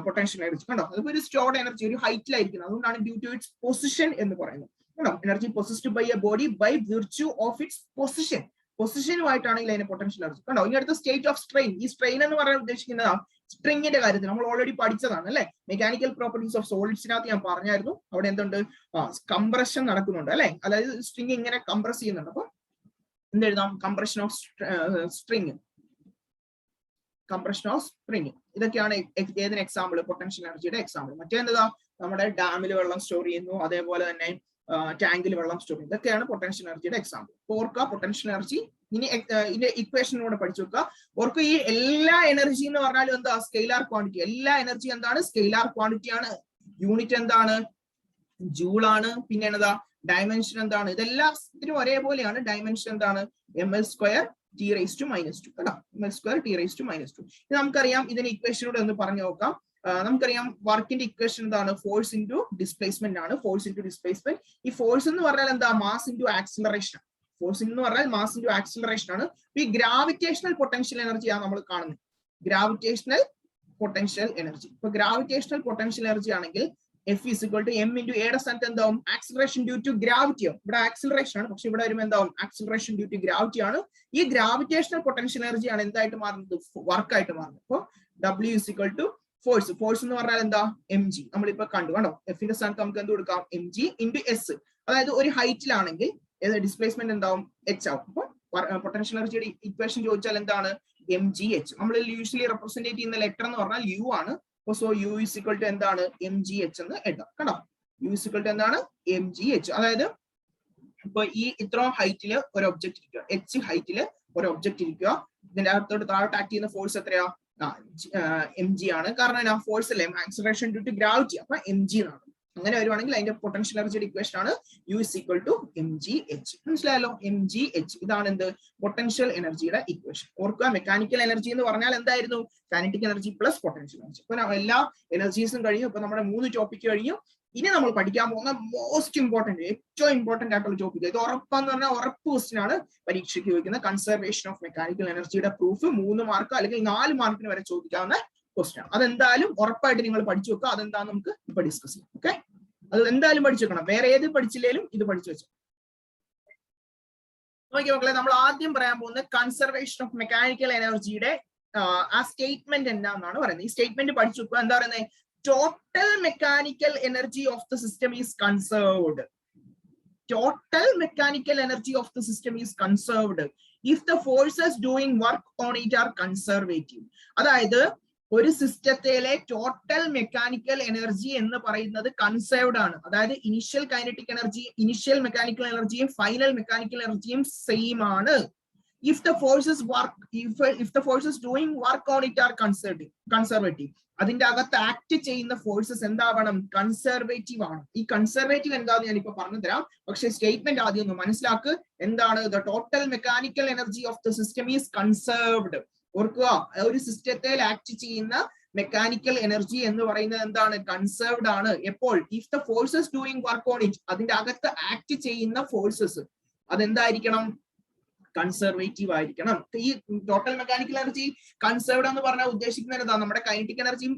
Potential energy. കണ്ടോ, അതിപ്പോ ഒരു സ്റ്റോർഡ് എനർജി ഒരു ഹൈറ്റിലായിരിക്കുന്നത്, അതുകൊണ്ടാണ് ഡ്യൂ ടു ഇറ്റ്സ് പൊസിഷൻ എന്ന് പറയുന്നത്. കണ്ടോ, energy possessed by a body by virtue of its position. പൊസിഷനുമായിട്ടാണെങ്കിൽ അതിന് പൊട്ടൻഷ്യൽ എനർജി. കണ്ടോ, ഇനി അടുത്ത സ്റ്റേറ്റ് ഓഫ് സ്ട്രെയിൻ. ഈ സ്ട്രെയിൻ എന്ന് പറയാൻ ഉദ്ദേശിക്കുന്നതാ സ്ട്രിങ്ങിന്റെ കാര്യത്തിൽ നമ്മൾ ഓൾറെഡി പഠിച്ചതാണ് അല്ലെ. മെക്കാനിക്കൽ പ്രോപ്പർട്ടീസ് ഓഫ് സോളിഡ്സിനകത്ത് ഞാൻ പറഞ്ഞായിരുന്നു. അവിടെ എന്തുണ്ട്? കംപ്രഷൻ നടക്കുന്നുണ്ട് അല്ലെ, അതായത് സ്ട്രിങ് ഇങ്ങനെ കംപ്രസ് ചെയ്യുന്നുണ്ട്. അപ്പൊ എന്തെഴുതാം? Compression of string, compression of spring. ഇതൊക്കെയാണ് ഏതിന് എക്സാമ്പിൾ? പൊട്ടൻഷ്യൽ എനർജിയുടെ എക്സാമ്പിൾ. മറ്റേതാ? നമ്മുടെ ഡാമിൽ വെള്ളം സ്റ്റോർ ചെയ്യുന്നു, അതേപോലെ തന്നെ ടാങ്കിൽ വെള്ളം സ്റ്റോർ ചെയ്യുന്നു. ഇതൊക്കെയാണ് പൊട്ടൻഷ്യൽ എനർജിയുടെ എക്സാമ്പിൾ. ഓർക്കുക, പൊട്ടൻഷ്യൽ എനർജി. ഇനി ഇതിന്റെ ഇക്വേഷനോടെ പഠിച്ചു വെക്കുക. ഓർക്കുക, ഈ എല്ലാ എനർജി എന്ന് പറഞ്ഞാലും എന്താ? Scalar quantity. എല്ലാ എനർജി എന്താണ്? സ്കെയിലാർ ക്വാണ്ടിറ്റി ആണ്. യൂണിറ്റ് എന്താണ്? ജൂൾ ആണ്. പിന്നെ എന്താ? ഡയമെൻഷൻ എന്താണ്? ഇതെല്ലാത്തിനും ഒരേപോലെയാണ്. ഡയമെൻഷൻ എന്താണ്? ml² T⁻². കേട്ടോ, ml² T⁻². ഇത് നമുക്കറിയാം. ഇതിന്റെ ഇക്വേഷനോടെ ഒന്ന് പറഞ്ഞു നോക്കാം. നമുക്കറിയാം വർക്കിന്റെ ഇക്വേഷൻ എന്താണ്? ഫോഴ്സ് ഇൻറ്റു ഡിസ്പ്ലേസ്മെന്റ് ആണ്. Force into displacement. ഈ ഫോഴ്സ് എന്ന് പറഞ്ഞാൽ എന്താ? Mass into acceleration. ഫോഴ്സ് എന്ന് പറഞ്ഞാൽ മാസ് ഇൻറ്റു ആക്സിലറേഷൻ ആണ്. ഈ ഗ്രാവിറ്റേഷണൽ പൊട്ടൻഷ്യൽ എനർജിയാണ് നമ്മൾ കാണുന്നത്. Gravitational potential energy. ഇപ്പൊ ഗ്രാവിറ്റേഷണൽ പൊട്ടൻഷ്യൽ എനർജി ആണെങ്കിൽ F is equal to m into എയുടെ സ്ഥാനത്ത് എന്താവും? ആക്സിലറേഷൻ ഡ്യൂ ടു ഗ്രാവിറ്റി ആവും. ഇവിടെ ആക്സിലറേഷൻ ആണ്, പക്ഷെ ഇവിടെ വരുമ്പോൾ എന്താവും? ആക്സിലറേഷൻ ഡ്യൂ ടു ഗ്രാവിറ്റി ആണ്. ഈ ഗ്രാവിറ്റേഷണൽ പൊട്ടൻഷ്യൽ എനർജി ആണ് എന്തായിട്ട് മാറുന്നത്? വർക്കായിട്ട് മാറുന്നത്. അപ്പോൾ W is equal to force. Force എന്ന് പറഞ്ഞാൽ എന്താ? mg. നമ്മളിപ്പോ കണ്ടു. കണ്ടോ, എഫിന്റെ സ്ഥാനത്ത് നമുക്ക് എന്ത് കൊടുക്കാം? mg into s. അതായത് ഒരു ഹൈറ്റിലാണെങ്കിൽ ഡിസ്പ്ലേസ്മെന്റ് എന്താവും? h ആവും. അപ്പൊ പൊട്ടൻഷ്യൽ എനർജിയുടെ ഇക്വേഷൻ ചോദിച്ചാൽ എന്താണ്? mgh. നമ്മൾ യൂഷ്വലി റെപ്രസെന്റ് ചെയ്യുന്ന ലെറ്റർ എന്ന് പറഞ്ഞാൽ u ആണ്. So u is equal to എന്താണ്? mgh എന്ന് എഴുതാം. കണ്ടോ, u is equal to എന്താണ്? mgh. അതായത് ഇപ്പൊ ഈ ഇത്ര ഹൈറ്റില് ഒരു ഒബ്ജക്ട് ഇരിക്കുക, h ഹൈറ്റില് ഒരു ഒബ്ജക്ട് ഇരിക്കുക. ഇതിന്റെ അകത്തോട്ട് താഴോട്ട് ആക്ട് ചെയ്യുന്ന ഫോഴ്സ് എത്രയാ? mg ആണ്. കാരണം എന്നാ? ഫോഴ്സ് അല്ലേ, ആക്സിലറേഷൻ ഡ്യൂ ടു ഗ്രാവിറ്റി. അപ്പൊ mg എന്നാണ്. അങ്ങനെ വരുവാണെങ്കിൽ അതിന്റെ പൊട്ടൻഷ്യൽ എനർജിയുടെ ഇക്വേഷൻ ആണ് u is equal to mgh. മനസ്സിലായല്ലോ? mgh. ഇതാണ് എന്ത്? പൊട്ടൻഷ്യൽ എനർജിയുടെ ഇക്വേഷൻ. ഓർക്കുക, മെക്കാനിക്കൽ എനർജി എന്ന് പറഞ്ഞാൽ എന്തായിരുന്നു? Kinetic energy plus potential energy. ഇപ്പൊ എല്ലാ എനർജീസും കഴിഞ്ഞു. ഇപ്പൊ നമ്മുടെ 3 ടോപ്പിക് കഴിഞ്ഞു. ഇനി നമ്മൾ പഠിക്കാൻ പോകുന്ന മോസ്റ്റ് ഇമ്പോർട്ടന്റ്, ഏറ്റവും ഇമ്പോർട്ടന്റ് ആയിട്ടുള്ള ടോപ്പിക്, ഇത് ഉറപ്പെന്ന് പറഞ്ഞാൽ ഉറപ്പ് ക്വസ്റ്റ്യൻ ആണ് പരീക്ഷയ്ക്ക് ചോദിക്കുന്ന കൺസർവേഷൻ ഓഫ് മെക്കാനിക്കൽ എനർജിയുടെ പ്രൂഫ്. 3 മാർക്ക് അല്ലെങ്കിൽ 4 മാർക്കിന് വരെ ചോദിക്കാവുന്ന ക്വസ്റ്റ്യൻ. അതെന്തായാലും ഉറപ്പായിട്ട് നിങ്ങൾ പഠിച്ചു വെക്കുക. അതെന്താന്ന് നമുക്ക് ഇപ്പൊ ഡിസ്കസ് ചെയ്യാം. ഓക്കെ, അത് എന്തായാലും പഠിച്ചു വെക്കണം. വേറെ ഏത് പഠിച്ചില്ലേലും ഇത് പഠിച്ചു വെച്ചു. നോക്കിയ മക്കളെ, നമ്മൾ ആദ്യം പറയാൻ പോകുന്നത് കൺസർവേഷൻ ഓഫ് മെക്കാനിക്കൽ എനർജിയുടെ ആ സ്റ്റേറ്റ്മെന്റ് എന്താണെന്നാണ് പറയുന്നത്. ഈ സ്റ്റേറ്റ്മെന്റ് പഠിച്ചു വെക്കുക. എന്താ പറയുന്നത്? total mechanical energy of the system is conserved. Total mechanical energy of the system is conserved if the forces doing work on it are conservative. അതായത് ഒരു സിസ്റ്റത്തിലെ ടോട്ടൽ മെക്കാനിക്കൽ എനർജി എന്ന് പറയുന്നത് കൺസേർവ്ഡ് ആണ്. അതായത് initial kinetic energy, initial mechanical എനർജിയും final mechanical എനർജിയും same ആണ്. If the forces work, if the forces doing work on it are conservative, അതിന്റെ അകത്ത് ആക്ട് ചെയ്യുന്ന ഫോഴ്സസ് എന്താവണം? കൺസർവേറ്റീവ് ആണ്. ഈ കൺസർവേറ്റീവ് എന്താന്ന് ഞാനിപ്പോ പറഞ്ഞു തരാം. പക്ഷെ സ്റ്റേറ്റ്മെന്റ് ആദ്യം ഒന്ന് മനസ്സിലാക്ക്. എന്താണ്? The total mechanical energy of the system is conserved. ഓർക്കുക, ഒരു സിസ്റ്റത്തിൽ ആക്ട് ചെയ്യുന്ന മെക്കാനിക്കൽ എനർജി എന്ന് പറയുന്നത് എന്താണ്? കൺസേർവ്ഡ് ആണ്. എപ്പോൾ? If the forces doing work on it, അതിന്റെ അകത്ത് ആക്ട് ചെയ്യുന്ന ഫോഴ്സസ് അതെന്തായിരിക്കണം? കൺസർവേറ്റീവ് ആയിരിക്കണം. ഈ ടോട്ടൽ മെക്കാനിക്കൽ എനർജി കൺസേർവ്ഡ് എന്ന് പറഞ്ഞാൽ ഉദ്ദേശിക്കുന്നത് എന്താ? നമ്മുടെ കൈനറ്റിക് എനർജിയും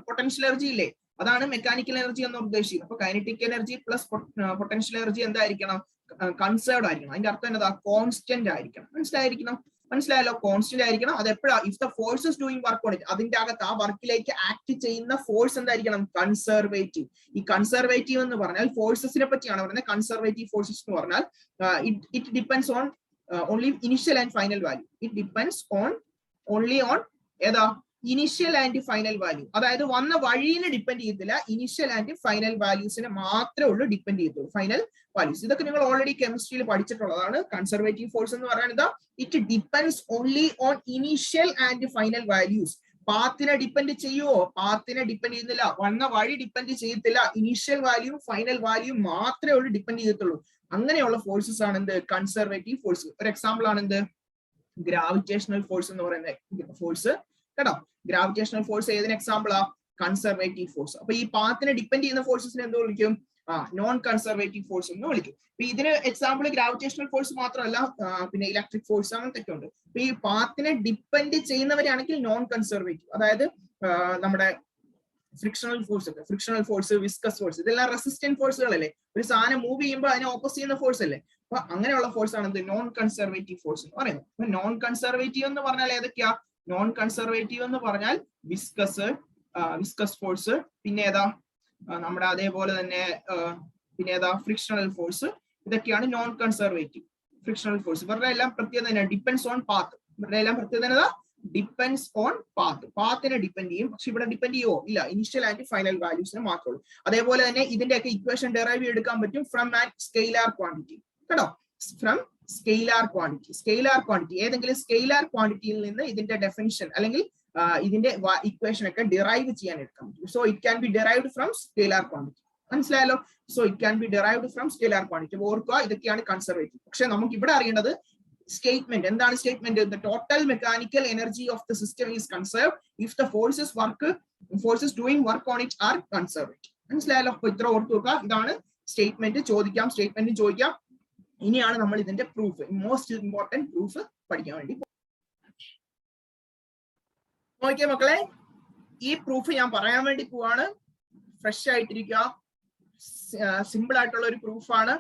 പൊട്ടൻഷ്യൽ എനർജി ഇല്ലേ, അതാണ് മെക്കാനിക്കൽ എനർജി എന്ന് ഉദ്ദേശിക്കുന്നത്. അപ്പൊ kinetic energy plus potential energy എന്തായിരിക്കണം? കൺസേർവ്ഡ് ആയിരിക്കണം. അതിന്റെ അർത്ഥം എന്താ? കോൺസ്റ്റന്റ് ആയിരിക്കണം. മനസ്സിലായല്ലോ? കോൺസ്റ്റന്റ് ആയിരിക്കണം. അത് എപ്പോഴാ? If the forces doing work on it, അതിന്റെ അകത്ത് ആ വർക്കിലേക്ക് ആക്ട് ചെയ്യുന്ന ഫോഴ്സ് എന്തായിരിക്കണം? കൺസർവേറ്റീവ്. ഈ കൺസർവേറ്റീവ് എന്ന് പറഞ്ഞാൽ ഫോഴ്സസിനെ പറ്റിയാണ് പറയുന്നത്. കൺസർവേറ്റീവ് ഫോഴ്സസ് എന്ന് പറഞ്ഞാൽ it depends on only initial and final value. It depends on only on ഏതാ? Initial and final value. അതായത് വന്ന വഴിനെ ഡിപ്പെൻഡ് ചെയ്യത്തില്ല, ഇനിഷ്യൽ ആൻഡ് ഫൈനൽ വാല്യൂസിനെ മാത്രമേ ഉള്ളൂ ഡിപ്പെൻഡ് ചെയ്യത്തുള്ളൂ. ഫൈനൽ വാല്യൂസ് ഇതൊക്കെ നിങ്ങൾ ഓൾറെഡി കെമിസ്ട്രിയിൽ പഠിച്ചിട്ടുള്ളതാണ്. കൺസർവേറ്റീവ് ഫോഴ്സ് എന്ന് പറയുന്നത് it depends only on initial and final values. പാത്തിനെ ഡിപ്പെൻഡ് ചെയ്യുവോ? പാത്തിനെ ഡിപ്പെൻഡ് ചെയ്യുന്നില്ല. വന്ന വഴി ഡിപ്പെൻഡ് ചെയ്യത്തില്ല. ഇനിഷ്യൽ വാല്യൂ ഫൈനൽ വാല്യൂ മാത്രമേ ഉള്ളൂ ഡിപ്പെൻഡ് ചെയ്യത്തുള്ളൂ. അങ്ങനെയുള്ള ഫോഴ്സസ് ആണ് എന്ത്? Conservative force. ഒരു എക്സാമ്പിൾ ആണ് എന്ത്? ഗ്രാവിറ്റേഷണൽ ഫോഴ്സ് എന്ന് പറയുന്ന ഫോഴ്സ് കേട്ടോ. ഗ്രാവിറ്റേഷണൽ ഫോഴ്സ് ഏതിന് എക്സാമ്പിളാ? Conservative force. അപ്പൊ ഈ പാത്തിനെ ഡിപ്പെൻഡ് ചെയ്യുന്ന ഫോഴ്സസിനെ എന്തോ വിളിക്കും? നോൺ കൺസർവേറ്റീവ് ഫോഴ്സ് എന്ന് വിളിക്കും. അപ്പൊ ഇതിന് എക്സാമ്പിൾ ഗ്രാവിറ്റേഷണൽ ഫോഴ്സ് മാത്രമല്ല, പിന്നെ ഇലക്ട്രിക് ഫോഴ്സ് അങ്ങനത്തെ ഒക്കെ ഉണ്ട്. അപ്പൊ ഈ പാത്തിനെ ഡിപ്പെൻഡ് ചെയ്യുന്നവരാണെങ്കിൽ നോൺ കൺസർവേറ്റീവ്. അതായത് നമ്മുടെ ഫ്രിക്ഷണൽ ഫോഴ്സ് ഒക്കെ, ഫ്രിക്ഷണൽ ഫോഴ്സ്, വിസ്കസ് ഫോഴ്സ്, ഇതെല്ലാം റെസിസ്റ്റന്റ് ഫോഴ്സുകളല്ലേ? ഒരു സാധനം മൂവ് ചെയ്യുമ്പോൾ അതിനെ ഓപ്പോസ് ചെയ്യുന്ന ഫോഴ്സ് അല്ലേ? അപ്പൊ അങ്ങനെയുള്ള ഫോഴ്സ് ആണ് എന്ത്? നോൺ കൺസർവേറ്റീവ് ഫോഴ്സ് എന്ന് പറയുന്നത്. അപ്പൊ നോൺ കൺസർവേറ്റീവ് എന്ന് പറഞ്ഞാൽ ഏതൊക്കെയാ? നോൺ കൺസർവേറ്റീവ് എന്ന് പറഞ്ഞാൽ വിസ്കസ് ഫോഴ്സ്, പിന്നെ ഏതാ നമ്മുടെ അതേപോലെ തന്നെ പിന്നെ ഏതാ? Frictional force. ഇതൊക്കെയാണ് നോൺ കൺസർവേറ്റീവ്. ഫ്രിക്ഷണൽ ഫോഴ്സ് ഇവരുടെ എല്ലാം പ്രത്യേകത ഡിപ്പെൻഡ്സ് ഓൺ പാത്ത്. ഇവരുടെ എല്ലാം പ്രത്യേകത ഡിപ്പെൻഡ്സ് ഓൺ പാത്ത്. പാത്തിനെ ഡിപ്പെൻഡ് ചെയ്യും, പക്ഷെ ഇവിടെ ഡിപ്പെൻഡ് ചെയ്യുമോ? ഇല്ല, ഇനിഷ്യൽ ആൻഡ് ഫൈനൽ വാല്യൂസിനെ മാത്രമേ. അതേപോലെ തന്നെ ഇതിന്റെയൊക്കെ ഇക്വേഷൻ ഡെറൈവ് എടുക്കാൻ പറ്റും ഫ്രം സ്കെയിലാർ ക്വാണ്ടിറ്റി കേട്ടോ. From scalar quantity. Scalar quantity ഏതെങ്കിലും സ്കെയിലാർ ക്വാണ്ടിറ്റിയിൽ നിന്ന് ഇതിന്റെ ഡെഫിനിഷൻ അല്ലെങ്കിൽ ഇതിന്റെ ഇക്വേഷൻ ഒക്കെ ഡിറൈവ് ചെയ്യാൻ എടുക്കാൻ പറ്റും. So it can be derived from scalar quantity. മനസ്സിലായല്ലോ? So it can be derived from scalar quantity. ഓർക്കുക, ഇതൊക്കെയാണ് കൺസർവേറ്റീവ്. പക്ഷെ നമുക്ക് ഇവിടെ അറിയേണ്ടത് സ്റ്റേറ്റ്മെന്റ് എന്താണ്? Statement the total mechanical energy of the system is conserved if the forces doing work on it are conservative. മനസ്സിലായല്ലോ? അപ്പൊ ഇത്ര ഓർത്ത് നോക്കുക. ഇതാണ് സ്റ്റേറ്റ്മെന്റ്. ചോദിക്കാം. ഇനിയാണ് നമ്മൾ ഇതിന്റെ പ്രൂഫ്, മോസ്റ്റ് ഇമ്പോർട്ടന്റ് പ്രൂഫ് പഠിക്കാൻ വേണ്ടി. നോക്കിയേ മക്കളെ, ഈ പ്രൂഫ് ഞാൻ പറയാൻ വേണ്ടി പോവാണ്. ഫ്രഷ് ആയിട്ടിരിക്കുക. സിമ്പിൾ ആയിട്ടുള്ള ഒരു പ്രൂഫാണ്.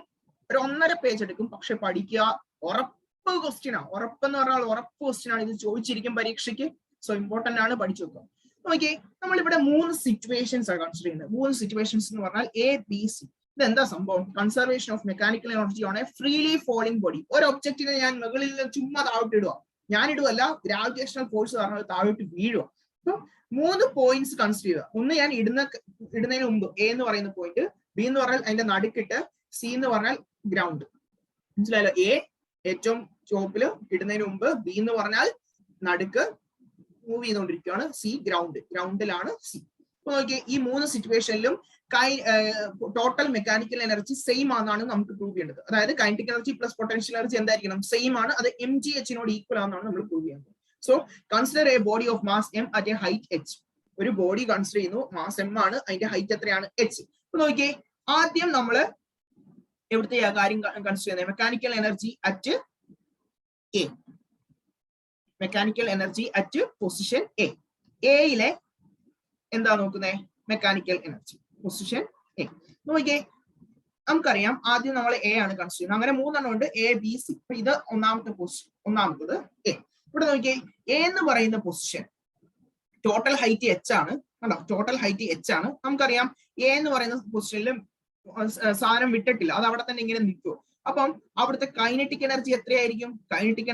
ഒരു 1.5 പേജ് എടുക്കും, പക്ഷെ പഠിക്കുക. ഉറപ്പ് ക്വസ്റ്റ്യനാണ്. ഉറപ്പെന്ന് പറഞ്ഞാൽ ഉറപ്പ് ക്വസ്റ്റ്യനാണ്. ഇത് ചോദിച്ചിരിക്കും പരീക്ഷയ്ക്ക്. സോ ഇമ്പോർട്ടന്റ് ആണ്, പഠിച്ചു വെക്കുക. നോക്കിയേ, നമ്മളിവിടെ 3 സിറ്റുവേഷൻസ് ആണ് കൺസിഡർ ചെയ്യുന്നത്. 3 സിറ്റുവേഷൻസ് എന്ന് പറഞ്ഞാൽ ABC. ഇതെന്താ സംഭവം? Conservation of mechanical energy on a freely falling body. ഒരു ഒബ്ജക്റ്റിനെ ഞാൻ മുകളിൽ ചുമ്മാ താഴോട്ട് ഇടുക. ഞാനിടുവല്ല, ഗ്രാവിറ്റേഷണൽ ഫോഴ്സ് കാരണം താഴോട്ട് വീഴുക. അപ്പൊ 3 പോയിന്റ്സ് കൺസിഡർ ചെയ്യുക. ഒന്ന് ഞാൻ ഇടുന്നതിന് മുമ്പ് A എന്ന് പറയുന്ന പോയിന്റ്, B എന്ന് പറഞ്ഞാൽ അതിന്റെ നടുക്കിട്ട്, C എന്ന് പറഞ്ഞാൽ ഗ്രൗണ്ട്. മനസ്സിലായല്ലോ? A ഏറ്റവും ടോപ്പില് ഇടുന്നതിന് മുമ്പ്, B എന്ന് പറഞ്ഞാൽ നടുക്ക് മൂവ് ചെയ്തുകൊണ്ടിരിക്കുകയാണ്, C ഗ്രൗണ്ടിലാണ് C. അപ്പൊ നോക്കിയേ, ഈ 3 സിറ്റുവേഷനിലും ടോട്ടൽ മെക്കാനിക്കൽ എനർജി സെയിം ആണെന്നാണ് നമുക്ക് പ്രൂവ് ചെയ്യേണ്ടത്. അതായത് kinetic energy plus potential energy എന്തായിരിക്കണം? സെയിം ആണ്. അത് mgh-നോട് ഈക്വൽ ആണെന്നാണ് നമ്മൾ പ്രൂവ് ചെയ്യുന്നത്. So consider A body of mass m at A height h. ഒരു ബോഡി കൺസിഡർ ചെയ്യുന്നു, മാസ് m ആണ്, അതിന്റെ ഹൈറ്റ് എത്രയാണ്? h. അപ്പൊ നോക്കിയേ, ആദ്യം നമ്മള് എവിടുത്തെ കാര്യം കൺസിഡർ ചെയ്യുന്നത്? Mechanical energy at A. Mechanical energy at position A. എയിലെ എന്താ നോക്കുന്നത്? Mechanical energy position A. നോക്കിയേ, നമുക്കറിയാം ആദ്യം നമ്മൾ A ആണ് കൺസിഡർ ചെയ്യുന്നത്. അങ്ങനെ 3 എണ്ണം ഉണ്ട്, ABC. അപ്പൊ ഇത് ഒന്നാമത്തത് A. ഇവിടെ നോക്കിയേ, A എന്ന് പറയുന്ന പൊസിഷൻ ടോട്ടൽ ഹൈറ്റ് h ആണ്. കണ്ടോ? ടോട്ടൽ ഹൈറ്റ് h ആണ്. നമുക്കറിയാം A എന്ന് പറയുന്ന പൊസിഷനിലും സാധനം വിട്ടിട്ടില്ല, അത് അവിടെ തന്നെ ഇങ്ങനെ നിൽക്കും. അപ്പം അവിടുത്തെ കൈനറ്റിക് എനർജി എത്രയായിരിക്കും? കൈനറ്റിക്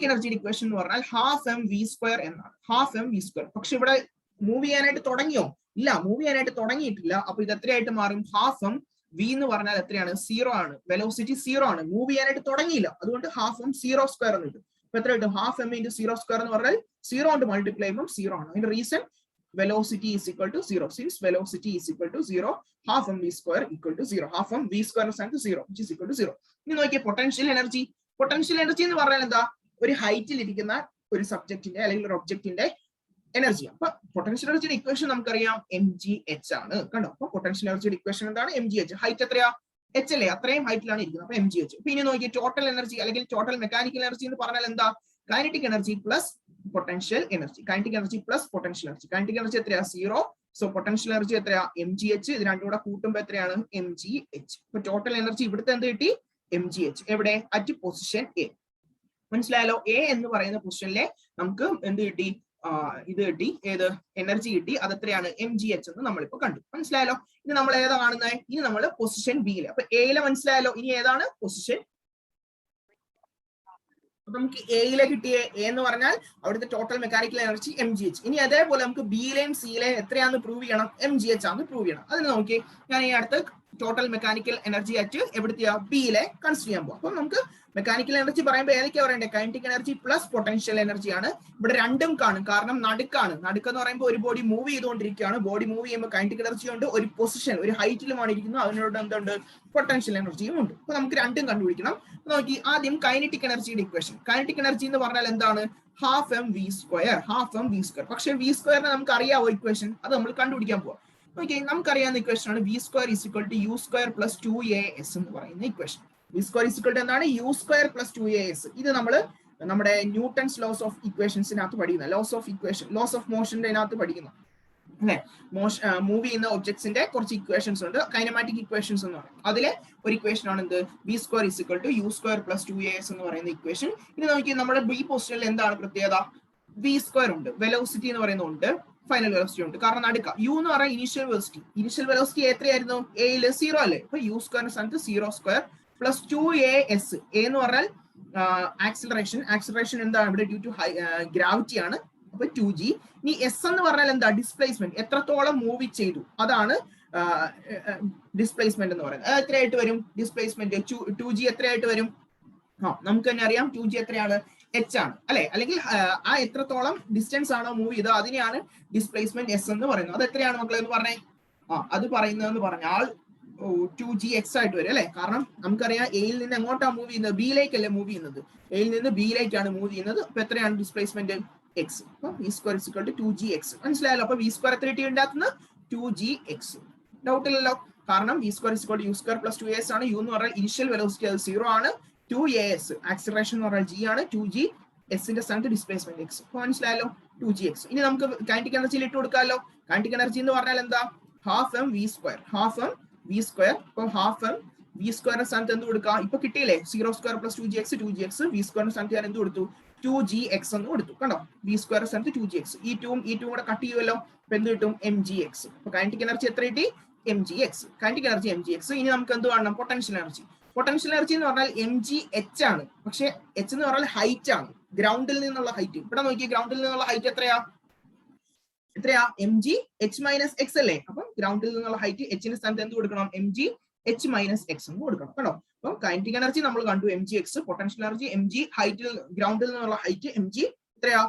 എനർജിയുടെ ഇക്വേഷൻ എന്ന് പറഞ്ഞാൽ ½ mv² എന്നാണ്. ½ mv². പക്ഷെ ഇവിടെ മൂവ് ചെയ്യാനായിട്ട് തുടങ്ങിയോ? ഇല്ല, മൂവ് ചെയ്യാനായിട്ട് തുടങ്ങിയിട്ടില്ല. അപ്പൊ ഇത് എത്രയായിട്ട് മാറും? ½ v എന്ന് പറഞ്ഞാൽ എത്രയാണ്? 0 ആണ്. വെലോസിറ്റി 0 ആണ്. മൂവ് ചെയ്യാനായിട്ട് തുടങ്ങിയില്ല, അതുകൊണ്ട് ½ m0² എന്ന് കിട്ടും. അപ്പൊ എത്ര കിട്ടും? ½ m × 0² എന്ന് പറഞ്ഞാൽ 0 കൊണ്ട് മൾട്ടിപ്ലൈ ചെയ്യുമ്പോൾ 0 ആണ്. അതിന്റെ reason velocity is equal to 0. Since velocity is equal to 0, ½ mv² equal to 0. ½ mv² സ്ഥാനത്ത് 0, which is equal to 0. ഇനി നോക്കിയേ, പൊട്ടൻഷ്യൽ എനർജി എന്ന് പറഞ്ഞാൽ എന്താ? ഒരു ഹൈറ്റിൽ ഇരിക്കുന്ന ഒരു സബ്ജക്റ്റിന്റെ അല്ലെങ്കിൽ ഒരു ഒബ്ജക്റ്റിന്റെ എനർജി. അപ്പൊ പൊട്ടൻഷ്യൽ എനർജിയുടെ ഇക്വേഷൻ നമുക്കറിയാം, mgh ആണ്. കണ്ടോ? അപ്പൊ പൊട്ടൻഷ്യൽ എനർജിയുടെ ഇക്വേഷൻ എന്താണ്? mgh. ഹൈറ്റ് എത്രയാ? h അല്ലേ? അത്രയും ഹൈറ്റിലാണ് ഇരിക്കുന്നത്. അപ്പൊ mgh. അപ്പൊ ഇനി നോക്കിയേ, ടോട്ടൽ എനർജി അല്ലെങ്കിൽ ടോട്ടൽ മെക്കാനിക്കൽ എനർജി എന്ന് പറഞ്ഞാൽ എന്താ? Kinetic energy plus potential energy. Kinetic energy plus potential energy. Kinetic energy എത്രയാ? 0. സോ പൊട്ടൻഷ്യൽ എനർജി എത്രയാ mgh, ഇത് രണ്ടും കൂടെ കൂട്ടുമ്പോൾ എത്രയാണ് mgh. ഇപ്പൊ ടോട്ടൽ എനർജി ഇവിടുത്തെ എന്ത് കിട്ടി mgh, എവിടെ അറ്റ് പൊസിഷൻ എ. മനസ്സിലായാലോ? എ എന്ന് പറയുന്ന പൊസിഷനിലെ നമുക്ക് എന്ത് കിട്ടി, ഇത് കിട്ടി, ഏത് എനർജി കിട്ടി, അത് എത്രയാണ് mgh എന്ന് നമ്മളിപ്പോ കണ്ടു. മനസ്സിലായാലോ? ഇനി നമ്മൾ ഏതാ കാണുന്നത്, ഇനി നമ്മൾ പൊസിഷൻ ബിയിലെ. അപ്പൊ എയിലെ മനസ്സിലായാലോ, ഇനി ഏതാണ് പൊസിഷൻ. നമുക്ക് എയിലെ കിട്ടിയ എ എന്ന് പറഞ്ഞാൽ അവിടുത്തെ ടോട്ടൽ മെക്കാനിക്കൽ എനർജി mgh. ഇനി അതേപോലെ നമുക്ക് ബിയിലെയും സിയിലെയും എത്രയാണെന്ന് പ്രൂവ് ചെയ്യണം, mgh ആണെന്ന് പ്രൂവ് ചെയ്യണം. അതിന് നോക്കി ഞാൻ ഈ അടുത്ത് ടോട്ടൽ മെക്കാനിക്കൽ എനർജി ആയിട്ട് എവിടുത്തെയാ ബിയിലെ കൺസിഡർ ചെയ്യാൻ പോകും. അപ്പൊ നമുക്ക് മെക്കാനിക്കൽ എനർജി പറയുമ്പോൾ ഏതൊക്കെയാ പറയണ്ടേ, കൈനറ്റിക് എനർജി പ്ലസ് പൊട്ടൻഷ്യൽ എനർജിയാണ്. ഇവിടെ രണ്ടും കാണും, കാരണം നടുക്കാണ്. നടുക്കെന്ന് പറയുമ്പോൾ ഒരു ബോഡി മൂവ് ചെയ്തുകൊണ്ടിരിക്കുകയാണ്. ബോഡി മൂവ് ചെയ്യുമ്പോൾ കൈനറ്റിക് എനർജി ഉണ്ട്, ഒരു പൊസിഷൻ ഒരു ഹൈറ്റിലുമാണ് ഇരിക്കുന്നത്, അതിനോട് എന്തുണ്ട് പൊട്ടൻഷ്യൽ എനർജിയും ഉണ്ട്. അപ്പൊ നമുക്ക് രണ്ടും കണ്ടുപിടിക്കണം. നോക്കി ആദ്യം കൈനറ്റിക് എനർജിയുടെ ഇക്വേഷൻ. കൈനറ്റിക് എനർജി എന്ന് പറഞ്ഞാൽ എന്താണ്, ഹാഫ് എം വി സ്ക്വയർ. പക്ഷെ വി സ്ക്വയറിനെ നമുക്ക് അറിയാവോ ഇക്വേഷൻ, അത് നമ്മൾ കണ്ടുപിടിക്കാൻ പോവാം. ഓക്കെ, നമുക്കറിയാവുന്ന ഇക്വേഷൻ ആണ് v square is equal to u square plus 2as എന്ന് പറയുന്ന equation. V square is equal to എന്താണ്, യു സ്ക്വയർ പ്ലസ് 2as. ഇത് നമ്മൾ നമ്മുടെ ന്യൂട്ടൺസ് ലോസ് ഓഫ് ഇക്വേഷൻസിനകത്ത് പഠിക്കുന്ന, ലോസ് ഓഫ് മോഷന്റെ അതിനകത്ത് പഠിക്കുന്ന അല്ലെ, മൂവ് ചെയ്യുന്ന ഒബ്ജക്ട്സിന്റെ കുറച്ച് ഇക്വേഷൻസ് ഉണ്ട്, കൈനമാറ്റിക് ഇക്വേഷൻസ് എന്ന് പറയും. അതിലെ ഒരു ഇക്വേഷൻ ആണ് എന്ത്, v square is equal to u square plus 2as എന്ന് പറയുന്ന ഇക്വേഷൻ. ഇനി നോക്കി നമ്മുടെ ബി പൊസിഷനിൽ എന്താണ് പ്രത്യേകത, വി സ്ക്വയർ ഉണ്ട്, വെലോസിറ്റി എന്ന് പറയുന്നുണ്ട്, ഫൈനൽ വെലോസിറ്റി ഉണ്ട്. കാരണം അടുക്ക യു എന്ന് പറയുന്നത് ഇനിഷ്യൽ വെലോസിറ്റി എത്രയായിരുന്നു, എയിൽ 0 അല്ലേ. അപ്പൊ യു സ്ക്വയറിന്റെ സ്ഥാനത്ത് 0 സ്ക്വയർ പ്ലസ് 2as. എ എന്ന് പറഞ്ഞാൽ ആക്സിലറേഷൻ എന്താണ് ഇവിടെ, ഡ്യൂ ടു ഗ്രാവിറ്റി ആണ്, അപ്പൊ 2g. ഇനി എസ് എന്ന് പറഞ്ഞാൽ എന്താ, ഡിസ്പ്ലേസ്മെന്റ്, എത്രത്തോളം മൂവ് ചെയ്തു, അതാണ് ഡിസ്പ്ലേസ്മെന്റ് എന്ന് പറയുന്നത്. അത് എത്രയായിട്ട് വരും ഡിസ്പ്ലേസ്മെന്റ്, 2g എത്രയായിട്ട് വരും, നമുക്ക് തന്നെ അറിയാം 2g എത്രയാണ്, h ആണ് അല്ലെ. അല്ലെങ്കിൽ ആ എത്രത്തോളം ഡിസ്റ്റൻസ് ആണോ മൂവ് ചെയ്തത് അതിനെയാണ് ഡിസ്പ്ലേസ്മെന്റ് എസ് എന്ന് പറയുന്നത്. അത് എത്രയാണ് മക്കളെ എന്ന് പറഞ്ഞേ, അത് പറയുന്നതെന്ന് പറഞ്ഞാൽ 2gx ആയിട്ട് വരും അല്ലെ. കാരണം നമുക്കറിയാം എയിൽ നിന്ന് എങ്ങോട്ടാണ് മൂവ് ചെയ്യുന്നത്, ബിയിലേക്കല്ലേ മൂവ് ചെയ്യുന്നത്, എയിൽ നിന്ന് ബിയിലേക്കാണ് മൂവ് ചെയ്യുന്നത്. അപ്പൊ എത്രയാണ് ഡിസ്പ്ലേസ്മെന്റ് എക്സ്. അപ്പൊ v square is equal to 2gx. മനസ്സിലായല്ലോ? അപ്പൊ വി സ്ക്വയർ എത്ര കിട്ടി ഉണ്ടാക്കുന്നത് 2gx. ഡൗട്ട് ഇല്ലല്ലോ, കാരണം v square is equal to u square plus 2as ആണ്. യു എന്ന് പറഞ്ഞാൽ ഇനിഷ്യൽ വെലോസിറ്റി, അത് 0 ആണ്. 2as ആക്സിലറേഷൻ എന്ന് പറഞ്ഞാൽ g ആണ്. 2g എസിന്റെ സ്ഥാനത്ത് ഡിസ്പ്ലേസ്മെന്റ് എക്സ്. അപ്പൊ മനസ്സിലായല്ലോ 2gx. ഇനി നമുക്ക് കൈനറ്റിക് എനർജിയിൽ ഇട്ട് കൊടുക്കാമല്ലോ. കൈനറ്റിക് എനർജി എന്ന് പറഞ്ഞാൽ എന്താ, ഹാഫ് എം വി സ്ക്വയർ. അപ്പൊ ഹാഫ് എം വി സ്ക്വയറിന്റെ സ്ഥാനത്ത് എന്ത് കൊടുക്കാം, ഇപ്പൊ കിട്ടിയില്ലേ 0 സ്ക്വയർ പ്ലസ് 2gx. വി സ്ക്വയറിന്റെ സ്ഥാനത്ത് ഞാൻ എന്ത് കൊടുത്തു, 2gx എന്ന് കൊടുത്തു. കണ്ടോ, വി സ്ക്വയർ സ്ഥാനത്ത് 2gx. ഈ ടൂം കൂടെ കട്ട് ചെയ്യുമല്ലോ, അപ്പൊ എന്ത് കിട്ടും, mgx. അപ്പൊ കൈനറ്റിക് എനർജി എത്ര കിട്ടി, mgx. Kinetic energy mgx. ഇനി നമുക്ക് എന്ത് കാണണം, പൊട്ടൻഷ്യൽ എനർജി. പൊട്ടൻഷ്യൽ എനർജി എന്ന് പറഞ്ഞാൽ mgh ആണ്. പക്ഷെ h എന്ന് പറഞ്ഞാൽ ഹൈറ്റ് ആണ്, ഗ്രൗണ്ടിൽ നിന്നുള്ള ഹൈറ്റ്. ഇവിടെ നോക്കിയ ഗ്രൗണ്ടിൽ നിന്നുള്ള ഹൈറ്റ് എത്രയാ mgh മൈനസ് x അല്ലേ. അപ്പം ഗ്രൗണ്ടിൽ നിന്നുള്ള ഹൈറ്റ് hന്റെ സ്ഥാനത്ത് എന്ത് കൊടുക്കണം, mgh മൈനസ് x എന്ന് കൊടുക്കണം. കേട്ടോ, അപ്പം കൈനറ്റിക് എനർജി നമ്മൾ കണ്ടു mgx, പൊട്ടൻഷ്യൽ എനർജി mg, ഹൈറ്റിൽ ഗ്രൗണ്ടിൽ നിന്നുള്ള ഹൈറ്റ് mg എത്രയാ,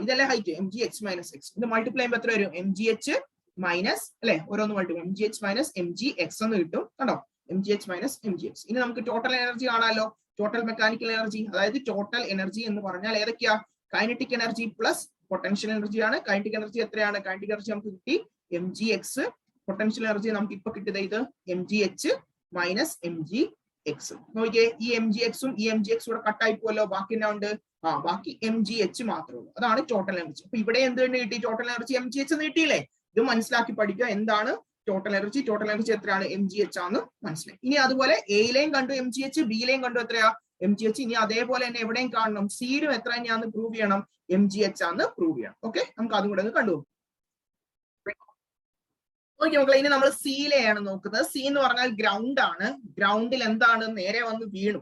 ഇതല്ലേ ഹൈറ്റ്, mgh മൈനസ് x. ഇത് മൾട്ടിപ്ലൈ ചെയ്യുമ്പോൾ എത്ര വരും, mgh മൈനസ് അല്ലെ, ഓരോന്ന് മൾട്ടിപ്ലൈ, mgh മൈനസ് mgx എന്ന് കിട്ടും. കണ്ടോ, mgh മൈനസ് mgx. ഇനി നമുക്ക് ടോട്ടൽ എനർജി കാണാമല്ലോ, ടോട്ടൽ മെക്കാനിക്കൽ എനർജി. അതായത് ടോട്ടൽ എനർജി എന്ന് പറഞ്ഞാൽ ഏതൊക്കെയാ, kinetic energy plus potential energy ആണ്. കൈനറ്റിക് എനർജി എത്രയാണ്, കൈനറ്റിക് എനർജി നമുക്ക് കിട്ടി mgx. പൊട്ടൻഷ്യൽ എനർജി നമുക്ക് ഇപ്പൊ കിട്ടിയത് ഇത് mgh മൈനസ് mgx. നോക്കിയേ, ഈ mgxും ഈ mgx കൂടെ കട്ടായി പോലോ, ബാക്കി എന്നാ ഉണ്ട്, ബാക്കി mgh മാത്രമേ ഉള്ളൂ. അതാണ് ടോട്ടൽ എനർജി. അപ്പൊ ഇവിടെ എന്ത് തന്നെ കിട്ടി, ടോട്ടൽ എനർജി mgh എന്ന് കിട്ടിയില്ലേ. ഇത് മനസ്സിലാക്കി പഠിക്കുക, എന്താണ് ടോട്ടൽ എനർജി എത്രയാണ്, mgh ആണെന്ന് മനസ്സിലായി. ഇനി അതുപോലെ എയിലെയും കണ്ടു mgh, ബിയിലെയും കണ്ടു എത്രയാ mgh. ഇനി അതേപോലെ തന്നെ എവിടെയും കാണണം, സിയിലും എത്ര തന്നെയാന്ന് പ്രൂവ് ചെയ്യണം, mgh ആണെന്ന് പ്രൂവ് ചെയ്യണം. ഓക്കെ, നമുക്ക് അതും കൂടെ ഒന്ന് കണ്ടു. ഓക്കെ മക്കളെ, ഇനി നമ്മൾ സിയിലെയാണ് നോക്കുന്നത്. സി എന്ന് പറഞ്ഞാൽ ഗ്രൗണ്ട് ആണ്. ഗ്രൗണ്ടിൽ എന്താണ്, നേരെ വന്ന് വീണു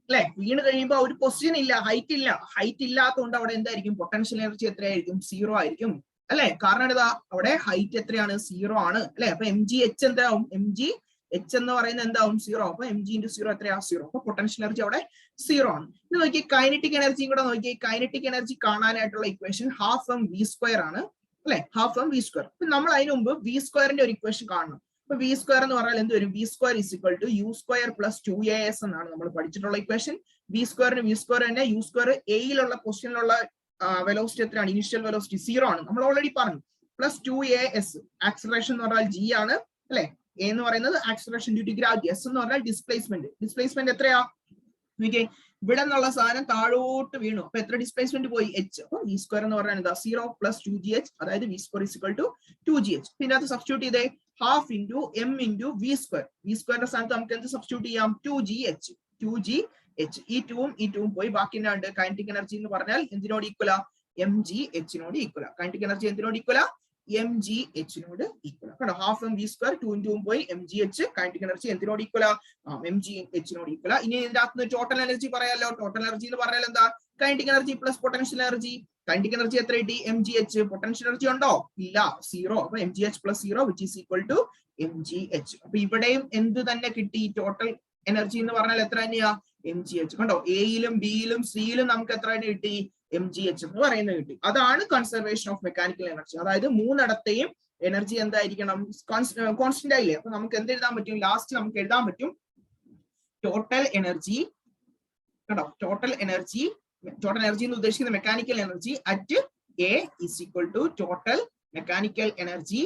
അല്ലെ. വീണ് കഴിയുമ്പോൾ ഒരു പൊസിഷൻ ഇല്ല, ഹൈറ്റ് ഇല്ലാത്തതുകൊണ്ട് അവിടെ എന്തായിരിക്കും, പൊട്ടൻഷ്യൽ എനർജി എത്രയായിരിക്കും, 0 ആയിരിക്കും അല്ലെ. കാരണം എന്താ, അവിടെ ഹൈറ്റ് എത്രയാണ്, 0 ആണ് അല്ലെ. അപ്പൊ mgh എന്താവും, mgh എന്ന് പറയുന്നത് എന്താവും, 0. അപ്പൊ mg × 0 എത്രയാ, 0. അപ്പൊ പൊട്ടൻഷ്യൽ എനർജി അവിടെ 0 ആണ്. ഇത് നോക്കി, കൈനറ്റിക് എനർജിയും കൂടെ നോക്കി. കൈനറ്റിക് എനർജി കാണാനായിട്ടുള്ള equation half m v square ആണ് അല്ലെ, ഹാഫ് എം വി സ്ക്വയർ. നമ്മൾ അതിന് മുമ്പ് വി സ്ക്വയറിന്റെ ഒരു ഇക്വേഷൻ കാണണം. അപ്പൊ വി സ്ക്വയർ എന്ന് പറഞ്ഞാൽ എന്ത് വരും, v square is equal to u square plus 2as എന്നാണ് നമ്മൾ പഠിച്ചിട്ടുള്ള ഇക്വേഷൻ. വി സ്ക്വയർ തന്നെ, യു സ്ക്വയർ എയിലുള്ള പൊസിഷനിലുള്ള വെലോസിറ്റി എത്രയാണ്, ഇനിഷ്യൽ വെലോസിറ്റി 0 ആണ്, നമ്മൾ ഓൾറെഡി പറഞ്ഞു. പ്ലസ് 2as ആക്സിലറേഷൻ എന്ന് പറഞ്ഞാൽ g ആണ് അല്ലെ. എ എന്ന് പറയുന്നത് acceleration due to gravity, s എന്ന് പറഞ്ഞാൽ ഡിസ്പ്ലേസ്മെന്റ് എത്രയാ, ഇവിടെ നിന്നുള്ള സാധനം താഴോട്ട് വീണു. അപ്പൊ എത്ര ഡിസ്പ്ലേസ്മെന്റ് പോയി? എച്ച്. അപ്പൊ വി സ്ക്വയർ എന്ന് പറഞ്ഞാൽ എന്താ? 0 + 2gh, അതായത് വി സ്ക്വയർ = 2gh. പിന്നെ അത് സബ്സ്റ്റിറ്റ്യൂട്ട് ചെയ്തേ, half into m into v square. V സ്ക്വയറിന്റെ സ്ഥാനത്ത് നമുക്ക് എന്ത് സബ്സ്റ്റിറ്റ്യൂട്ട് ചെയ്യാം? 2gh. 2gh. ഈ 2ഉം പോയി. ബാക്കി എന്നാണ്ട്? കൈനറ്റിക് എനർജി എന്ന് പറഞ്ഞാൽ എന്തിനോട് ഈക്വലാ? mgh നോട് ഈക്വലാ. കൈനറ്റിക് എനർജി എന്തിനോട് ഈക്വലാ? mgh നോട് ഈക്വലാ. കണ്ടോ? ഹാഫ് എം വി സ്ക്വയർ, 2 പോയി mgh. കൈനറ്റിക് എനർജി എന്തിനോട് ഈക്വലാ? mgh നോട് ഈക്വലാ. ഇനി ഇതിന്റെ അകത്ത് ടോട്ടൽ എനർജി പറയാലോ. ടോട്ടൽ എനർജി എന്ന് പറഞ്ഞാൽ എന്താ? Kinetic energy plus potential energy. Kinetic energy എത്ര കിട്ടി? mgh. പൊട്ടൻഷ്യൽ എനർജി ഉണ്ടോ? ഇല്ല, 0. അപ്പൊ mgh + 0 which is equal to mgh. അപ്പൊ ഇവിടെയും എന്ത് തന്നെ കിട്ടി? ടോട്ടൽ എനർജി എന്ന് പറഞ്ഞാൽ എത്ര തന്നെയാ? mgh. കണ്ടോ? എയിലും ബിയിലും സിയിലും നമുക്ക് എത്ര കിട്ടി? mgh എന്ന് പറയുന്നത് കിട്ടി. അതാണ് കൺസർവേഷൻ ഓഫ് മെക്കാനിക്കൽ എനർജി. അതായത് മൂന്നിടത്തെയും എനർജി എന്തായിരിക്കണം? കോൺസ്റ്റന്റ് ആയില്ലേ? അപ്പൊ നമുക്ക് എന്ത് എഴുതാൻ പറ്റും? ലാസ്റ്റ് നമുക്ക് എഴുതാൻ പറ്റും ടോട്ടൽ എനർജി. കേട്ടോ? ടോട്ടൽ എനർജി എന്ന് ഉദ്ദേശിക്കുന്ന mechanical energy at A is equal to total mechanical energy.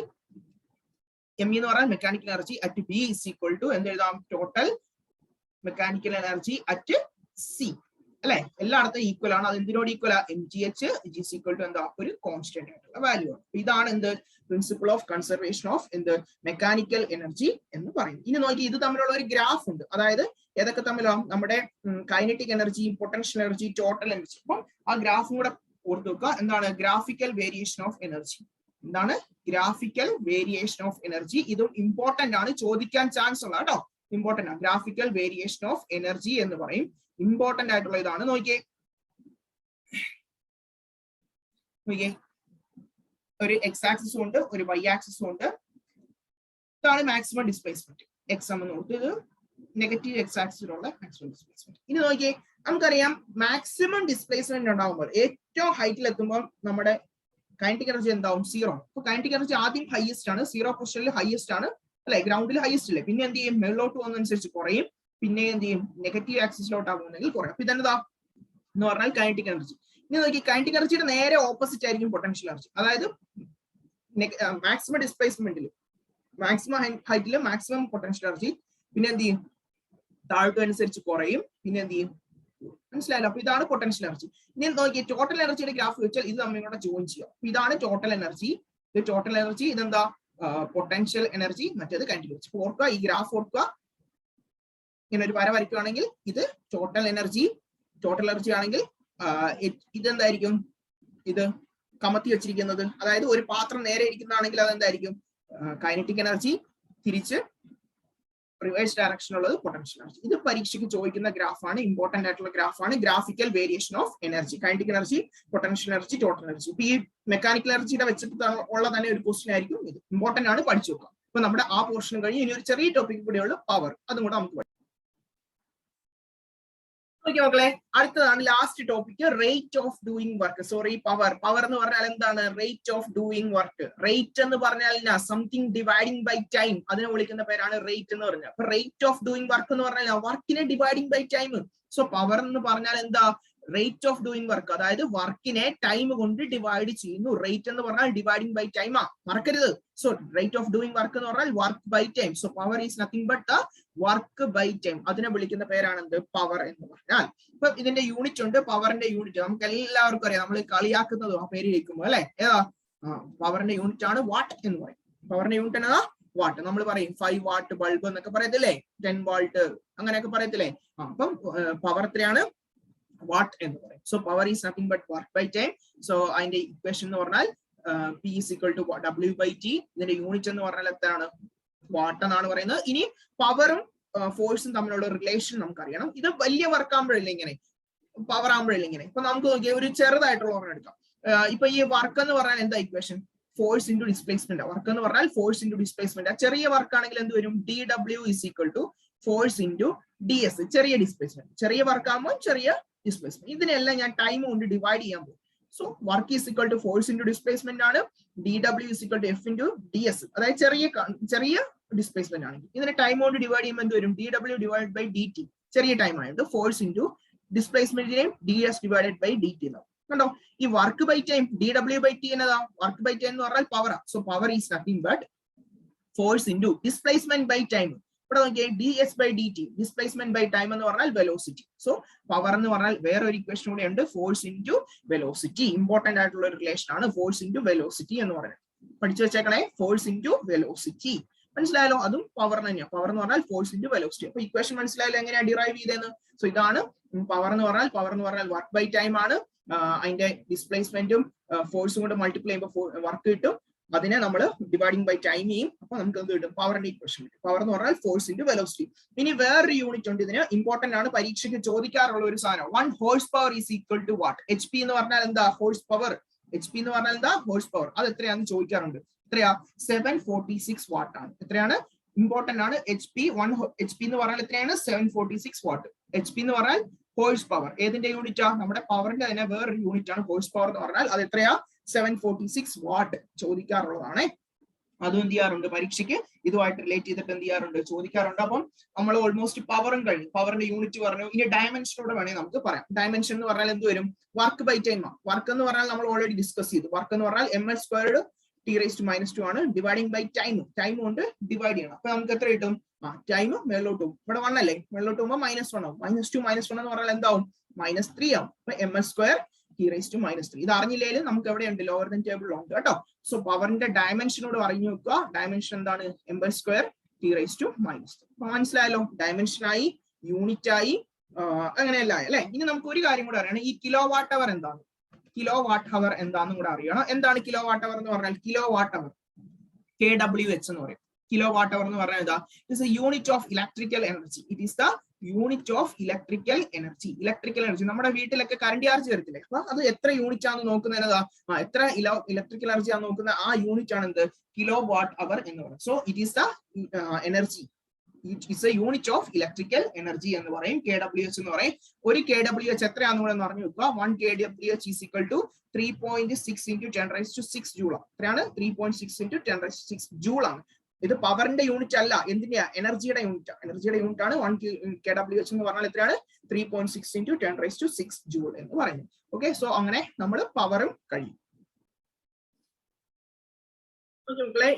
M എന്ന് പറഞ്ഞാൽ mechanical energy at B is equal to എന്ത് എഴുതാം? Total mechanical energy at C. അല്ലെ? എല്ലായിടത്തും ഈക്വൽ ആണ്. അത് എന്തിനോട് equal? mgh is equal to എന്താ? ഒരു കോൺസ്റ്റന്റ് ആയിട്ടുള്ള വാല്യൂ ആണ്. ഇതാണ് എന്ത്? പ്രിൻസിപ്പിൾ ഓഫ് കൺസർവേഷൻ ഓഫ് എന്ത്? മെക്കാനിക്കൽ എനർജി എന്ന് പറയുന്നത്. ഇനി നോക്കി, ഇത് തമ്മിലുള്ള ഒരു ഗ്രാഫ് ഉണ്ട്. അതായത് ഏതൊക്കെ തമ്മിലാണ്? നമ്മുടെ kinetic energy, potential energy, total energy. അപ്പം ആ ഗ്രാഫും കൂടെ ഓർത്ത് വെക്കുക. എന്താണ്? Graphical variation of energy. എന്താണ്? Graphical variation of energy. ഇതും ഇമ്പോർട്ടന്റ് ആണ്, ചോദിക്കാൻ ചാൻസ് ഉള്ള കേട്ടോ. ഇമ്പോർട്ടന്റ് ആണ്. ഗ്രാഫിക്കൽ വേരിയേഷൻ ഓഫ് എനർജി എന്ന് പറയും. ഇമ്പോർട്ടന്റ് ആയിട്ടുള്ള ഇതാണ്. നോക്കിയേ, ഒരു എക്സ് ആക്സിസും ഉണ്ട്, ഒരു വൈ ആക്സിസും ഉണ്ട്. ഇതാണ് മാക്സിമം ഡിസ്പ്ലേസ്മെന്റ്. എക്സ് എന്ന് നോക്കി, ഇത് നെഗറ്റീവ് എക്സ് ആക്സിസിലുള്ള മാക്സിമം ഡിസ്പ്ലേസ്മെന്റ്. ഇനി നോക്കിയേ, നമുക്കറിയാം മാക്സിമം ഡിസ്പ്ലേസ്മെന്റ് ഉണ്ടാകുമ്പോൾ ഏറ്റവും ഹൈറ്റിൽ എത്തുമ്പോൾ നമ്മുടെ കൈനറ്റിക് എനർജി എന്താവും? 0. അപ്പൊ കൈനറ്റിക് എനർജി ആദ്യം ഹൈയസ്റ്റ് ആണ്, 0 പൊസിഷനിൽ ഹൈയസ്റ്റ് ആണ് അല്ലെ? ഗ്രൗണ്ടിൽ ഹൈയസ്റ്റ് അല്ലേ? പിന്നെ എന്ത് ചെയ്യും? മേളിലോട്ട് പോകുന്നതനുസരിച്ച് കുറയും. പിന്നെ എന്ത് ചെയ്യും? നെഗറ്റീവ് ആക്സിസിലോട്ടാകുന്നെങ്കിൽ കുറയും. അപ്പൊ ഇതെന്താ എന്ന് പറഞ്ഞാൽ കൈനറ്റിക് എനർജി. ഇനി നോക്കി, കൈനറ്റിക് എനർജിയുടെ നേരെ ഓപ്പോസിറ്റ് ആയിരിക്കും പൊട്ടൻഷ്യൽ എനർജി. അതായത് മാക്സിമം ഡിസ്പ്ലേസ്മെന്റിൽ, മാക്സിമം ഹൈറ്റിൽ മാക്സിമം പൊട്ടൻഷ്യൽ എനർജി. പിന്നെ എന്ത് ചെയ്യും? താഴോട്ട് അനുസരിച്ച് കുറയും. പിന്നെ എന്ത് ചെയ്യും? മനസ്സിലായല്ലോ? അപ്പൊ ഇതാണ് പൊട്ടൻഷ്യൽ എനർജി. ഇനി നോക്കി, ടോട്ടൽ എനർജിയുടെ ഗ്രാഫ് വെച്ചാൽ ഇത് തമ്മിൽ കൂടെ ജോയിൻ ചെയ്യാം. ഇതാണ് ടോട്ടൽ എനർജി. ഇത് ടോട്ടൽ എനർജി. ഇതെന്താ? Potential energy. മറ്റേത് കൈനറ്റിക് എനർജി. ഓർക്കുക, ഈ ഗ്രാഫ് ഓർക്കുക. ഇങ്ങനെ ഒരു വര വരയ്ക്കുകയാണെങ്കിൽ ഇത് ടോട്ടൽ എനർജി. ടോട്ടൽ എനർജി ആണെങ്കിൽ ഇതെന്തായിരിക്കും? ഇത് കമത്തി വെച്ചിരിക്കുന്നത്. അതായത് ഒരു പാത്രം നേരെ ഇരിക്കുന്നതാണെങ്കിൽ അതെന്തായിരിക്കും? Kinetic energy. തിരിച്ച് റിവേഴ്സ് ഡയറക്ഷനുള്ളത് പൊട്ടൻഷ്യൽ എനർജി. ഇത് പരീക്ഷയ്ക്ക് ചോദിക്കുന്ന ഗ്രാഫാണ്. ഇമ്പോർട്ടന്റ് ആയിട്ടുള്ള ഗ്രാഫാണ്. Graphical variation of energy. Kinetic energy, potential energy, total energy. ഇപ്പൊ ഈ മെക്കാനിക്കൽ എനർജിയുടെ വെച്ചിട്ട് ഉള്ള തന്നെ ഒരു ക്വസ്റ്റ്യൻ ആയിരിക്കും ഇത്. ഇമ്പോർട്ടന്റ് ആണ്, പഠിച്ചു നോക്കാം. അപ്പൊ നമ്മുടെ ആ പോർഷൻ കഴിഞ്ഞ് ഇനി ഒരു ചെറിയ ടോപ്പിക് കൂടെയുള്ള പവർ. അതും കൂടെ നമുക്ക് മക്കളെ. അടുത്തതാണ് last topic, rate of doing work. Sorry, power. Power എന്ന് പറഞ്ഞാൽ എന്താണ്? Rate of doing work. Rate എന്ന് പറഞ്ഞാൽ സംതിങ് ഡിവൈഡിങ് ബൈ ടൈം. അതിനെ വിളിക്കുന്ന പേരാണ് റേറ്റ് എന്ന് പറഞ്ഞാൽ. അപ്പൊ റേറ്റ് ഓഫ് ഡൂയിങ് വർക്ക് എന്ന് പറഞ്ഞാൽ വർക്കിനെ dividing by time. So power എന്ന് പറഞ്ഞാൽ എന്താ? Rate of doing work. അതായത് വർക്കിനെ ടൈം കൊണ്ട് ഡിവൈഡ് ചെയ്യുന്നു. റേറ്റ് എന്ന് പറഞ്ഞാൽ ഡിവൈഡിങ് ബൈ ടൈം ആ, മറക്കരുത്. So rate of doing work എന്ന് പറഞ്ഞാൽ work by time. So power is nothing but the work by time. അതിനെ വിളിക്കുന്ന പേരാണ് എന്ത്? പവർ എന്ന് പറഞ്ഞാൽ. ഇപ്പൊ ഇതിന്റെ യൂണിറ്റ് ഉണ്ട്, പവറിന്റെ യൂണിറ്റ്. നമുക്ക് എല്ലാവർക്കും അറിയാം, നമ്മൾ കളിയാക്കുന്നതും ആ പേര് കേൾക്കുമ്പോൾ അല്ലെ? ഏതാ? പവറിന്റെ യൂണിറ്റ് ആണ് വാട്ട് എന്ന് പറയും. പവറിന്റെ യൂണിറ്റ് എന്നതാ? വാട്ട്. നമ്മൾ പറയും 5 വാട്ട് ബൾബ് എന്നൊക്കെ പറയത്തില്ലേ? 10 വാട്ട് അങ്ങനെയൊക്കെ പറയത്തില്ലേ? അപ്പം പവർ എത്രയാണ്? വാട്ട് എന്ന് പറയും. So power is nothing but work by time. So അതിന്റെ ഇക്വേഷൻ എന്ന് പറഞ്ഞാൽ P is equal to W/T. ഇതിന്റെ യൂണിറ്റ് എന്ന് പറഞ്ഞാൽ എത്രയാണ്? വാട്ട് എന്നാണ് പറയുന്നത്. ഇനി പവറും ഫോഴ്സും തമ്മിലുള്ള റിലേഷൻ നമുക്കറിയണം. ഇത് വലിയ വർക്ക് ആകുമ്പോഴില്ല ഇങ്ങനെ, പവർ ആകുമ്പോഴില്ല ഇങ്ങനെ. ഇപ്പൊ നമുക്ക് നോക്കിയാൽ ഒരു ചെറുതായിട്ടുള്ള ഓർമ്മ എടുക്കാം. ഇപ്പൊ ഈ വർക്ക് എന്ന് പറഞ്ഞാൽ എന്താ equation? Force into displacement. Work എന്ന് പറഞ്ഞാൽ ഫോഴ്സ് ഇൻറ്റു ഡിസ്പ്ലേസ്മെന്റ്. ചെറിയ വർക്ക് ആണെങ്കിൽ എന്ത് വരും? DW is equal to force into DS. ചെറിയ ഡിസ്പ്ലേസ്മെന്റ്. ചെറിയ വർക്ക് ആകുമ്പോൾ ചെറിയ ഡിസ്പ്ലേസ്മെന്റ്. ഇതിനെല്ലാം ഞാൻ ടൈം കൊണ്ട് ഡിവൈഡ് ചെയ്യാൻ പോകും. So work is equal to force into displacement ആണ്. DW is equal to F into DS. അതായത് ചെറിയ ഡിസ്പ്ലേസ്മെന്റ് ആണെങ്കിൽ ഇതിനെ ടൈം കൊണ്ട് ഡിവൈഡ് ചെയ്യുമ്പോൾ എന്ത് വരും? DW divided by DT. ചെറിയ ടൈം ആയത് ഫോഴ്സ് ഇൻറ്റു ഡിസ്പ്ലേസ്മെന്റിനെയും DS divided by DT എന്നാവും. കണ്ടോ? ഈ വർക്ക് ബൈ ടൈം DW/T എന്നതാ? വർക്ക് ബൈ ടൈം എന്ന് പറഞ്ഞാൽ power. So power is nothing but force into displacement by time. ഇവിടെ നോക്കിയേ ds/dt ഡിസ്പ്ലേസ്മെന്റ് ബൈ ടൈം എന്ന് പറഞ്ഞാൽ വെലോസിറ്റി. സോ പവർ എന്ന് പറഞ്ഞാൽ വേറെ ഒരു ഇക്വേഷൻ കൂടെ ഉണ്ട്, ഫോഴ്സ് ഇൻറ്റു വെലോസിറ്റി. ഇമ്പോർട്ടന്റ് ആയിട്ടുള്ള ഒരു റിലേഷൻ ആണ് ഫോഴ്സ് ഇൻറ്റു വെലോസിറ്റി എന്ന് പറയുന്നത്. പഠിച്ചു വെച്ചേക്കണേ, ഫോഴ്സ് ഇൻറ്റു വെലോസിറ്റി. മനസ്സിലായാലോ? അതും പവർ തന്നെയാണ്. പവർ എന്ന് പറഞ്ഞാൽ ഫോഴ്സ് ഇൻറ്റു വെലോസിറ്റി. അപ്പൊ ഇക്വേഷൻ മനസ്സിലായാലും എങ്ങനെയാണ് ഡിറൈവ് ചെയ്തതെന്ന്. സോ ഇതാണ് പവർ എന്ന് പറഞ്ഞാൽ വർക്ക് ബൈ ടൈം ആണ്. അതിന്റെ ഡിസ്പ്ലേസ്മെന്റും ഫോഴ്സും കൊണ്ട് മൾട്ടിപ്ലൈ ചെയ്യുമ്പോൾ വർക്ക് കിട്ടും. അതിനെ നമ്മൾ ഡിവൈഡിങ് ബൈ ടൈം ചെയ്യും. അപ്പൊ നമുക്ക് എന്ത് കിട്ടും? പവറിന്റെ ഇക്വേഷൻ കിട്ടും. പവർ എന്ന് പറഞ്ഞാൽ ഫോഴ്സ് ഇൻറ്റു വെലോസിറ്റി. ഇനി വേറൊരു യൂണിറ്റ് ഉണ്ട്, ഇതിന് ഇമ്പോർട്ടന്റ് ആണ്, പരീക്ഷയ്ക്ക് ചോദിക്കാറുള്ള ഒരു സാധനം. 1 horse power is equal to what? HP എന്ന് പറഞ്ഞാൽ എന്താ? Horse power. HP എന്ന് പറഞ്ഞാൽ എന്താ? Horse power. അത് എത്രയാണെന്ന് ചോദിക്കാറുണ്ട്. എത്രയാ? 746 വാട്ട് ആണ്. എത്രയാണ്? ഇമ്പോർട്ടന്റ് ആണ്. HP എന്ന് പറഞ്ഞാൽ എത്രയാണ്? 746 വാട്ട്. HP എന്ന് പറഞ്ഞാൽ ഹോഴ്സ് പവർ. ഏതിന്റെ യൂണിറ്റാ? നമ്മുടെ പവറിന്റെ തന്നെ വേറൊരു യൂണിറ്റ് ആണ് ഹോഴ്സ് പവർ എന്ന് പറഞ്ഞാൽ. അത് എത്രയാ? 746 വാട്ട് ചോദിക്കാറുള്ളതാണ്. അതും എന്ത് ചെയ്യാറുണ്ട്? പരീക്ഷയ്ക്ക് ഇതുമായിട്ട് റിലേറ്റ് ചെയ്തിട്ട് എന്ത് ചെയ്യാറുണ്ട്? ചോദിക്കാറുണ്ട്. അപ്പം നമ്മൾ ഓൾമോസ്റ്റ് പവറും കഴിഞ്ഞു, പവറിന്റെ യൂണിറ്റ് പറഞ്ഞു. ഇനി ഡയമെൻഷനോട് വേണമെങ്കിൽ നമുക്ക് പറയാം. ഡയമെൻഷൻ എന്ന് പറഞ്ഞാൽ എന്ത് വരും? Work by time. വർക്ക് എന്ന് പറഞ്ഞാൽ നമ്മൾ ഓൾറെഡി ഡിസ്കസ് ചെയ്തു. വർക്ക് എന്ന് പറഞ്ഞാൽ ml² T⁻⁻2 ആണ്. ഡിവൈഡിങ് ബൈ ടൈം, ടൈം കൊണ്ട് ഡിവൈഡ് ചെയ്യണം. അപ്പൊ നമുക്ക് എത്ര കിട്ടും? ടൈം മേലോട്ട് പോകും. ഇവിടെ 1 അല്ലേ, മേലോട്ട് പോകുമ്പോൾ -1 ആവും. -2 -1 എന്ന് പറഞ്ഞാൽ എന്താവും? -3 ആവും. അപ്പൊ ml² T⁻3. ഇത് അറിഞ്ഞില്ലേലും നമുക്ക് എവിടെ ഉണ്ട്? ലോവർ ദൻ ടേബിളിലുണ്ട് കേട്ടോ. സോ പവറിന്റെ ഡയമെൻഷനോട് അറിഞ്ഞു വെക്കുക. ഡയമെൻഷൻ എന്താണ്? ml² T⁻3. അപ്പൊ മനസ്സിലായല്ലോ? ഡയമെൻഷൻ ആയി, യൂണിറ്റ് ആയി, അങ്ങനെയല്ല അല്ലെ. ഇനി നമുക്ക് ഒരു കാര്യം കൂടെ അറിയണം. ഈ കിലോ വാട്ട് അവർ എന്താണ്? കിലോ വാട്ട് അവർ എന്താണെന്നും കൂടെ അറിയണം. എന്താണ് കിലോ വാട്ട് അവർ എന്ന് പറഞ്ഞാൽ? കിലോ വാട്ട് അവർ kWh എന്ന് പറയും. കിലോ വാട്ട് അവർ എന്ന് പറഞ്ഞാൽ എന്താ? It's A unit of electrical energy. It is the unit of electrical energy. Electrical energy നമ്മുടെ വീട്ടിലൊക്കെ കറണ്ട് ചാർജ് വരത്തില്ലേ? അപ്പൊ അത് എത്ര യൂണിറ്റ് ആണ് നോക്കുന്നത്? എത്ര ഇലക്ട്രിക്കൽ എനർജി ആണ് നോക്കുന്ന ആ യൂണിറ്റ് ആണ് എന്ത്? കിലോ വാട്ട് അവർ എന്ന് പറയുന്നത്. So it is the energy. It is a unit of electrical energy എന്ന് പറയും. kWh എന്ന് പറയും. ഒരു kWh എത്രയാണെന്ന് കൂടെ പറഞ്ഞു വെക്കുക. 1 kWh is equal to 3.6 into 10⁻⁶ joule. എത്രയാണ്? 3.6 into 10⁻⁶ ജൂൾ ആണ്. ഇത് പവറിന്റെ യൂണിറ്റ് അല്ല, എന്തിന്റെയാ? എനർജിയുടെ യൂണിറ്റ്. എനർജിയുടെ യൂണിറ്റ് ആണ് 1 kWh എന്ന് പറഞ്ഞാൽ എത്രയാണ്? 3.6 into 10⁻⁶ ജൂൾ എന്ന് പറയുന്നത്. ഓക്കെ, സോ അങ്ങനെ നമ്മൾ പവറും കഴിയും.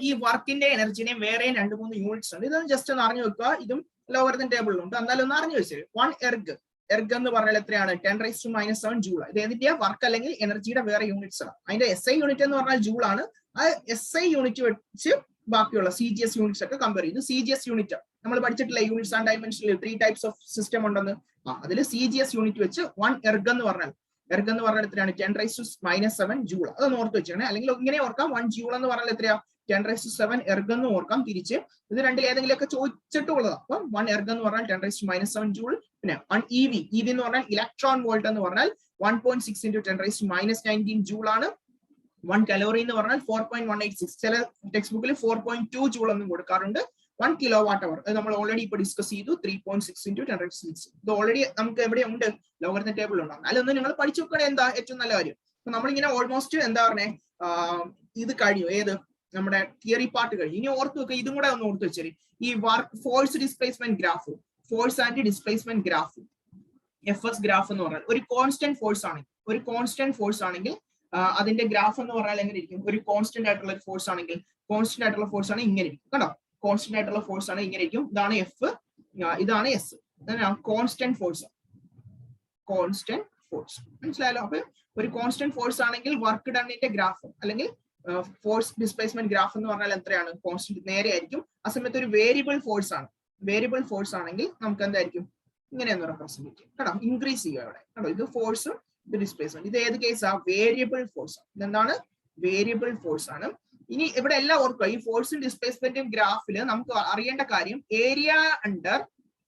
ഈ വർക്കിന്റെ എനർജിനെയും വേറെ 2-3 യൂണിറ്റ്സ് ഉണ്ട്. ഇതൊന്നും ജസ്റ്റ് ഒന്ന് അറിഞ്ഞു വെക്കുക. ഇതും ലോവർ ദൻ ടേബിളിലുണ്ട്. എന്നാലും ഒന്ന് അറിഞ്ഞു വെച്ചത്. 1 എർഗ് എന്ന് പറഞ്ഞാൽ എത്രയാണ്? 10⁻⁻7 ജൂൾ. ഇത് ഏതിന്റെയാ? വർക്ക് അല്ലെങ്കിൽ എനർജിയുടെ വേറെ യൂണിറ്റ്സ് ആണ്. അതിന്റെ SI യൂണിറ്റ് എന്ന് പറഞ്ഞാൽ ജൂൾ ആണ്. ആ SI യൂണിറ്റ് വെച്ച് ബാക്കിയുള്ള CGS യൂണിറ്റ്സ് ഒക്കെ കമ്പയർ ചെയ്തു. CGS യൂണിറ്റ് നമ്മൾ പഠിച്ചിട്ടില്ല, യൂണിറ്റ്സ് ആൻഡ് ഡയമെൻഷനിൽ 3 ടൈപ്സ് ഓഫ് സിസ്റ്റം ഉണ്ടെന്ന്. അതിൽ CGS യൂണിറ്റ് വെച്ച് 1 എർഗ് എന്ന് പറഞ്ഞാൽ എത്രയാണ്? 10⁻⁻7 ജൂൾ. അത് ഓർത്ത് വെച്ചാണ്. അല്ലെങ്കിൽ ഇങ്ങനെ ഓർക്കാം, 1 ജൂൾ എന്ന് പറഞ്ഞാൽ എത്രയാ? 10⁻7 എർഗ് എന്ന് ഓർക്കാം. തിരിച്ച് ഇത് രണ്ടിൽ ഏതെങ്കിലും ഒക്കെ ചോദിച്ചിട്ടുള്ളതാണ്. അപ്പം 1 എർഗ് എന്ന് പറഞ്ഞാൽ 10⁻⁻7 ജൂൾ. പിന്നെ 1 EV എന്ന് പറഞ്ഞാൽ ഇലക്ട്രോൺ വോൾട്ട് എന്ന് പറഞ്ഞാൽ 1.6 into 10⁻⁻19 ജൂൾ ആണ്. 1 കലോറി എന്ന് പറഞ്ഞാൽ 4.186. ചില ടെക്സ്റ്റ് ബുക്കിൽ 4.2 ജൂൾ എന്നും കൊടുക്കാറുണ്ട്. 1 കിലോ വാട്ട് അവർ അത് നമ്മൾ ഓൾറെഡി ഇപ്പൊ ഡിസ്കസ് ചെയ്തു. 3.6 into 10⁻⁶. ഇത് ഓൾറെഡി നമുക്ക് എവിടെ ഉണ്ട്? ലോവർ ദൻ ടേബിൾ ഉണ്ട്. അല്ലൊന്ന് നിങ്ങൾ പഠിച്ചു വെക്കണേ. എന്താ ഏറ്റവും നല്ല കാര്യം? അപ്പൊ നമ്മളിങ്ങനെ ഓൾമോസ്റ്റ് എന്താ പറഞ്ഞേ, ഇത് കഴിഞ്ഞു. ഏത്? നമ്മുടെ തിയറി പാർട്ട് കഴിഞ്ഞു. ഇനി ഓർത്ത് വെക്കുക, ഇതും കൂടെ ഒന്ന് ഓർത്ത് വെച്ചേരി. ഈ work force displacement graph, force and displacement graph, FS graph എന്ന് പറഞ്ഞാൽ ഒരു കോൺസ്റ്റന്റ് ഫോഴ്സ് ആണെങ്കിൽ അതിന്റെ ഗ്രാഫ് എന്ന് പറഞ്ഞാൽ എങ്ങനെ ഇരിക്കും? ഒരു കോൺസ്റ്റന്റ് ആയിട്ടുള്ള ഫോഴ്സ് ആണെങ്കിൽ, കോൺസ്റ്റന്റ് ആയിട്ടുള്ള ഫോഴ്സ് ആണ് ഇങ്ങനെ ഇരിക്കും. കണ്ടോ? കോൺസ്റ്റന്റ് ആയിട്ടുള്ള ഫോഴ്സ് ആണ് ഇങ്ങനെ ഇരിക്കും. ഇതാണ് F, ഇതാണ് S. Constant force. മനസ്സിലായല്ലോ? അപ്പൊ ഒരു കോൺസ്റ്റന്റ് ഫോഴ്സ് ആണെങ്കിൽ വർക്ക് ഡണ്ണിന്റെ ഗ്രാഫ് അല്ലെങ്കിൽ ഫോഴ്സ് ഡിസ്പ്ലേസ്മെന്റ് ഗ്രാഫ് എന്ന് പറഞ്ഞാൽ എത്രയാണ്? കോൺസ്റ്റന്റ് നേരെ ആയിരിക്കും. ആ സമയത്ത് ഒരു വേരിയബിൾ ഫോഴ്സ് ആണെങ്കിൽ നമുക്ക് എന്തായിരിക്കും? ഇങ്ങനെയൊന്ന് റെപ്രസെന്റ് ചെയ്യും. കേട്ടോ? ഇൻക്രീസ് ചെയ്യുക ഇവിടെ. കേട്ടോ? ഇത് ഫോഴ്സ്, ഇത് ഡിസ്പ്ലേസ്മെന്റ്. ഇത് ഏത് കേസാ? Variable force. ഇതെന്താണ്? വേരിയബിൾ ഫോഴ്സ് ആണ്. ഇനി ഇവിടെ എല്ലാം ഓർക്കുക, ഈ ഫോഴ്സും ഡിസ്പ്ലേസ്മെന്റും ഗ്രാഫിൽ നമുക്ക് അറിയേണ്ട കാര്യം area under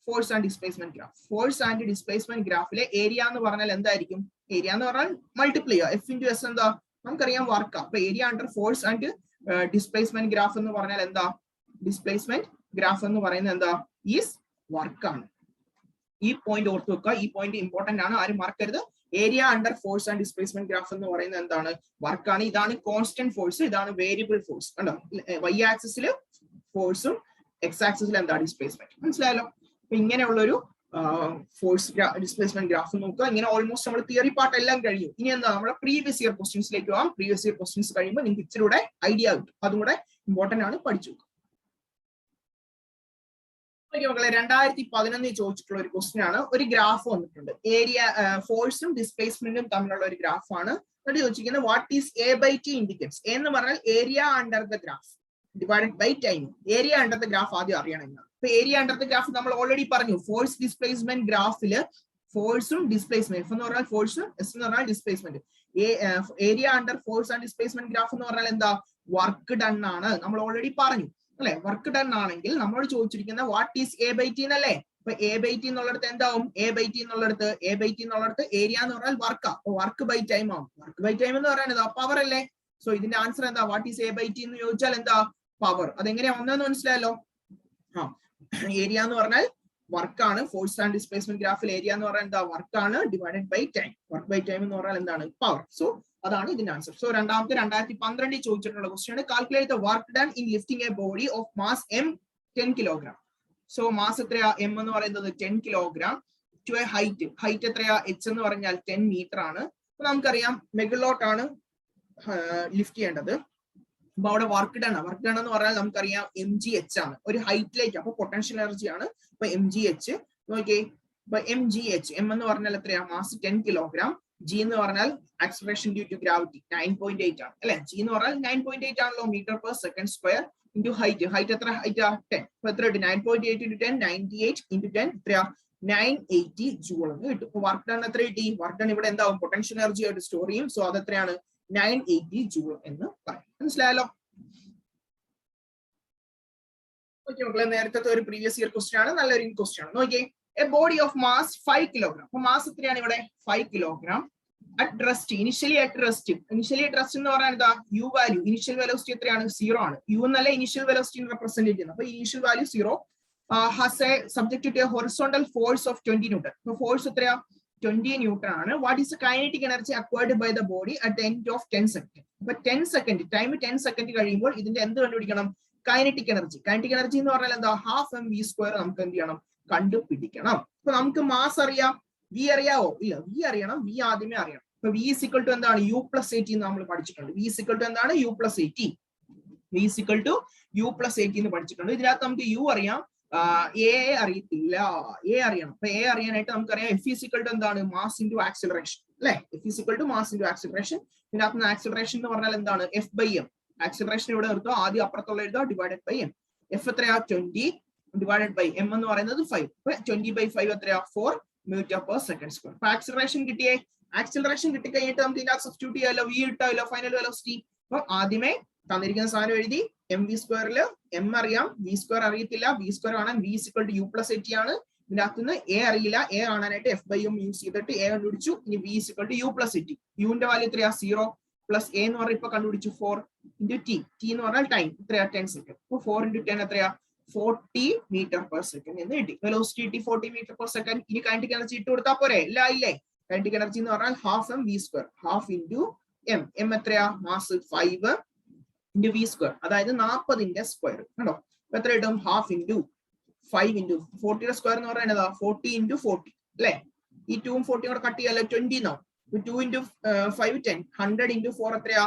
force and displacement graph. Force and displacement ഗ്രാഫിലെ ഏരിയ എന്ന് പറഞ്ഞാൽ എന്തായിരിക്കും? ഏരിയ എന്ന് പറഞ്ഞാൽ മൾട്ടിപ്ലൈ ചെയ്യുക. F into S എന്താ? നമുക്കറിയാം, വർക്കാ. അപ്പൊ area under force and displacement graph എന്ന് പറഞ്ഞാൽ എന്താ? ഡിസ്പ്ലേസ്മെന്റ് ഗ്രാഫ് എന്ന് പറയുന്നത് എന്താ? ഈസ് വർക്കാണ്. ഈ പോയിന്റ് ഓർത്ത് വെക്കുക. ഈ പോയിന്റ് ഇമ്പോർട്ടന്റ് ആണ്, ആരും മറക്കരുത്. Area under force and displacement graph എന്ന് പറയുന്നത് എന്താണ്? വർക്കാണ്. ഇതാണ് കോൺസ്റ്റന്റ് ഫോഴ്സ്, ഇതാണ് വേരിയബിൾ ഫോഴ്സ്. കണ്ടോ? Y ആക്സിസിൽ ഫോഴ്സും X ആക്സിസിൽ എന്താ? ഡിസ്പ്ലേസ്മെന്റ്. മനസ്സിലായല്ലോ? അപ്പൊ ഇങ്ങനെയുള്ളൊരു ഫോഴ്സ് ഡിസ്പ്ലേസ്മെന്റ് ഗ്രാഫ് നോക്കുക. ഇങ്ങനെ ഓൾമോസ്റ്റ് നമ്മൾ തിയറി പാർട്ട് എല്ലാം കഴിയും. ഇനി എന്താ? നമ്മുടെ പ്രീവിയസ് ഇയർ ക്വസ്റ്റ്യൻസിലേക്ക് പോകാം. പ്രീവിയസ് ഇയർ ക്വസ്റ്റ്യൻസ് കഴിയുമ്പോൾ നിങ്ങൾക്ക് ഇച്ചിരി ഐഡിയ കിട്ടും. അതും കൂടെ ഇമ്പോർട്ടന്റ് ആണ്, പഠിച്ചു. മക്കളെ 2011 ചോദിച്ചിട്ടുള്ള ഒരു ക്വസ്റ്റ്യൻ ആണ്. ഒരു ഗ്രാഫ് വന്നിട്ടുണ്ട്, ഏരിയ ഫോഴ്സും ഡിസ്പ്ലേസ്മെന്റും തമ്മിലുള്ള ഒരു ഗ്രാഫാണ്. എന്നിട്ട് ചോദിച്ചിരിക്കുന്നത് what is A by t indicates. എന്ന് പറഞ്ഞാൽ area under the graph divided by time. Area under the graph ആദ്യം അറിയണം എന്നാണ്. ഇപ്പൊ ഏരിയ അണ്ടർ ദ ഗ്രാഫ് നമ്മൾ ഓൾറെഡി പറഞ്ഞു, ഫോഴ്സ് ഡിസ്പ്ലേസ്മെന്റ് ഗ്രാഫില് ഫോഴ്സും ഡിസ്പ്ലേസ്മെന്റ്, എഫ് എന്ന് പറഞ്ഞാൽ ഫോഴ്സ്, എസ് എന്ന് പറഞ്ഞാൽ displacement. Area under force and displacement graph എന്ന് പറഞ്ഞാൽ എന്താ, വർക്ക് ഡൺ ആണ്. നമ്മൾ ഓൾറെഡി പറഞ്ഞു അല്ലെ. വർക്ക് ഡൺ ആണെങ്കിൽ നമ്മളോട് ചോദിച്ചിരിക്കുന്ന what is A by T എന്നല്ലേ. അപ്പൊ എ ബൈ ടി എന്നുള്ളിടത്ത് എന്താവും, എ ബൈ ടി എന്നുള്ളിടത്ത് ഏരിയ എന്ന് പറഞ്ഞാൽ വർക്കാ. അപ്പൊ വർക്ക് ബൈ ടൈം ആവും. വർക്ക് ബൈ ടൈം എന്ന് പറയുന്നത് പവർ അല്ലേ. സോ ഇതിന്റെ ആൻസർ എന്താ, what is A by T എന്ന് ചോദിച്ചാൽ എന്താ, പവർ. അതെങ്ങനെയാ ഒന്നെന്ന് മനസ്സിലായല്ലോ. ഏരിയ എന്ന് പറഞ്ഞാൽ വർക്കാണ്. ഫോഴ്സ് ആൻഡ് ഡിസ്പ്ലേസ്മെന്റ് ഗ്രാഫിൽ ഏരിയ എന്ന് പറഞ്ഞാൽ എന്താ, വർക്കാണ് divided by time. Work by time എന്ന് പറഞ്ഞാൽ എന്താണ്, പവർ. സോ അതാണ് ഇതിന്റെ ആൻസർ. സോ രണ്ടാമത്തെ 2012 ചോദിച്ചിട്ടുള്ള question, calculate the work done in lifting A body of mass m 10 kilogram. So mass എത്രയാ, m എന്ന് പറയുന്നത് 10 കിലോഗ്രാം ടു എ ഹൈറ്റ് എത്രയാ, h എന്ന് പറഞ്ഞാൽ 10 മീറ്റർ ആണ്. അപ്പൊ നമുക്കറിയാം മെഗലോട്ടാണ് ലിഫ്റ്റ് ചെയ്യേണ്ടത്. അപ്പൊ അവിടെ വർക്ക് ഡൺ എന്ന് പറഞ്ഞാൽ നമുക്കറിയാം mgh ആണ്, ഒരു ഹൈറ്റിലേക്ക്. അപ്പൊ പൊട്ടൻഷ്യൽ എനർജി ആണ്. അപ്പൊ mgh നോക്കിയേ. അപ്പൊ mgh, m എന്ന് പറഞ്ഞാൽ എത്രയാ, മാസ് 10 കിലോഗ്രാം. g എന്ന് പറഞ്ഞാൽ ആക്സലറേഷൻ ഡ്യൂ ടു ഗ്രാവിറ്റി 9.8 ആണ് അല്ലെ. g എന്ന് പറഞ്ഞാൽ 9.8 ആണല്ലോ, metre per second square into height എത്ര, ഹൈറ്റ് 10. അപ്പൊ എത്ര കിട്ടും, 9.8 ഇൻറ്റു 10, 98 ഇൻറ്റു 10 എത്രയാ, 980 ജൂൾ എന്ന് കിട്ടും. അപ്പൊ വർക്ക് ഡൺ എത്ര കിട്ടി, വർക്ക് ഡൺ ഇവിടെ എന്താവും, പൊട്ടൻഷ്യൽ എനർജി ആയിട്ട് സ്റ്റോർ ചെയ്യും. സോ അത് എത്രയാണ്, 980 ജൂൾ എന്ന് പറയും. മനസ്സിലായല്ലോ. നേരത്തെ ഒരു പ്രീവിയസ് ഇയർ ക്വസ്റ്റ്യൻ ആണ്, നല്ലൊരു ക്വസ്റ്റ്യൻ ആണ്. നോക്കിയേ, A body of mass 5 kilogram. അപ്പൊ മാസ് എത്രയാണ് ഇവിടെ, 5 kilogram. At rest, initially at rest എന്ന് പറഞ്ഞാൽ എന്താ, യു വാല്യൂ, ഇനിഷ്യൽ വെലോസിറ്റി എത്രയാണ്, 0 ആണ്. യു എന്നല്ല ഇനിഷ്യൽ വെലോസിറ്റി റെപ്രസെന്റ് ചെയ്യുന്നത്. അപ്പൊ initial value 0. Has a subject to a horizontal force of 20 newton. അപ്പൊ ഫോഴ്സ് എത്രയാ, 20 ന്യൂട്ടൺ ആണ്. What is the kinetic energy acquired by the body at the end of 10 second. അപ്പൊ 10 second time 10 second കഴിയുമ്പോൾ ഇതിന്റെ എന്ത് കണ്ടുപിടിക്കണം, കൈനറ്റിക് എനർജി. കൈനറ്റിക് എനർജി എന്ന് പറഞ്ഞാൽ എന്താ, ഹാഫ് mv² നമുക്ക് എന്ത് ചെയ്യണം, കണ്ടുപിടിക്കണം. അപ്പൊ നമുക്ക് മാസ് അറിയാം, വി അറിയാവോ, ഇല്ല. വി അറിയണം, വി ആദ്യമേ അറിയണം. അപ്പൊ വി ഇസിക്വൽ ടു എന്താണ്, u പ്ലസ് 80 നമ്മൾ പഠിച്ചിട്ടുണ്ട്. വി ഇസിക്വൽ ടു എന്താണ്, u plus 80. V is equal to u plus 80 എന്ന് പഠിച്ചിട്ടുണ്ട്. ഇതിനകത്ത് നമുക്ക് u അറിയാം, എ അറിയത്തില്ല, എ അറിയണം. അപ്പൊ എ അറിയാനായിട്ട് നമുക്കറിയാം എഫ് ഇസിക്വൽ ടു എന്താണ്, മാസ് ഇൻറ്റു ആക്സിലറേഷൻ അല്ലെ. F is equal to mass into acceleration. ഇതിനകത്ത് ആക്സിലറേഷൻ എന്ന് പറഞ്ഞാൽ എന്താണ്, എഫ് ബൈ എം. ആക്സിലറേഷൻ ഇവിടെ നിർത്തുക, ആദ്യം അപ്പുറത്തുള്ള എഴുതുക, ഡിവൈഡഡ് ബൈ എം. എഫ് എത്രയാ, 20 ഡിവൈഡഡ് ബൈ എം എന്ന് പറയുന്നത് 5. 20/5 എത്രയാ, 4 മീറ്റർ പെർ സെക്കൻഡ് സ്ക്വയർ. അപ്പൊ ആക്സിലറേഷൻ കിട്ടിയേ. ആക്സിലറേഷൻ കിട്ടി കഴിഞ്ഞിട്ട് നമുക്ക് ഇതിനകത്ത് സബ്സ്റ്റിറ്റ്യൂട്ട് ചെയ്യാമല്ലോ, വി ഇട്ടാലോ, ഫൈനൽ വെലോസിറ്റി. അപ്പൊ ആദ്യമേ തന്നിരിക്കുന്ന സാധനം എഴുതി, mv²ല് m അറിയാം, v² അറിയത്തില്ല. v² കാണാൻ v is equal to u plus 80 ആണ്. ഇതിനകത്ത് നിന്ന് എ അറിയില്ല, എ കാണാനായിട്ട് എഫ് ബൈ എം യൂസ് ചെയ്തിട്ട് എ കണ്ടുപിടിച്ചു. ഇനി v is equal to u plus 80. യുവിന്റെ വാല്യൂ എത്രയാ, 0 പ്ലസ് എ എന്ന് പറഞ്ഞാൽ ഇപ്പൊ കണ്ടുപിടിച്ചു 4 ഇൻറ്റു ടി. ടി എന്ന് പറഞ്ഞാൽ ടൈം എത്രയാ, 10 സെക്കൻഡ്. അപ്പൊ 4 ഇൻറ്റു 10 എത്രയാ, 40 മീറ്റർ പെർ സെക്കൻഡ് എന്ന് കിട്ടി. വെലോസിറ്റി കിട്ടി 40 മീറ്റർ പെർ സെക്കൻഡ്. ഇനി കൈനറ്റിക് എനർജി ഇട്ട് കൊടുത്താൽ പോരെ, ഇല്ല ഇല്ലേ. കൈനറ്റിക് എനർജി എന്ന് പറഞ്ഞാൽ half mv², half into M. M എത്രയാ, മാസ് 5 ഇൻറ്റു v², അതായത് 40ന്റെ സ്ക്വയർ കണ്ടോ. അപ്പൊ എത്ര കിട്ടും, ഹാഫ് ഇൻറ്റു 5 ഇൻറ്റു 40യുടെ സ്ക്വയർ എന്ന് പറയുന്നത് 40 ഇൻറ്റു 40 അല്ലെ. ഈ 2ഉം 40 കൂടെ കട്ട് ചെയ്യാലോ, 20 എന്നാവും. 2 ഇൻറ്റു 5 10, 100 ഇൻറ്റു 4 എത്രയാ,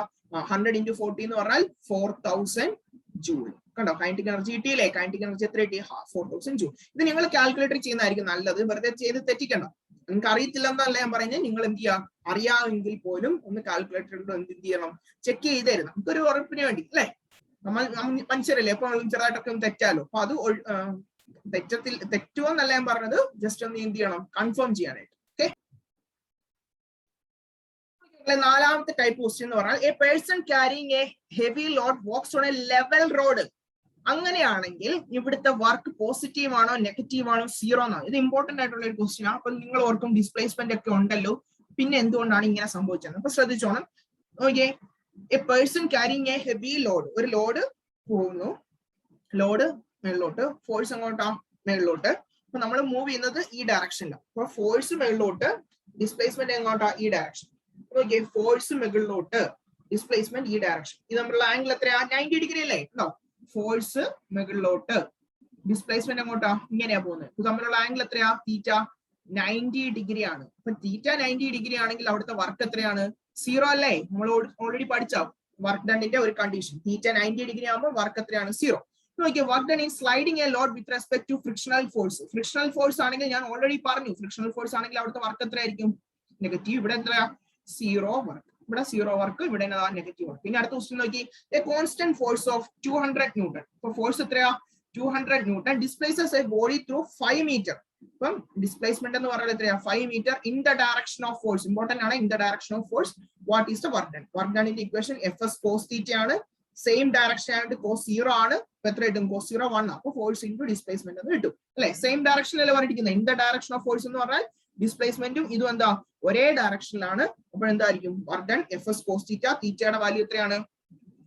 100 ഇൻറ്റു 40 എന്ന് പറഞ്ഞാൽ 4000 ജൂൾ. കണ്ടോ, കൈനറ്റിക് എനർജി കിട്ടിയില്ലേ. കൈനറ്റിക് എനർജി എത്ര കിട്ടി, 4000 ജൂൾ. ഇത് നിങ്ങൾ കാൽക്കുലേറ്റർ ചെയ്യുന്നതായിരിക്കും നല്ലത്, വെറുതെ ചെയ്ത് തെറ്റിക്കണ്ട. നിങ്ങൾക്ക് അറിയത്തില്ല എന്നല്ല ഞാൻ പറയുന്നത്, നിങ്ങൾ എന്ത് ചെയ്യാം, അറിയാമെങ്കിൽ പോലും ഒന്ന് കാൽക്കുലേറ്ററിൽ എന്ത് ചെയ്യണം, ചെക്ക് ചെയ്തായിരുന്നു, നമുക്കൊരു ഉറപ്പിന് വേണ്ടി അല്ലെ. നമ്മൾ മനുഷ്യരല്ലേ, എപ്പോഴും ചെറുതായിട്ടൊക്കെ ഒന്ന് തെറ്റാലോ. അപ്പൊ അത് തെറ്റുമോ എന്നല്ല ഞാൻ പറഞ്ഞത്, ജസ്റ്റ് ഒന്ന് എന്ത് ചെയ്യണം, കൺഫേം ചെയ്യാനായിട്ട്. ഓക്കെ, നാലാമത്തെ ടൈപ്പ് ക്വസ്റ്റ്യൻ എന്ന് പറഞ്ഞാൽ a person carrying a heavy load walks on a level road. അങ്ങനെയാണെങ്കിൽ ഇവിടുത്തെ വർക്ക് പോസിറ്റീവ് ആണോ നെഗറ്റീവ് ആണോ 0 ആണോ. ഇത് ഇമ്പോർട്ടന്റ് ആയിട്ടുള്ള ഒരു ക്വസ്റ്റ്യൻ ആണ്. അപ്പൊ നിങ്ങൾ ഓർക്കും ഡിസ്പ്ലേസ്മെന്റ് ഒക്കെ ഉണ്ടല്ലോ, പിന്നെ എന്തുകൊണ്ടാണ് ഇങ്ങനെ സംഭവിച്ചത്. അപ്പൊ ശ്രദ്ധിച്ചോണം. Okay, a person carrying a heavy load, ഒരു ലോഡ് പോകുന്നു, ലോഡ് മേളിലോട്ട്, ഫോഴ്സ് എങ്ങോട്ടാ, മേളിലോട്ട്. അപ്പൊ നമ്മൾ മൂവ് ചെയ്യുന്നത് ഈ ഡയറക്ഷനിലാണ്. അപ്പൊ ഫോഴ്സ് മേളിലോട്ട്, ഡിസ്പ്ലേസ്മെന്റ് എങ്ങോട്ടാ, ഈ ഡയറക്ഷൻ. ഓക്കെ, ഫോഴ്സ് മുകളിലോട്ട്, ഡിസ്പ്ലേസ്മെന്റ് ഈ ഡയറക്ഷൻ. ഇത് നമ്മളുടെ ആംഗിൾ എത്രയാ, 90 ഡിഗ്രി അല്ലേ. ഉണ്ടോ, ഫോഴ്സ് മുകളിലോട്ട്, ഡിസ്പ്ലേസ്മെന്റ് എങ്ങോട്ടാ, ഇങ്ങനെയാ പോകുന്നത്. ഇത് തമ്മിലുള്ള ആംഗിൾ എത്രയാ, തീറ്റ 90 ഡിഗ്രി ആണ്. അപ്പൊ തീറ്റ 90 ഡിഗ്രി ആണെങ്കിൽ അവിടുത്തെ വർക്ക് എത്രയാണ്, 0 അല്ലേ. നമ്മൾ ഓൾറെഡി പഠിച്ച വർക്ക് ഡണ്ണിന്റെ ഒരു കണ്ടീഷൻ, തീറ്റ 90 ഡിഗ്രി ആകുമ്പോൾ വർക്ക് എത്രയാണ്, 0. നോക്കിയോ work done is sliding a load with respect to frictional force. Frictional force ആണെങ്കിൽ ഞാൻ ഓൾറെഡി പറഞ്ഞു, ഫ്രിക്ഷണൽ ഫോഴ്സ് ആണെങ്കിൽ അവിടുത്തെ വർക്ക് എത്രയായിരിക്കും? നെഗറ്റീവ്. ഇവിടെ എത്രയാ? 0 വർക്ക്. ഇവിടെ 0 വർക്ക്, ഇവിടെ നെഗറ്റീവ് വർക്ക്. പിന്നെ അടുത്ത ക്വസ്റ്റ്യൻ നോക്കി, a constant force of 200 newton. ഇപ്പൊ ഫോഴ്സ് എത്രയാ? 200 newton displaces a body through 5 metre. ഇപ്പം ഡിസ്പ്ലേസ്മെന്റ് എന്ന് പറയുന്നത് എത്രയാ? 5 metre in the direction of force. Important ആണ്, in the direction of force. What is the work done? വർക്ക് ഡണിന്റെ ഇക്വേഷൻ Fs cos θ ആണ്. സെയിം ഡയറക്ഷൻ ആയിട്ട് cos 0 ആണ്. എത്ര കിട്ടും? cos 0 1 ആണ്. അപ്പൊ ഫോഴ്സ് ഇൻടു ഡിസ്പ്ലേസ്മെന്റ് എന്ന് കിട്ടും അല്ലെ? സെയിം ഡയറക്ഷനിലല്ലേ പറഞ്ഞിരിക്കുന്നത്. In the direction of force എന്ന് പറഞ്ഞാൽ ഡിസ്പ്ലേസ്മെന്റും ഇതും എന്താ? ഒരേ ഡയറക്ഷനിലാണ്. അപ്പോൾ എന്തായിരിക്കും വർക്ക് ഡൺ? Fs cos θ. തീറ്റയുടെ വാല്യൂ എത്രയാണ്?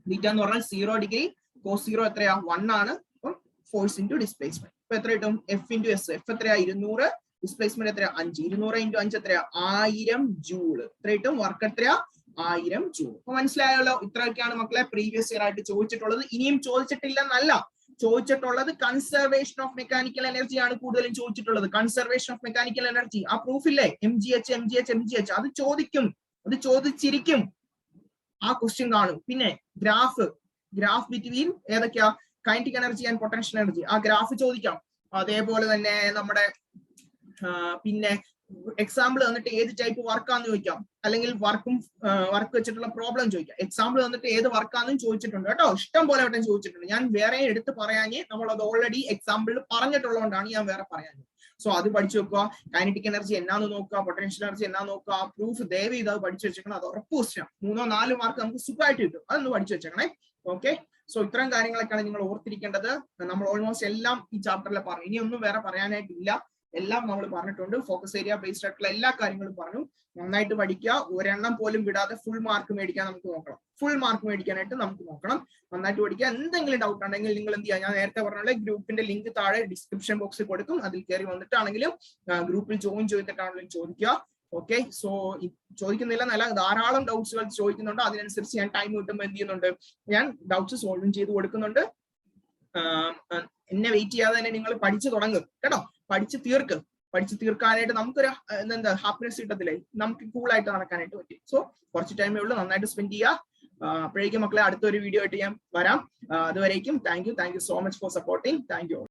തീറ്റ എന്ന് പറഞ്ഞാൽ 0 ഡിഗ്രി. cos 0 എത്രയാ? 1 ആണ്. അപ്പം ഫോഴ്സ് ഇൻടു ഡിസ്പ്ലേസ്മെന്റ്. ഇപ്പൊ എത്ര കിട്ടും? F into S. എഫ് എത്രയാ? 200. ഡിസ്പ്ലേസ്മെന്റ് എത്രയാ? 5. 200 ഇൻടു 5 എത്രയാ? 1000 ജൂള്. എത്ര കിട്ടും? വർക്ക് എത്രയാ? 1000 ജൂൾ. അപ്പൊ മനസ്സിലായല്ലോ. ഇത്രയൊക്കെയാണ് മക്കളെ പ്രീവിയസ് ഇയർ ആയിട്ട് ചോദിച്ചിട്ടുള്ളത്. ഇനിയും ചോദിച്ചിട്ടില്ലെന്നല്ല, ചോദിച്ചിട്ടുള്ളത് കൺസർവേഷൻ ഓഫ് മെക്കാനിക്കൽ എനർജി ആണ് കൂടുതലും ചോദിച്ചിട്ടുള്ളത്. കൺസർവേഷൻ ഓഫ് മെക്കാനിക്കൽ എനർജി ആ പ്രൂഫ് ഇല്ലേ? MGH അത് ചോദിക്കും, അത് ചോദിച്ചിരിക്കും. ആ ക്വസ്റ്റ്യൻ കാണും. പിന്നെ ഗ്രാഫ് ബിറ്റ്വീൻ ഏതൊക്കെയാ? Kinetic energy and potential energy. ആ ഗ്രാഫ് ചോദിക്കാം. അതേപോലെ തന്നെ നമ്മുടെ പിന്നെ എക്സാമ്പിൾ തന്നിട്ട് ഏത് ടൈപ്പ് വർക്കാന്ന് ചോദിക്കാം, അല്ലെങ്കിൽ വർക്ക് വെച്ചിട്ടുള്ള പ്രോബ്ലം ചോദിക്കാം. എക്സാമ്പിൾ തന്നിട്ട് ഏത് വർക്കാന്നും ചോദിച്ചിട്ടുണ്ട് കേട്ടോ. ഇഷ്ടം പോലെ വട്ടം ചോദിച്ചിട്ടുണ്ട്. ഞാൻ വേറെ എടുത്ത് പറയാഞ്ഞേ, നമ്മൾ അത് ഓൾറെഡി എക്സാമ്പിൾ പറഞ്ഞിട്ടുള്ളതുകൊണ്ടാണ് ഞാൻ വേറെ പറയാഞ്ഞത്. സോ അത് പഠിച്ചു വെക്കുക. കൈനറ്റിക് എനർജി എന്നാന്ന് നോക്കുക, പൊട്ടൻഷ്യൽ എനർജി എന്നാന്ന് നോക്കുക. പ്രൂഫ് ദയവ് ചെയ്ത് അത് പഠിച്ചു വെച്ചേക്കണം. അത് ഉറപ്പ് ക്വസ്റ്റ്യൻ 3-4 മാർക്ക് നമുക്ക് സുഖമായിട്ട് കിട്ടും. അതൊന്ന് പഠിച്ചു വെച്ചേക്കണേ. ഓക്കെ, സോ ഇത്തരം കാര്യങ്ങളൊക്കെയാണ് നിങ്ങൾ ഓർത്തിരിക്കേണ്ടത്. നമ്മൾ ഓൾമോസ്റ്റ് എല്ലാം ഈ ചാപ്റ്ററിൽ പറഞ്ഞു. ഇനിയൊന്നും വേറെ പറയാനായിട്ടില്ല. എല്ലാം നമ്മൾ പറഞ്ഞിട്ടുണ്ട്. ഫോക്കസ് ഏരിയ ബേസ്ഡ് ആയിട്ടുള്ള എല്ലാ കാര്യങ്ങളും പറഞ്ഞു. നന്നായിട്ട് പഠിക്കുക. ഒരെണ്ണം പോലും വിടാതെ ഫുൾ മാർക്ക് മേടിക്കാൻ നമുക്ക് നോക്കണം. ഫുൾ മാർക്ക് മേടിക്കാനായിട്ട് നമുക്ക് നോക്കണം. നന്നായിട്ട് പഠിക്കുക. എന്തെങ്കിലും ഡൗട്ട് ഉണ്ടെങ്കിൽ നിങ്ങൾ എന്ത് ചെയ്യുക? ഞാൻ നേരത്തെ പറഞ്ഞ ഗ്രൂപ്പിന്റെ ലിങ്ക് താഴെ ഡിസ്ക്രിപ്ഷൻ ബോക്സിൽ കൊടുക്കും. അതിൽ കയറി വന്നിട്ടാണെങ്കിലും ഗ്രൂപ്പിൽ ജോയിൻ ചെയ്തിട്ടാണെങ്കിലും ചോദിക്കുക. ഓക്കെ, സോ ചോദിക്കുന്നില്ല എന്നല്ല, ധാരാളം ഡൗട്ട്സുകൾ ചോദിക്കുന്നുണ്ട്. അതിനനുസരിച്ച് ഞാൻ ടൈം കിട്ടുമ്പോൾ എന്ത് ചെയ്യുന്നുണ്ട്? ഞാൻ ഡൗട്ട്സ് സോൾവും ചെയ്ത് കൊടുക്കുന്നുണ്ട്. എന്നെ വെയിറ്റ് ചെയ്യാതെ തന്നെ നിങ്ങൾ പഠിച്ചു തുടങ്ങും കേട്ടോ. പഠിച്ചു തീർക്കാനായിട്ട് നമുക്കൊരു എന്താ ഹാപ്പിനെസ് കിട്ടത്തില്ലേ? നമുക്ക് കൂളായിട്ട് നടക്കാനായിട്ട് പറ്റും. സോ കുറച്ച് ടൈമേ ഉള്ളൂ. നന്നായിട്ട് സ്പെൻഡ് ചെയ്യുക. അപ്പോഴേക്കും മക്കളെ അടുത്തൊരു വീഡിയോ ആയിട്ട് ഞാൻ വരാം. അതുവരേക്കും thank you so much for supporting. Thank you.